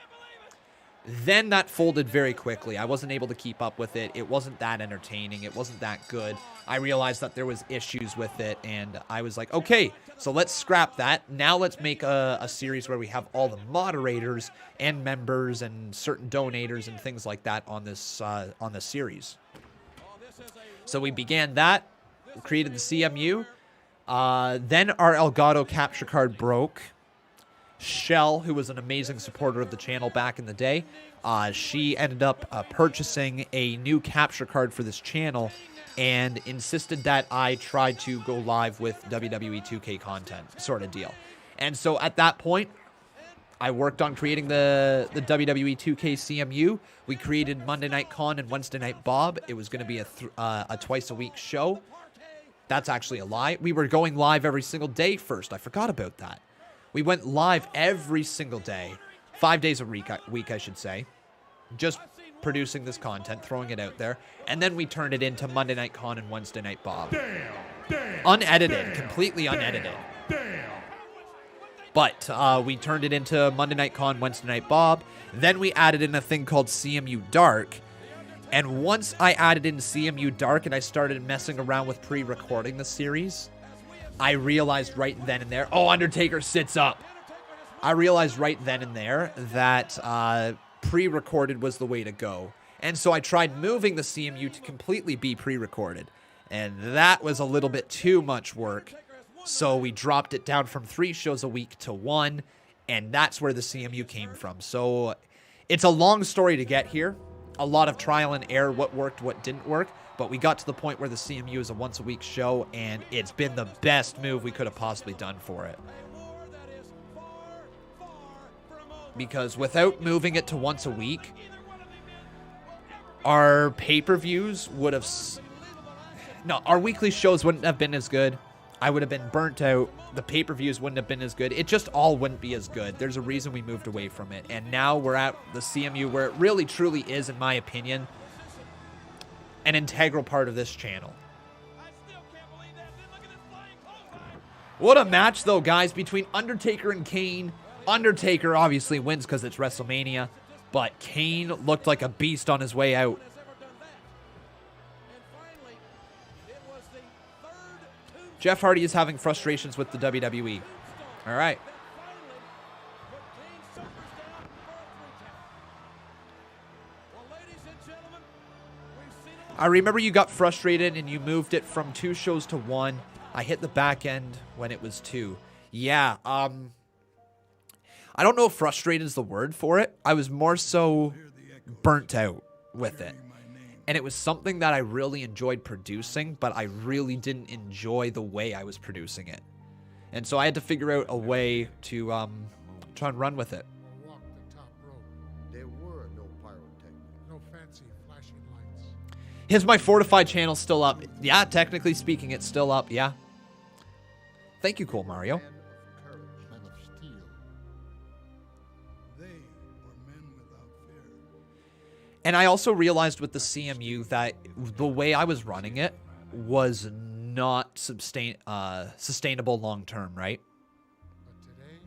Then that folded very quickly. I wasn't able to keep up with it. It wasn't that entertaining. It wasn't that good. I realized that there was issues with it, and I was like, okay, so let's scrap that. Now let's make a series where we have all the moderators and members and certain donators and things like that on this series. So we began that, created the CMU. Then our Elgato capture card broke. Shell, who was an amazing supporter of the channel back in the day, she ended up purchasing a new capture card for this channel and insisted that I try to go live with WWE 2K content, sort of deal. And so at that point, I worked on creating the WWE 2K CMU. We created Monday Night Con and Wednesday Night Bob. It was going to be a twice-a-week show. That's actually a lie. We were going live every single day first. I forgot about that. We went live every single day, 5 days a week, I should say, just producing this content, throwing it out there, and then we turned it into Monday Night Con and Wednesday Night Bob. Unedited, completely unedited. But we turned it into Monday Night Con, Wednesday Night Bob. Then we added in a thing called CMU Dark. And once I added in CMU Dark and I started messing around with pre-recording the series, I realized right then and there... Oh, Undertaker sits up. I realized right then and there that pre-recorded was the way to go. And so I tried moving the CMU to completely be pre-recorded. And that was a little bit too much work. So we dropped it down from 3 shows a week to 1. And that's where the CMU came from. So it's a long story to get here. A lot of trial and error, what worked, what didn't work. But we got to the point where the CMU is a once-a-week show, and it's been the best move we could have possibly done for it. Because without moving it to once a week, our pay-per-views would have... No, our weekly shows wouldn't have been as good. I would have been burnt out. The pay-per-views wouldn't have been as good. It just all wouldn't be as good. There's a reason we moved away from it. And now we're at the CMU where it really, truly is, in my opinion, an integral part of this channel. What a match, though, guys, between Undertaker and Kane. Undertaker obviously wins because it's WrestleMania, but Kane looked like a beast on his way out. Jeff Hardy is having frustrations with the WWE. All right. I remember you got frustrated and you moved it from 2 shows to 1. I hit the back end when it was 2. Yeah, I don't know if frustrated is the word for it. I was more so burnt out with it. And it was something that I really enjoyed producing, but I really didn't enjoy the way I was producing it. And so I had to figure out a way to try and run with it. Or walk the top rope. There were no pyrotechnics. No fancy flashing lights. Is my Fortified channel still up? Yeah, technically speaking, it's still up, yeah. Thank you, Cool Mario. Man of courage. Men of steel. They were men without fear. And I also realized with the CMU that the way I was running it was not sustainable long term, right? But today,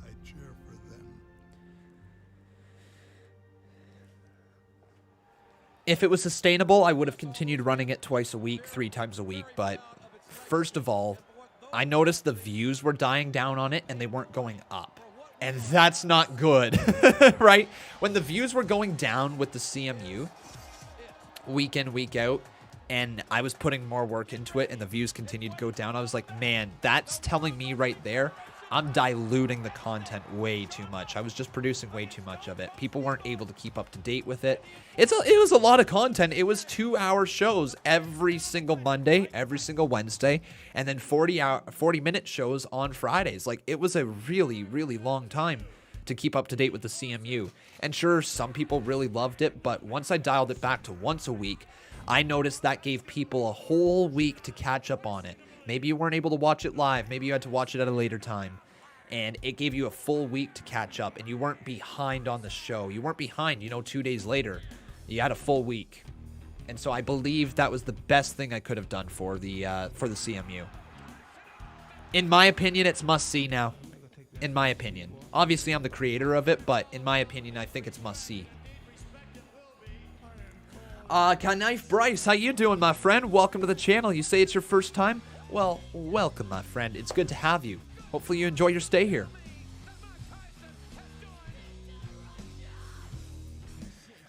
I cheer for them. If it was sustainable, I would have continued running it twice a week, 3 times a week. But first of all, I noticed the views were dying down on it and they weren't going up. And that's not good, right? When the views were going down with the CMU, week in, week out, and I was putting more work into it and the views continued to go down, I was like, man, that's telling me right there, I'm diluting the content way too much. I was just producing way too much of it. People weren't able to keep up to date with it. It was a lot of content. It was 2-hour shows every single Monday, every single Wednesday, and then 40-minute shows on Fridays. Like, it was a really, really long time to keep up to date with the CMU. And sure, some people really loved it, but once I dialed it back to once a week, I noticed that gave people a whole week to catch up on it. Maybe you weren't able to watch it live. Maybe you had to watch it at a later time. And it gave you a full week to catch up. And you weren't behind on the show. You weren't behind, 2 days later. You had a full week. And so I believe that was the best thing I could have done for the CMU. In my opinion, it's must-see now. In my opinion. Obviously, I'm the creator of it, but in my opinion, I think it's must-see. Knife Bryce, how you doing, my friend? Welcome to the channel. You say it's your first time? Well, welcome, my friend. It's good to have you. Hopefully you enjoy your stay here.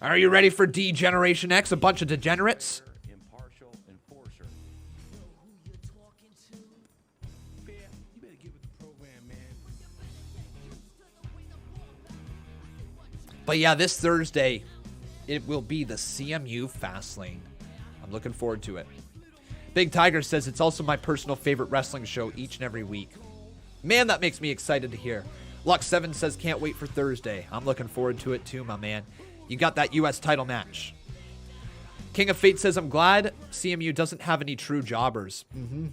Are you ready for D-Generation X? A bunch of degenerates? Impartial enforcer. Fair, you better get with the program, man. But yeah, this Thursday, it will be the CMU Fastlane. I'm looking forward to it. Big Tiger says it's also my personal favorite wrestling show each and every week. Man, that makes me excited to hear. Lux7 says can't wait for Thursday. I'm looking forward to it too, my man. You got that U.S. title match. King of Fate says I'm glad CMU doesn't have any true jobbers. Mm-hmm.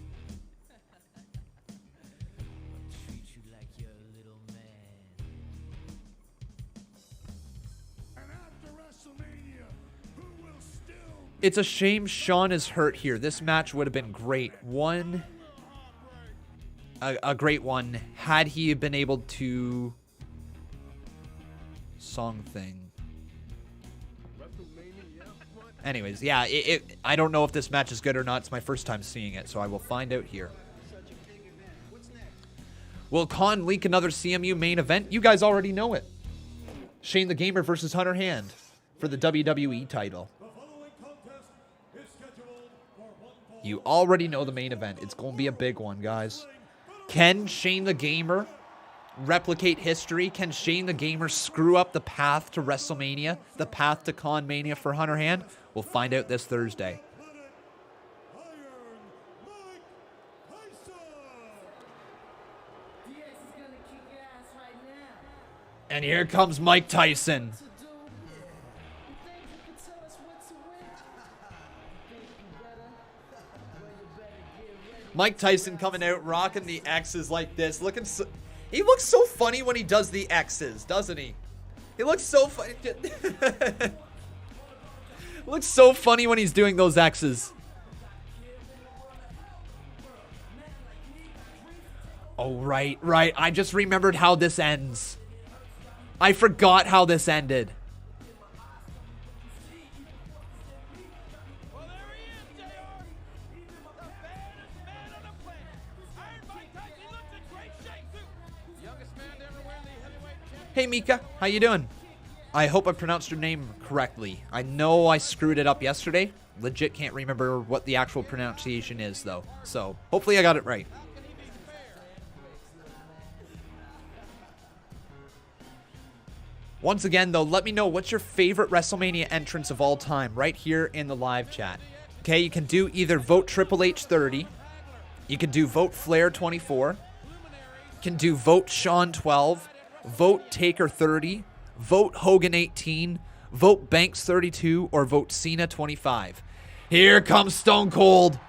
It's a shame Shawn is hurt here. This match would have been great. A great one had he been able to song thing. Anyways, yeah, I don't know if this match is good or not. It's my first time seeing it, so I will find out here. Will Khan leak another CMU main event? You guys already know it. Shane the Gamer versus Hunter Hand for the WWE title. You already know the main event. It's going to be a big one, guys. Can Shane the Gamer replicate history? Can Shane the Gamer screw up the path to WrestleMania? The path to Con Mania for Hunter Hand? We'll find out this Thursday. And here comes Mike Tyson. Mike Tyson coming out, rocking the X's like this. He looks so funny when he does the X's, doesn't he? He looks so funny. Looks so funny when he's doing those X's. Oh, right. I just remembered how this ends. I forgot how this ended. Well, there he is, JR. The baddest man on the planet. Iron Mike Tyson looks in great shape, too. Youngest man to ever wear the heavyweight championship. Hey, Mika. How you doing? I hope I pronounced your name correctly. I know I screwed it up yesterday. Legit can't remember what the actual pronunciation is, though. So, hopefully I got it right. Once again, though, let me know what's your favorite WrestleMania entrance of all time right here in the live chat. Okay, you can do either vote Triple H 30 You can do vote Flair 24. You can do vote Shawn 12. Vote Taker 30. Vote Hogan 18. Vote Banks 32. Or vote Cena 25. Here comes Stone Cold.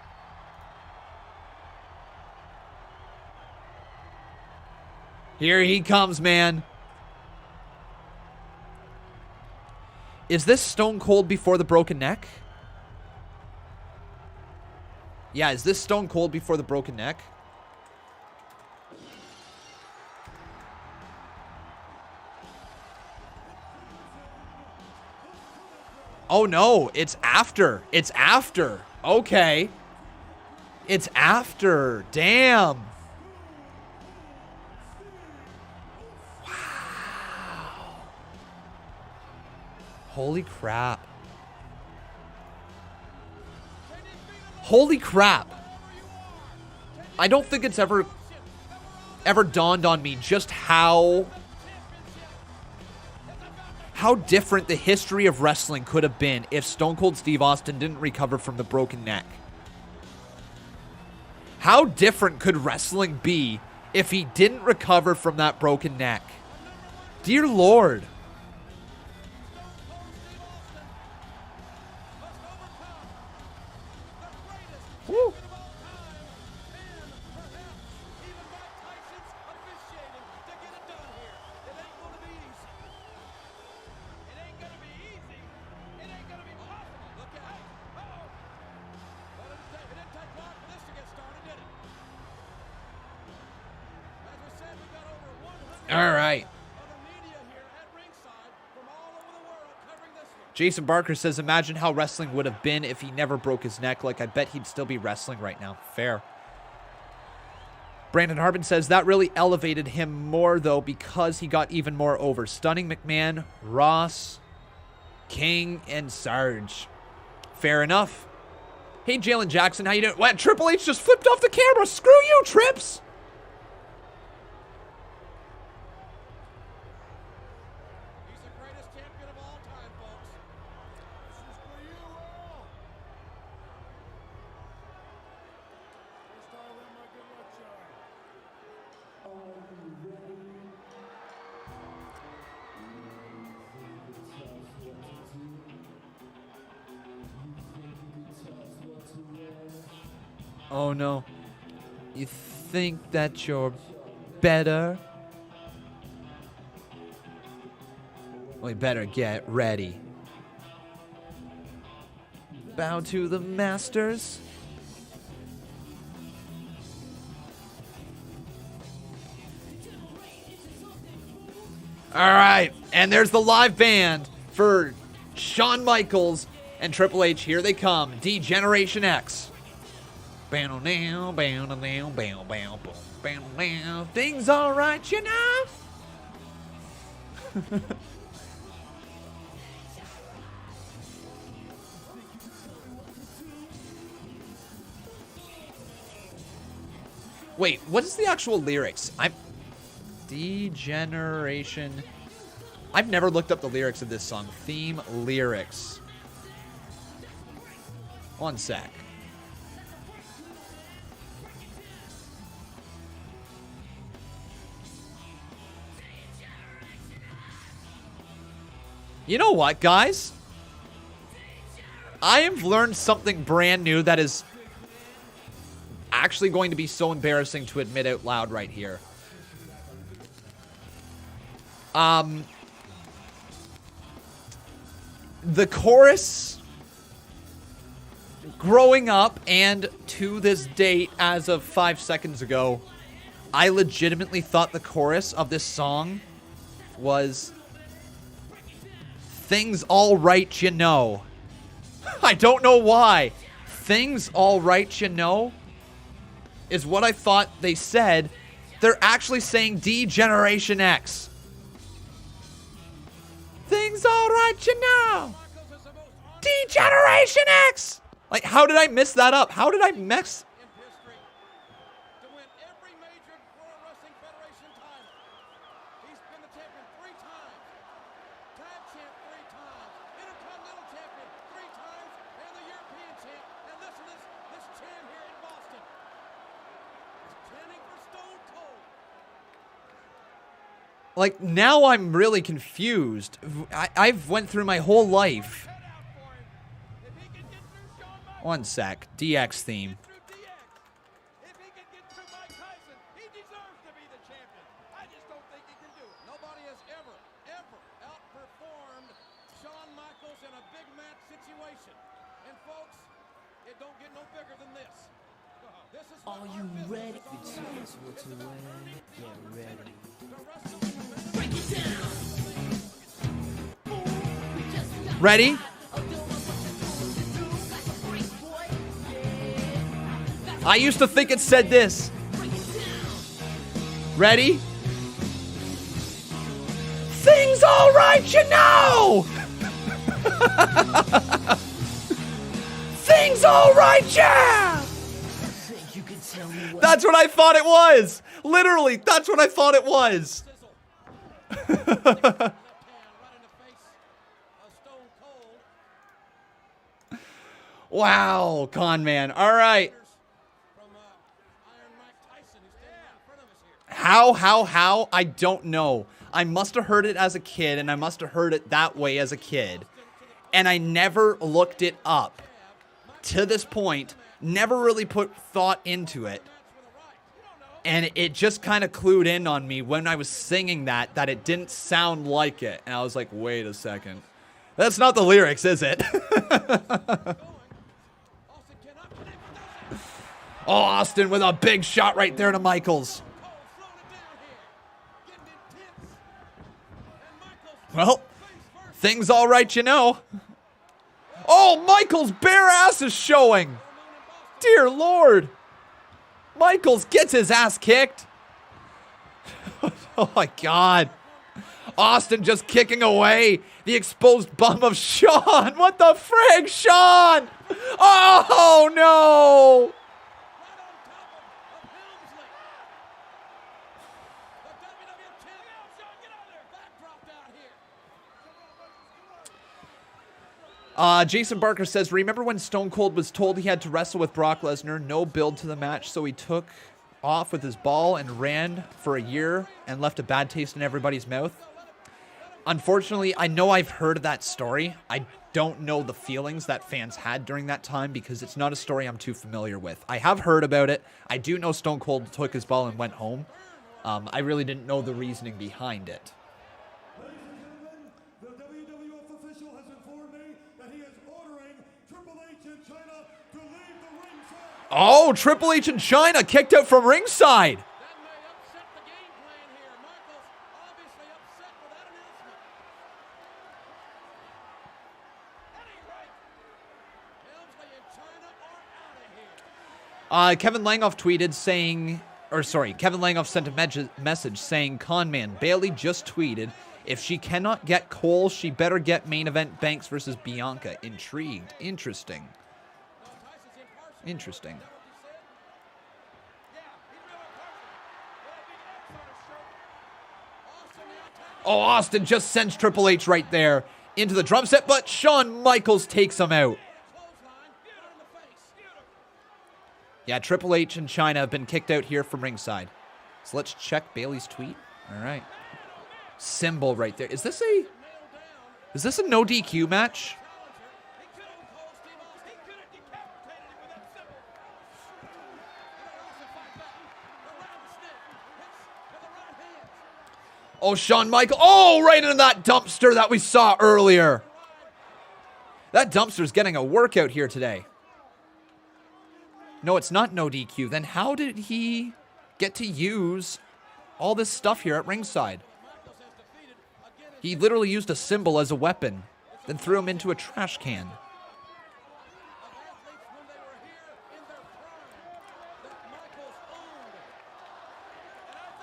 Here he comes, man. Is this Stone Cold before the broken neck? Yeah, is this Stone Cold before the broken neck? Oh no, it's after. It's after. Okay. It's after. Damn. Wow. Holy crap. Holy crap. I don't think it's ever dawned on me just how different the history of wrestling could have been if Stone Cold Steve Austin didn't recover from the broken neck. How different could wrestling be if he didn't recover from that broken neck? Dear Lord. Woo. All right. Jason Barker says, imagine how wrestling would have been if he never broke his neck. Like, I bet he'd still be wrestling right now. Fair. Brandon Harbin says, that really elevated him more, though, because he got even more over. Stunning McMahon, Ross, King, and Sarge. Fair enough. Hey, Jalen Jackson, how you doing? What? Triple H just flipped off the camera. Screw you, Trips. Oh no. You think that you're better? Well, you better get ready. Bow to the masters. All right, and there's the live band for Shawn Michaels and Triple H. Here they come, D-Generation X. Things all right, you know? Wait, what is the actual lyrics? Degeneration. I've never looked up the lyrics of this song. Theme lyrics. One sec. You know what, guys? I have learned something brand new that is actually going to be so embarrassing to admit out loud right here. The chorus, growing up and to this date as of 5 seconds ago, I legitimately thought the chorus of this song was "Things all right, you know." I don't know why. "Things all right, you know" is what I thought they said. They're actually saying D-Generation X. Things all right, you know. D-Generation X! Like, how did I miss that up? How did I mess? He's been the champion 3 times. Tag champ 3 times. Intercontinental champion 3 times. And the European champ. And listen to this champ here in Boston. Like, now I'm really confused. I've went through my whole life. One sec. DX theme. If he can get through Mike Tyson, he deserves to be the champion. I just don't think he can do it. Nobody has ever outperformed Shawn Michaels in a big match situation. And folks, it don't get no bigger than this. This is Are you ready? It's what's away. Get ready. Ready? I used to think it said this. Ready? Things all right, you know. Things all right, yeah. That's what I thought it was. Literally, that's what I thought it was. Wow, con man. All right. How? I don't know. I must have heard it as a kid, and I must have heard it that way as a kid. And I never looked it up. To this point, never really put thought into it. And it just kind of clued in on me when I was singing that it didn't sound like it. And I was like, wait a second. That's not the lyrics, is it? Oh, Austin with a big shot right there to Michaels. Well, things all right, you know. Oh, Michaels' bare ass is showing. Dear Lord. Michaels gets his ass kicked. Oh, my God. Austin just kicking away the exposed bum of Shawn. What the frig, Shawn? Oh, no. Jason Barker says, remember when Stone Cold was told he had to wrestle with Brock Lesnar? No build to the match, so he took off with his ball and ran for a year and left a bad taste in everybody's mouth. Unfortunately, I know I've heard of that story. I don't know the feelings that fans had during that time because it's not a story I'm too familiar with. I have heard about it. I do know Stone Cold took his ball and went home. I really didn't know the reasoning behind it. Oh, Triple H and China kicked out from ringside. Kevin Langhoff tweeted saying, Kevin Langhoff sent a message saying, Conman, Bayley just tweeted, if she cannot get Cole, she better get main event Banks versus Bianca. Intrigued. Interesting. Interesting. Oh, Austin just sends Triple H right there into the drum set, but Shawn Michaels takes him out. Yeah, Triple H and China have been kicked out here from ringside. So let's check Bayley's tweet. All right. Symbol right there. Is this a no DQ match? Oh, Shawn Michaels. Oh, right into that dumpster that we saw earlier. That dumpster's getting a workout here today. No, it's not no DQ. Then how did he get to use all this stuff here at ringside? He literally used a symbol as a weapon, then threw him into a trash can.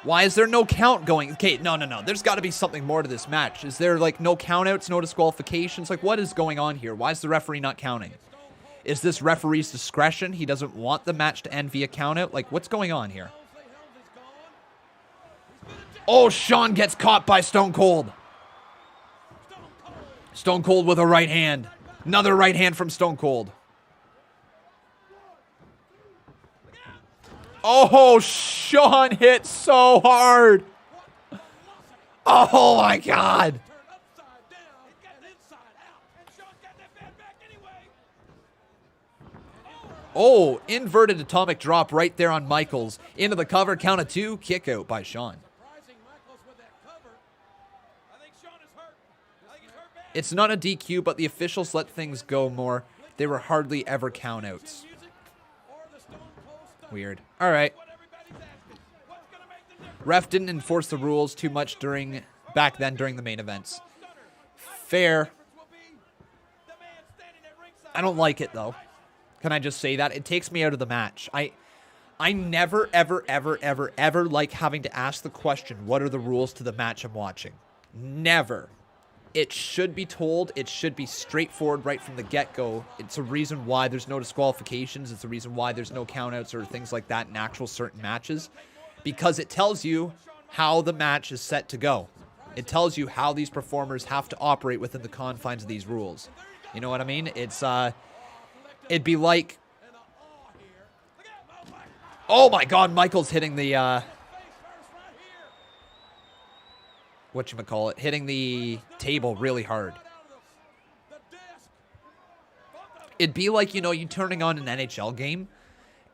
Why is there no count going? Okay, no. There's got to be something more to this match. Is there, like, no countouts, no disqualifications? Like, what is going on here? Why is the referee not counting? Is this referee's discretion? He doesn't want the match to end via countout? Like, what's going on here? Oh, Shawn gets caught by Stone Cold. Stone Cold with a right hand. Another right hand from Stone Cold. Oh, Shawn hit so hard. Oh, my God. Oh, inverted atomic drop right there on Michaels. Into the cover, count of 2, kick out by Shawn. It's not a DQ, but the officials let things go more. They were hardly ever countouts. Weird. All right. Ref didn't enforce the rules too much back then during the main events. Fair. I don't like it, though. Can I just say that? It takes me out of the match. I never, ever, ever, ever, ever like having to ask the question, what are the rules to the match I'm watching? Never. It should be told. It should be straightforward right from the get-go. It's a reason why there's no disqualifications. It's a reason why there's no countouts or things like that in actual certain matches. Because it tells you how the match is set to go. It tells you how these performers have to operate within the confines of these rules. You know what I mean? It'd be like... Oh my God, Michael's hitting the... whatchamacallit, hitting the table really hard. It'd be like, you turning on an NHL game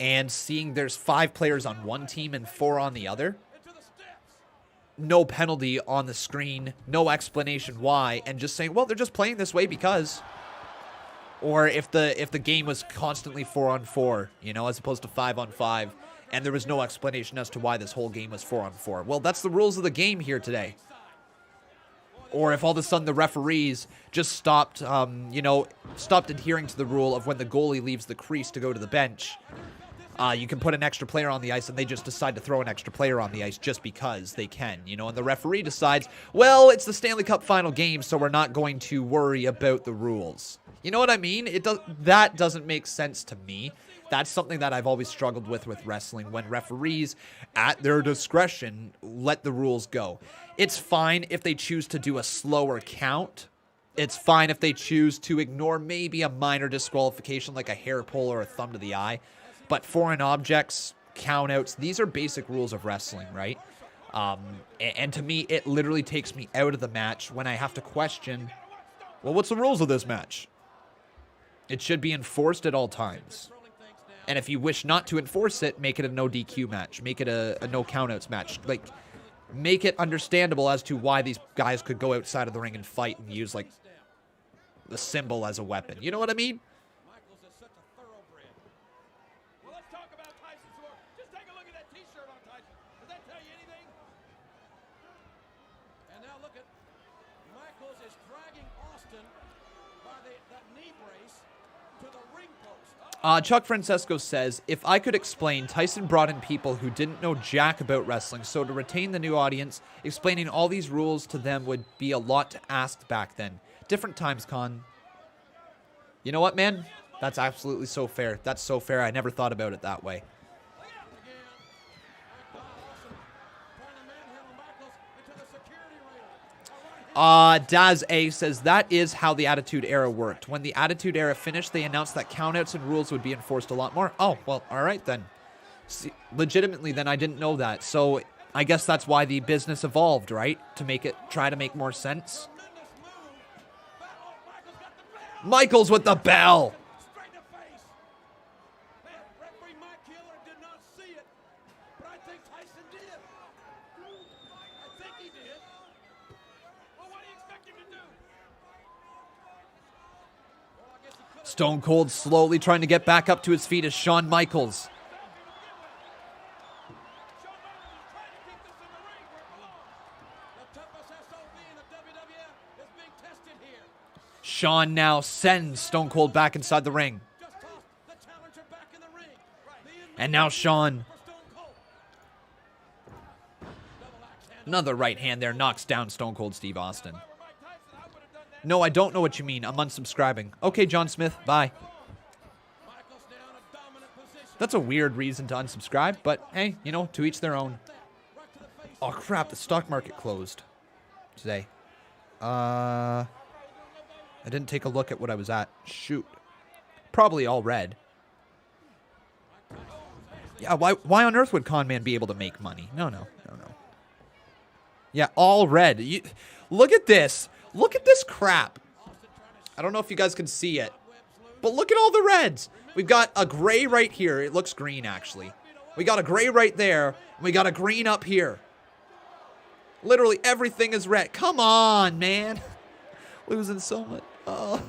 and seeing there's 5 players on one team and 4 on the other. No penalty on the screen, no explanation why, and just saying, well, they're just playing this way because... Or if the game was constantly 4-on-4, as opposed to 5-on-5, and there was no explanation as to why this whole game was 4-on-4. Well, that's the rules of the game here today. Or if all of a sudden the referees just stopped adhering to the rule of when the goalie leaves the crease to go to the bench, you can put an extra player on the ice, and they just decide to throw an extra player on the ice just because they can, and the referee decides, well, it's the Stanley Cup final game, so we're not going to worry about the rules. You know what I mean? That doesn't make sense to me. That's something that I've always struggled with wrestling, when referees, at their discretion, let the rules go. It's fine if they choose to do a slower count. It's fine if they choose to ignore maybe a minor disqualification like a hair pull or a thumb to the eye. But foreign objects, countouts, these are basic rules of wrestling, right? And to me, it literally takes me out of the match when I have to question, well, what's the rules of this match? It should be enforced at all times. And if you wish not to enforce it, make it a no DQ match. Make it a no countouts match. Like, make it understandable as to why these guys could go outside of the ring and fight and use, like, the symbol as a weapon. You know what I mean? Chuck Francesco says, if I could explain, Tyson brought in people who didn't know jack about wrestling, so to retain the new audience, explaining all these rules to them would be a lot to ask back then. Different times, Con. You know what, man? That's absolutely so fair. That's so fair. I never thought about it that way. Daz A says, that is how the Attitude Era worked. When the Attitude Era finished, they announced that countouts and rules would be enforced a lot more. Oh, well, all right then. See, legitimately, then I didn't know that. So I guess that's why the business evolved, right? To try to make more sense. Michaels with the bell. Stone Cold slowly trying to get back up to his feet as Shawn Michaels. Shawn now sends Stone Cold back inside the ring. And now Shawn. Another right hand there knocks down Stone Cold Steve Austin. No, I don't know what you mean. I'm unsubscribing. Okay, John Smith. Bye. That's a weird reason to unsubscribe, but hey, to each their own. Oh, crap. The stock market closed today. I didn't take a look at what I was at. Shoot. Probably all red. Yeah, why on earth would Con Man be able to make money? No. Yeah, all red. Look at this. Look at this crap. I don't know if you guys can see it, but look at all the reds. We've got a gray right here. It looks green, actually. We got a gray right there, and we got a green up here. Literally everything is red. Come on, man. Losing so much. Oh.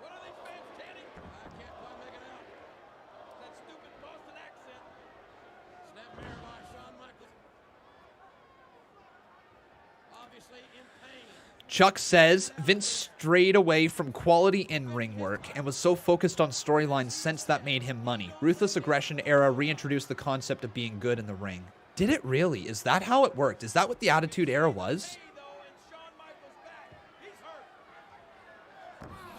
What are these fans chanting? I can't quite make it out. That stupid Boston accent. Snap mare by Shawn Michaels. Obviously in pain. Chuck says Vince strayed away from quality in-ring work and was so focused on storylines since that made him money. Ruthless Aggression era reintroduced the concept of being good in the ring. Did it really? Is that how it worked? Is that what the Attitude Era was?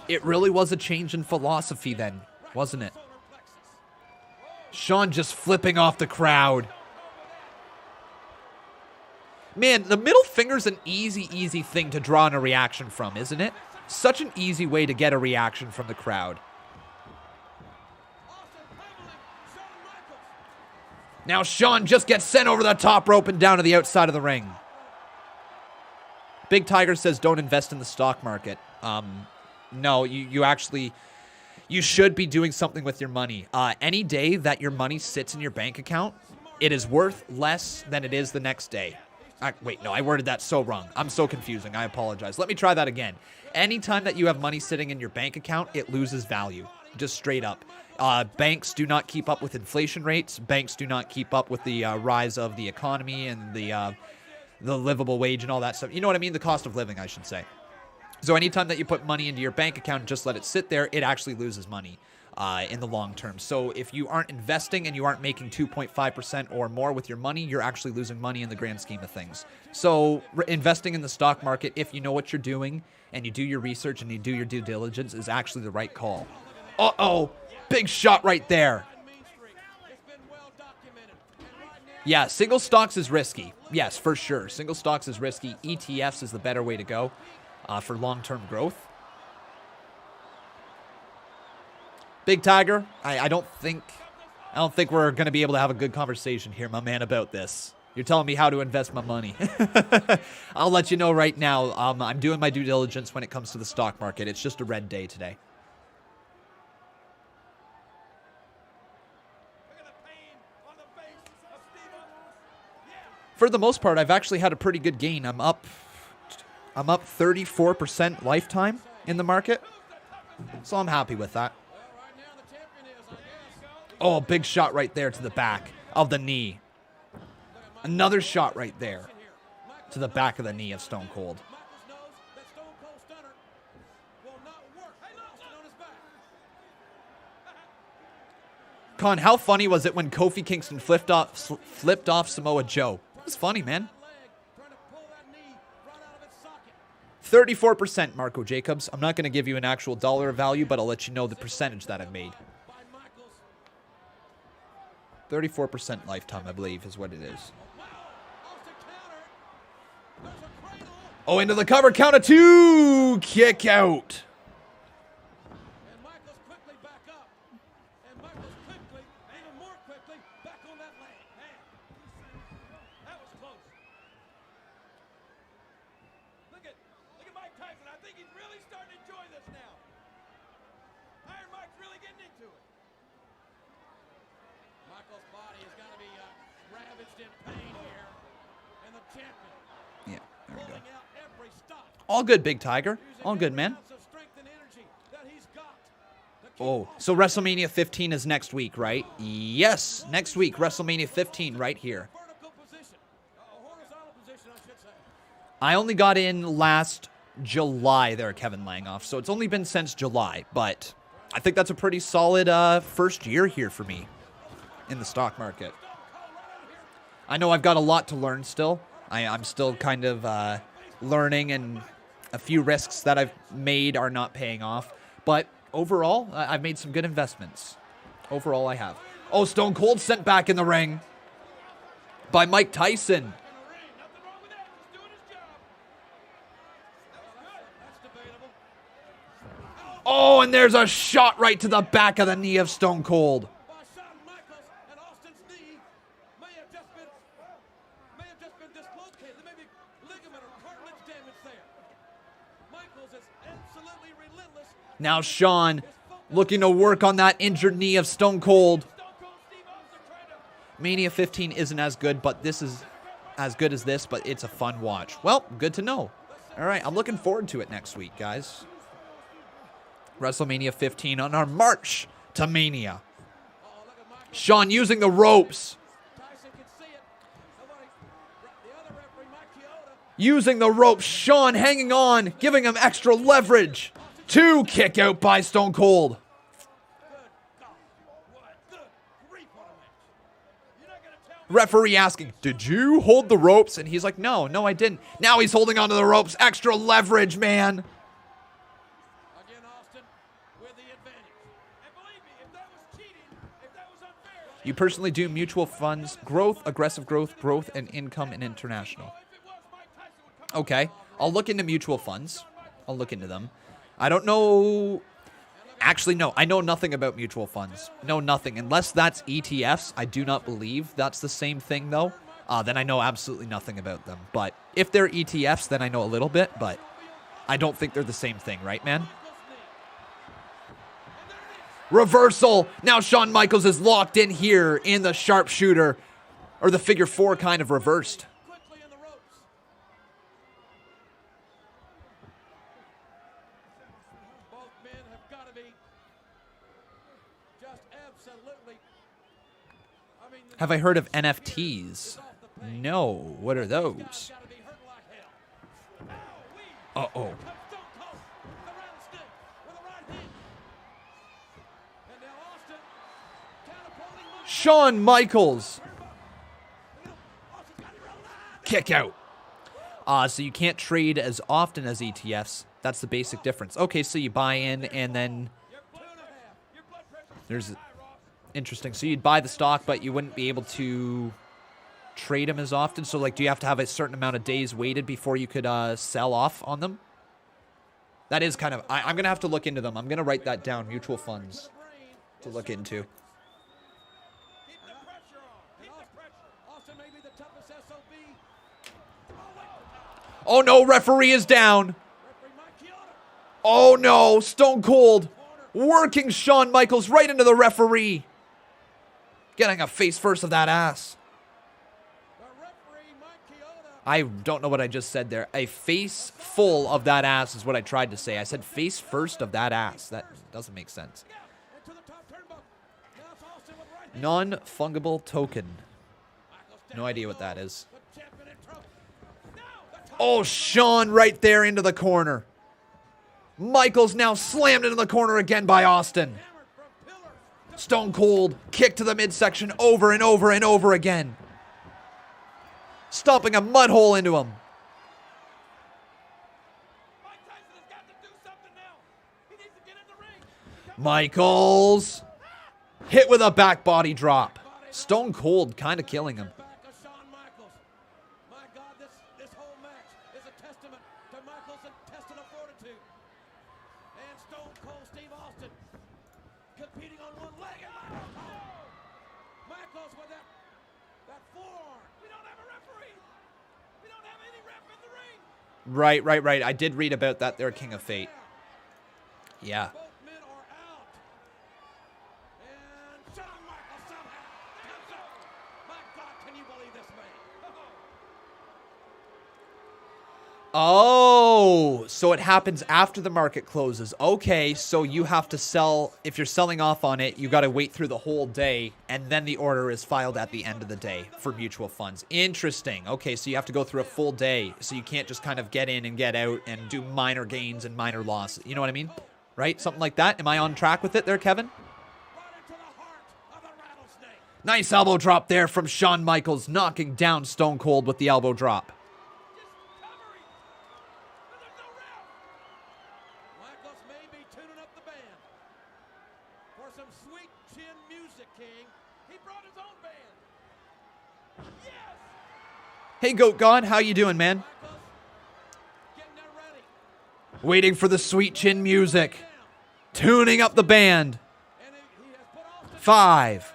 It really was a change in philosophy then, wasn't it? Shawn just flipping off the crowd. Man, the middle finger's an easy thing to draw in a reaction from, isn't it? Such an easy way to get a reaction from the crowd. Now Shawn just gets sent over the top rope and down to the outside of the ring. Big Tiger says don't invest in the stock market. No, you should be doing something with your money. Any day that your money sits in your bank account, it is worth less than it is the next day. Wait, no, I worded that so wrong. I'm so confusing. I apologize. Let me try that again. Anytime that you have money sitting in your bank account, it loses value. Just straight up. Banks do not keep up with inflation rates. Banks do not keep up with the rise of the economy and the livable wage and all that stuff. You know what I mean? The cost of living, I should say. So anytime that you put money into your bank account and just let it sit there, it actually loses money in the long term. So if you aren't investing and you aren't making 2.5% or more with your money, you're actually losing money in the grand scheme of things. So investing in the stock market, if you know what you're doing and you do your research and you do your due diligence, is actually the right call. Uh-oh. Big shot right there. Yeah, single stocks is risky. Yes, for sure. Single stocks is risky. ETFs is the better way to go for long-term growth. Big Tiger, I don't think we're going to be able to have a good conversation here, my man, about this. You're telling me how to invest my money. I'll let you know right now. I'm doing my due diligence when it comes to the stock market. It's just a red day today. For the most part, I've actually had a pretty good gain. I'm up 34% lifetime in the market. So I'm happy with that. Oh, a big shot right there to the back of the knee. Another shot right there to the back of the knee of Stone Cold. Con, how funny was it when Kofi Kingston flipped off Samoa Joe? It was funny, man. 34%, Marco Jacobs. I'm not going to give you an actual dollar value, but I'll let you know the percentage that I made. 34% lifetime, I believe, is what it is. Oh, into the cover. Count of two. Kick out. All good, Big Tiger. All good, man. Oh, so WrestleMania 15 is next week, right? Yes, next week, WrestleMania 15 right here. I only got in last July there, Kevin Langoff, so it's only been since July, but I think that's a pretty solid first year here for me in the stock market. I know I've got a lot to learn still. I'm still kind of learning, and a few risks that I've made are not paying off. But overall, I've made some good investments. Overall, I have. Oh, Stone Cold sent back in the ring by Mike Tyson. Oh, and there's a shot right to the back of the knee of Stone Cold. By Shawn Michaels, and Austin's knee may have just been dislocated. There may be ligament or cartilage damage there. Michaels is absolutely relentless. Now Shawn looking to work on that injured knee of Stone Cold. Stone Cold Steve Austin trying to Mania 15 isn't as good, but this is as good as this, but it's a fun watch. Well, good to know. All right, I'm looking forward to it next week, guys. WrestleMania 15 on our march to Mania. Shawn using the ropes. Tyson can see it. Nobody, the other referee, Michinoku. Using the ropes. Shawn hanging on, giving him extra leverage. 2 kick out by Stone Cold. Referee asking, did you hold the ropes? And he's like, no, I didn't. Now he's holding onto the ropes. Extra leverage, man. Again, Austin with the advantage. And believe me, if that was cheating, if that was unfair, You personally do mutual funds, growth, aggressive growth, and income in international. Okay, I'll look into mutual funds. I'll look into them. I don't know. Actually, no, I know nothing about mutual funds. No, nothing. Unless that's ETFs, I do not believe that's the same thing, though. Then I know absolutely nothing about them. But if they're ETFs, then I know a little bit, but I don't think they're the same thing, right, man? Reversal. Now Shawn Michaels is locked in here in the sharpshooter, or the figure 4 kind of reversed. quickly in the ropes. Both men have got to be just absolutely. I mean, Have I heard of NFTs? No. What are those? gotta be hurt like hell. Uh-oh. Stone Cold, the round stick with a right hand. And now Austin catapulting Michaels. Shawn Michaels. Kick out. So you can't trade as often as ETFs. That's the basic difference. Okay, so you buy in and then there's interesting. So you'd buy the stock, but you wouldn't be able to trade them as often. So like, do you have to have a certain amount of days waited before you could sell off on them? That is kind of, I'm going to have to look into them. I'm going to write that down, mutual funds, to look into. Keep the pressure on. Keep the pressure. Austin may be the toughest SOB. Oh no, referee is down. Referee Michinoku. Oh no, Stone Cold working Shawn Michaels right into the referee. Getting a face first of that ass. The referee Michinoku. I don't know what I just said there. A face full of that ass is what I tried to say. I said face first of that ass. That doesn't make sense. Into the top turnbuckle. Now it's Austin with right hand. Non-fungible token. No idea what that is. The champion in trouble. Now the top. Oh, Shawn right there into the corner. Michaels now slammed into the corner again by Austin. Hammered from pillar to Stone Cold kick to the midsection over and over and over again. Stomping a mud hole into him. Mike Tyson has got to do something now. He needs to get in the ring. Michaels hit with a back body drop. Stone Cold kind of killing him. Back of Shawn Michaels. My God, this whole match is a testament to Michaels' intestinal fortitude. And Stone Cold Steve Austin competing on one leg and Michaels with that forearm. We don't have a referee. We don't have any ref in the ring. Right. I did read about that there, King of Fate. Yeah. Both men are out. And Shawn Michaels somehow comes over. My God, can you believe this man? Oh, so it happens after the market closes. Okay, so you have to sell, if you're selling off on it, you got to wait through the whole day, and then the order is filed at the end of the day for mutual funds. Interesting. Okay, so you have to go through a full day, so you can't just kind of get in and get out and do minor gains and minor losses. You know what I mean? Right? Something like that? Am I on track with it there, Kevin? Right into the heart of the rattlesnake. Nice elbow drop there from Shawn Michaels, knocking down Stone Cold with the elbow drop. Discovery. But there's no ref. Michaels may be tuning up the band for some sweet chin music, King. He brought his own band. Yes. Hey, Goat God, how you doing, man? Michaels getting that ready. Waiting for the sweet chin music. Tuning up the band. 5,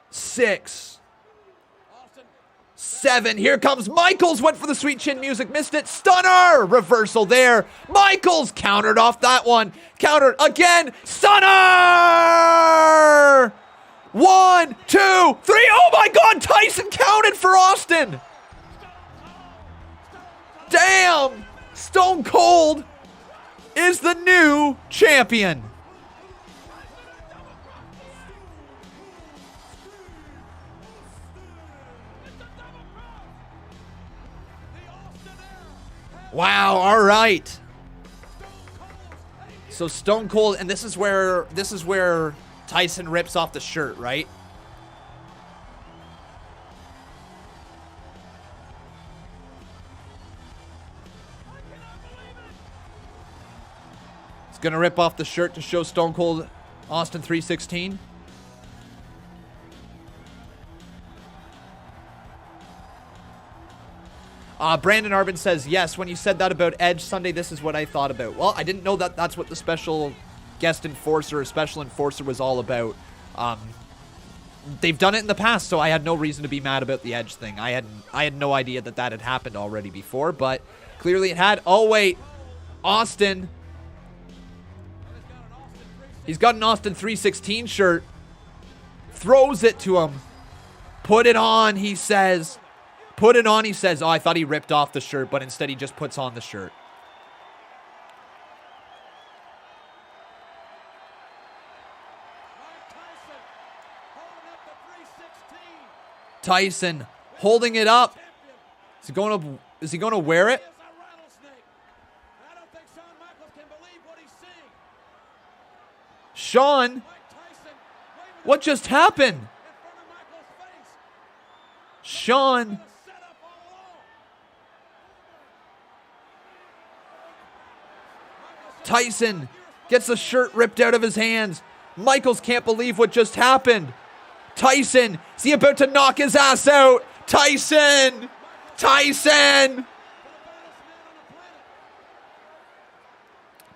6, 7. Here comes Michaels. Went for the sweet chin music. Missed it. Stunner. Reversal there. Michaels countered off that one. Countered again. Stunner. 1, 2, 3. Oh my God. Tyson counted for Austin. Damn. Stone Cold is the new champion. Wow, all right. So Stone Cold, and this is where Tyson rips off the shirt, right? He's gonna rip off the shirt to show Stone Cold Austin 316. Brandon Arbin says, yes, when you said that about Edge Sunday, this is what I thought about. Well, I didn't know that that's what the special guest enforcer or special enforcer was all about. They've done it in the past, so I had no reason to be mad about the Edge thing. I had no idea that that had happened already before, but clearly it had. Oh, wait. Austin. He's got an Austin 316 shirt. Throws it to him. Put it on, he says. Put it on, he says. Oh, I thought he ripped off the shirt, but instead he just puts on the shirt. Tyson holding it up. Is he going to wear it? Shawn, what just happened? Shawn. Tyson gets the shirt ripped out of his hands. Michaels can't believe what just happened. Tyson, is he about to knock his ass out? Tyson! Tyson!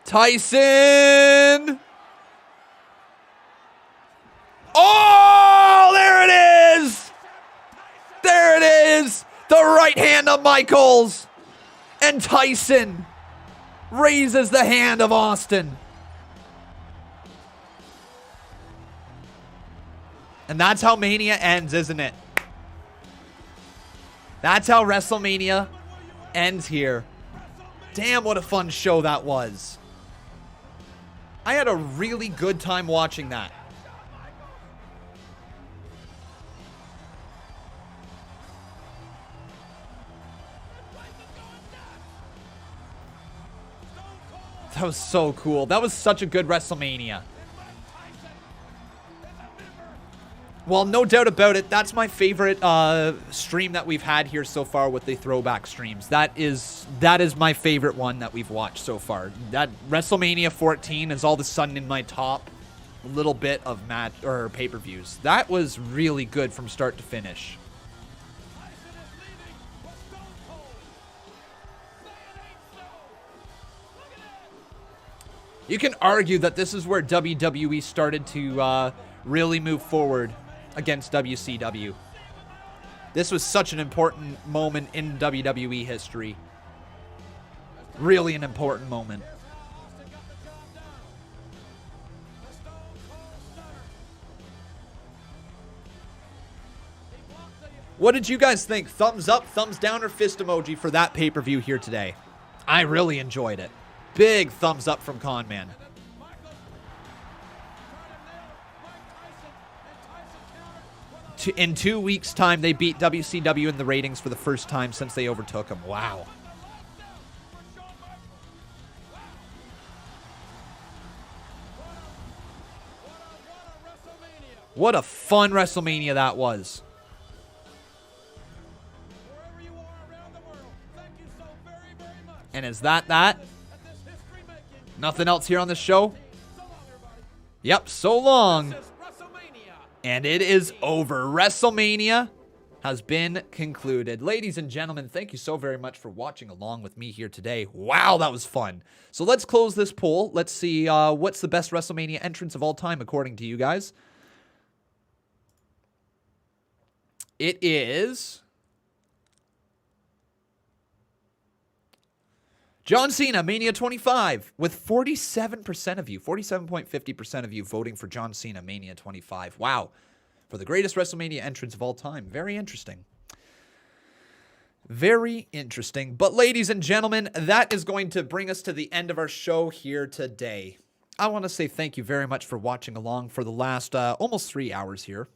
Tyson! Oh, there it is! There it is! The right hand of Michaels! And Tyson raises the hand of Austin. And that's how Mania ends, isn't it? That's how WrestleMania ends here. Damn, what a fun show that was. I had a really good time watching that. That was so cool. That was such a good WrestleMania. Well, no doubt about it, that's my favorite stream that we've had here so far with the throwback streams. That is my favorite one that we've watched so far. That WrestleMania 14 is all of a sudden in my top little bit of match or pay-per-views. That was really good from start to finish. You can argue that this is where WWE started to really move forward against WCW. This was such an important moment in WWE history. Really an important moment. What did you guys think? Thumbs up, thumbs down, or fist emoji for that pay-per-view here today? I really enjoyed it. Big thumbs up from Conman. In 2 weeks' time, they beat WCW in the ratings for the first time since they overtook them. Wow. What a fun WrestleMania that was. And is that? Nothing else here on the show? Yep, so long. And it is over. WrestleMania has been concluded. Ladies and gentlemen, thank you so very much for watching along with me here today. Wow, that was fun. So let's close this poll. Let's see what's the best WrestleMania entrance of all time according to you guys. It is John Cena, Mania 25, with 47% of you, 47.50% of you voting for John Cena, Mania 25. Wow. For the greatest WrestleMania entrance of all time. Very interesting. Very interesting. But ladies and gentlemen, that is going to bring us to the end of our show here today. I want to say thank you very much for watching along for the last almost 3 hours here.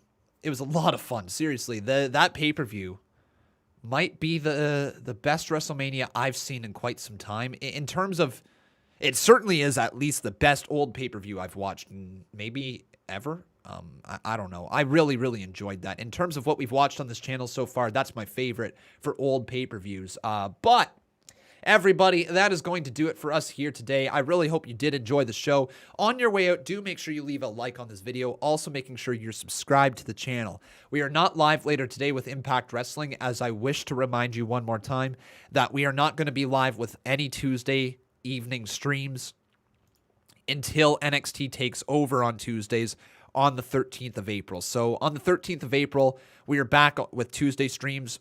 It was a lot of fun. Seriously, that pay-per-view might be the best WrestleMania I've seen in quite some time. In terms of, it certainly is at least the best old pay-per-view I've watched maybe ever. I don't know. I really, really enjoyed that. In terms of what we've watched on this channel so far, that's my favorite for old pay-per-views. But everybody, that is going to do it for us here today. I really hope you did enjoy the show. On your way out, do make sure you leave a like on this video. Also making sure you're subscribed to the channel. We are not live later today with Impact Wrestling, as I wish to remind you one more time that we are not going to be live with any Tuesday evening streams until NXT takes over on Tuesdays on the 13th of April. So on the 13th of April, we are back with Tuesday streams,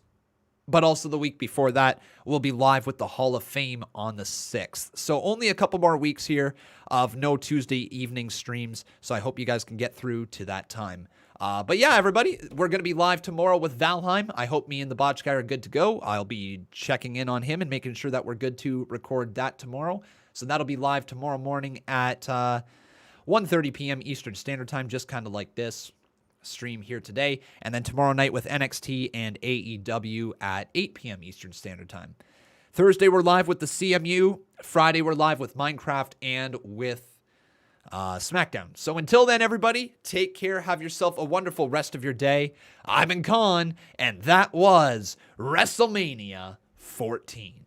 but also the week before that, we'll be live with the Hall of Fame on the 6th. So only a couple more weeks here of no Tuesday evening streams, so I hope you guys can get through to that time. But yeah, everybody, we're going to be live tomorrow with Valheim. I hope me and the Botch guy are good to go. I'll be checking in on him and making sure that we're good to record that tomorrow. So that'll be live tomorrow morning at 1:30 p.m. Eastern Standard Time, just kind of like this stream here today. And then tomorrow night with NXT and AEW at 8 p.m. Eastern Standard Time. Thursday, we're live with the CMU. Friday, we're live with Minecraft and with SmackDown. So until then, everybody, take care. Have yourself a wonderful rest of your day. I'm Khan, and that was WrestleMania 14.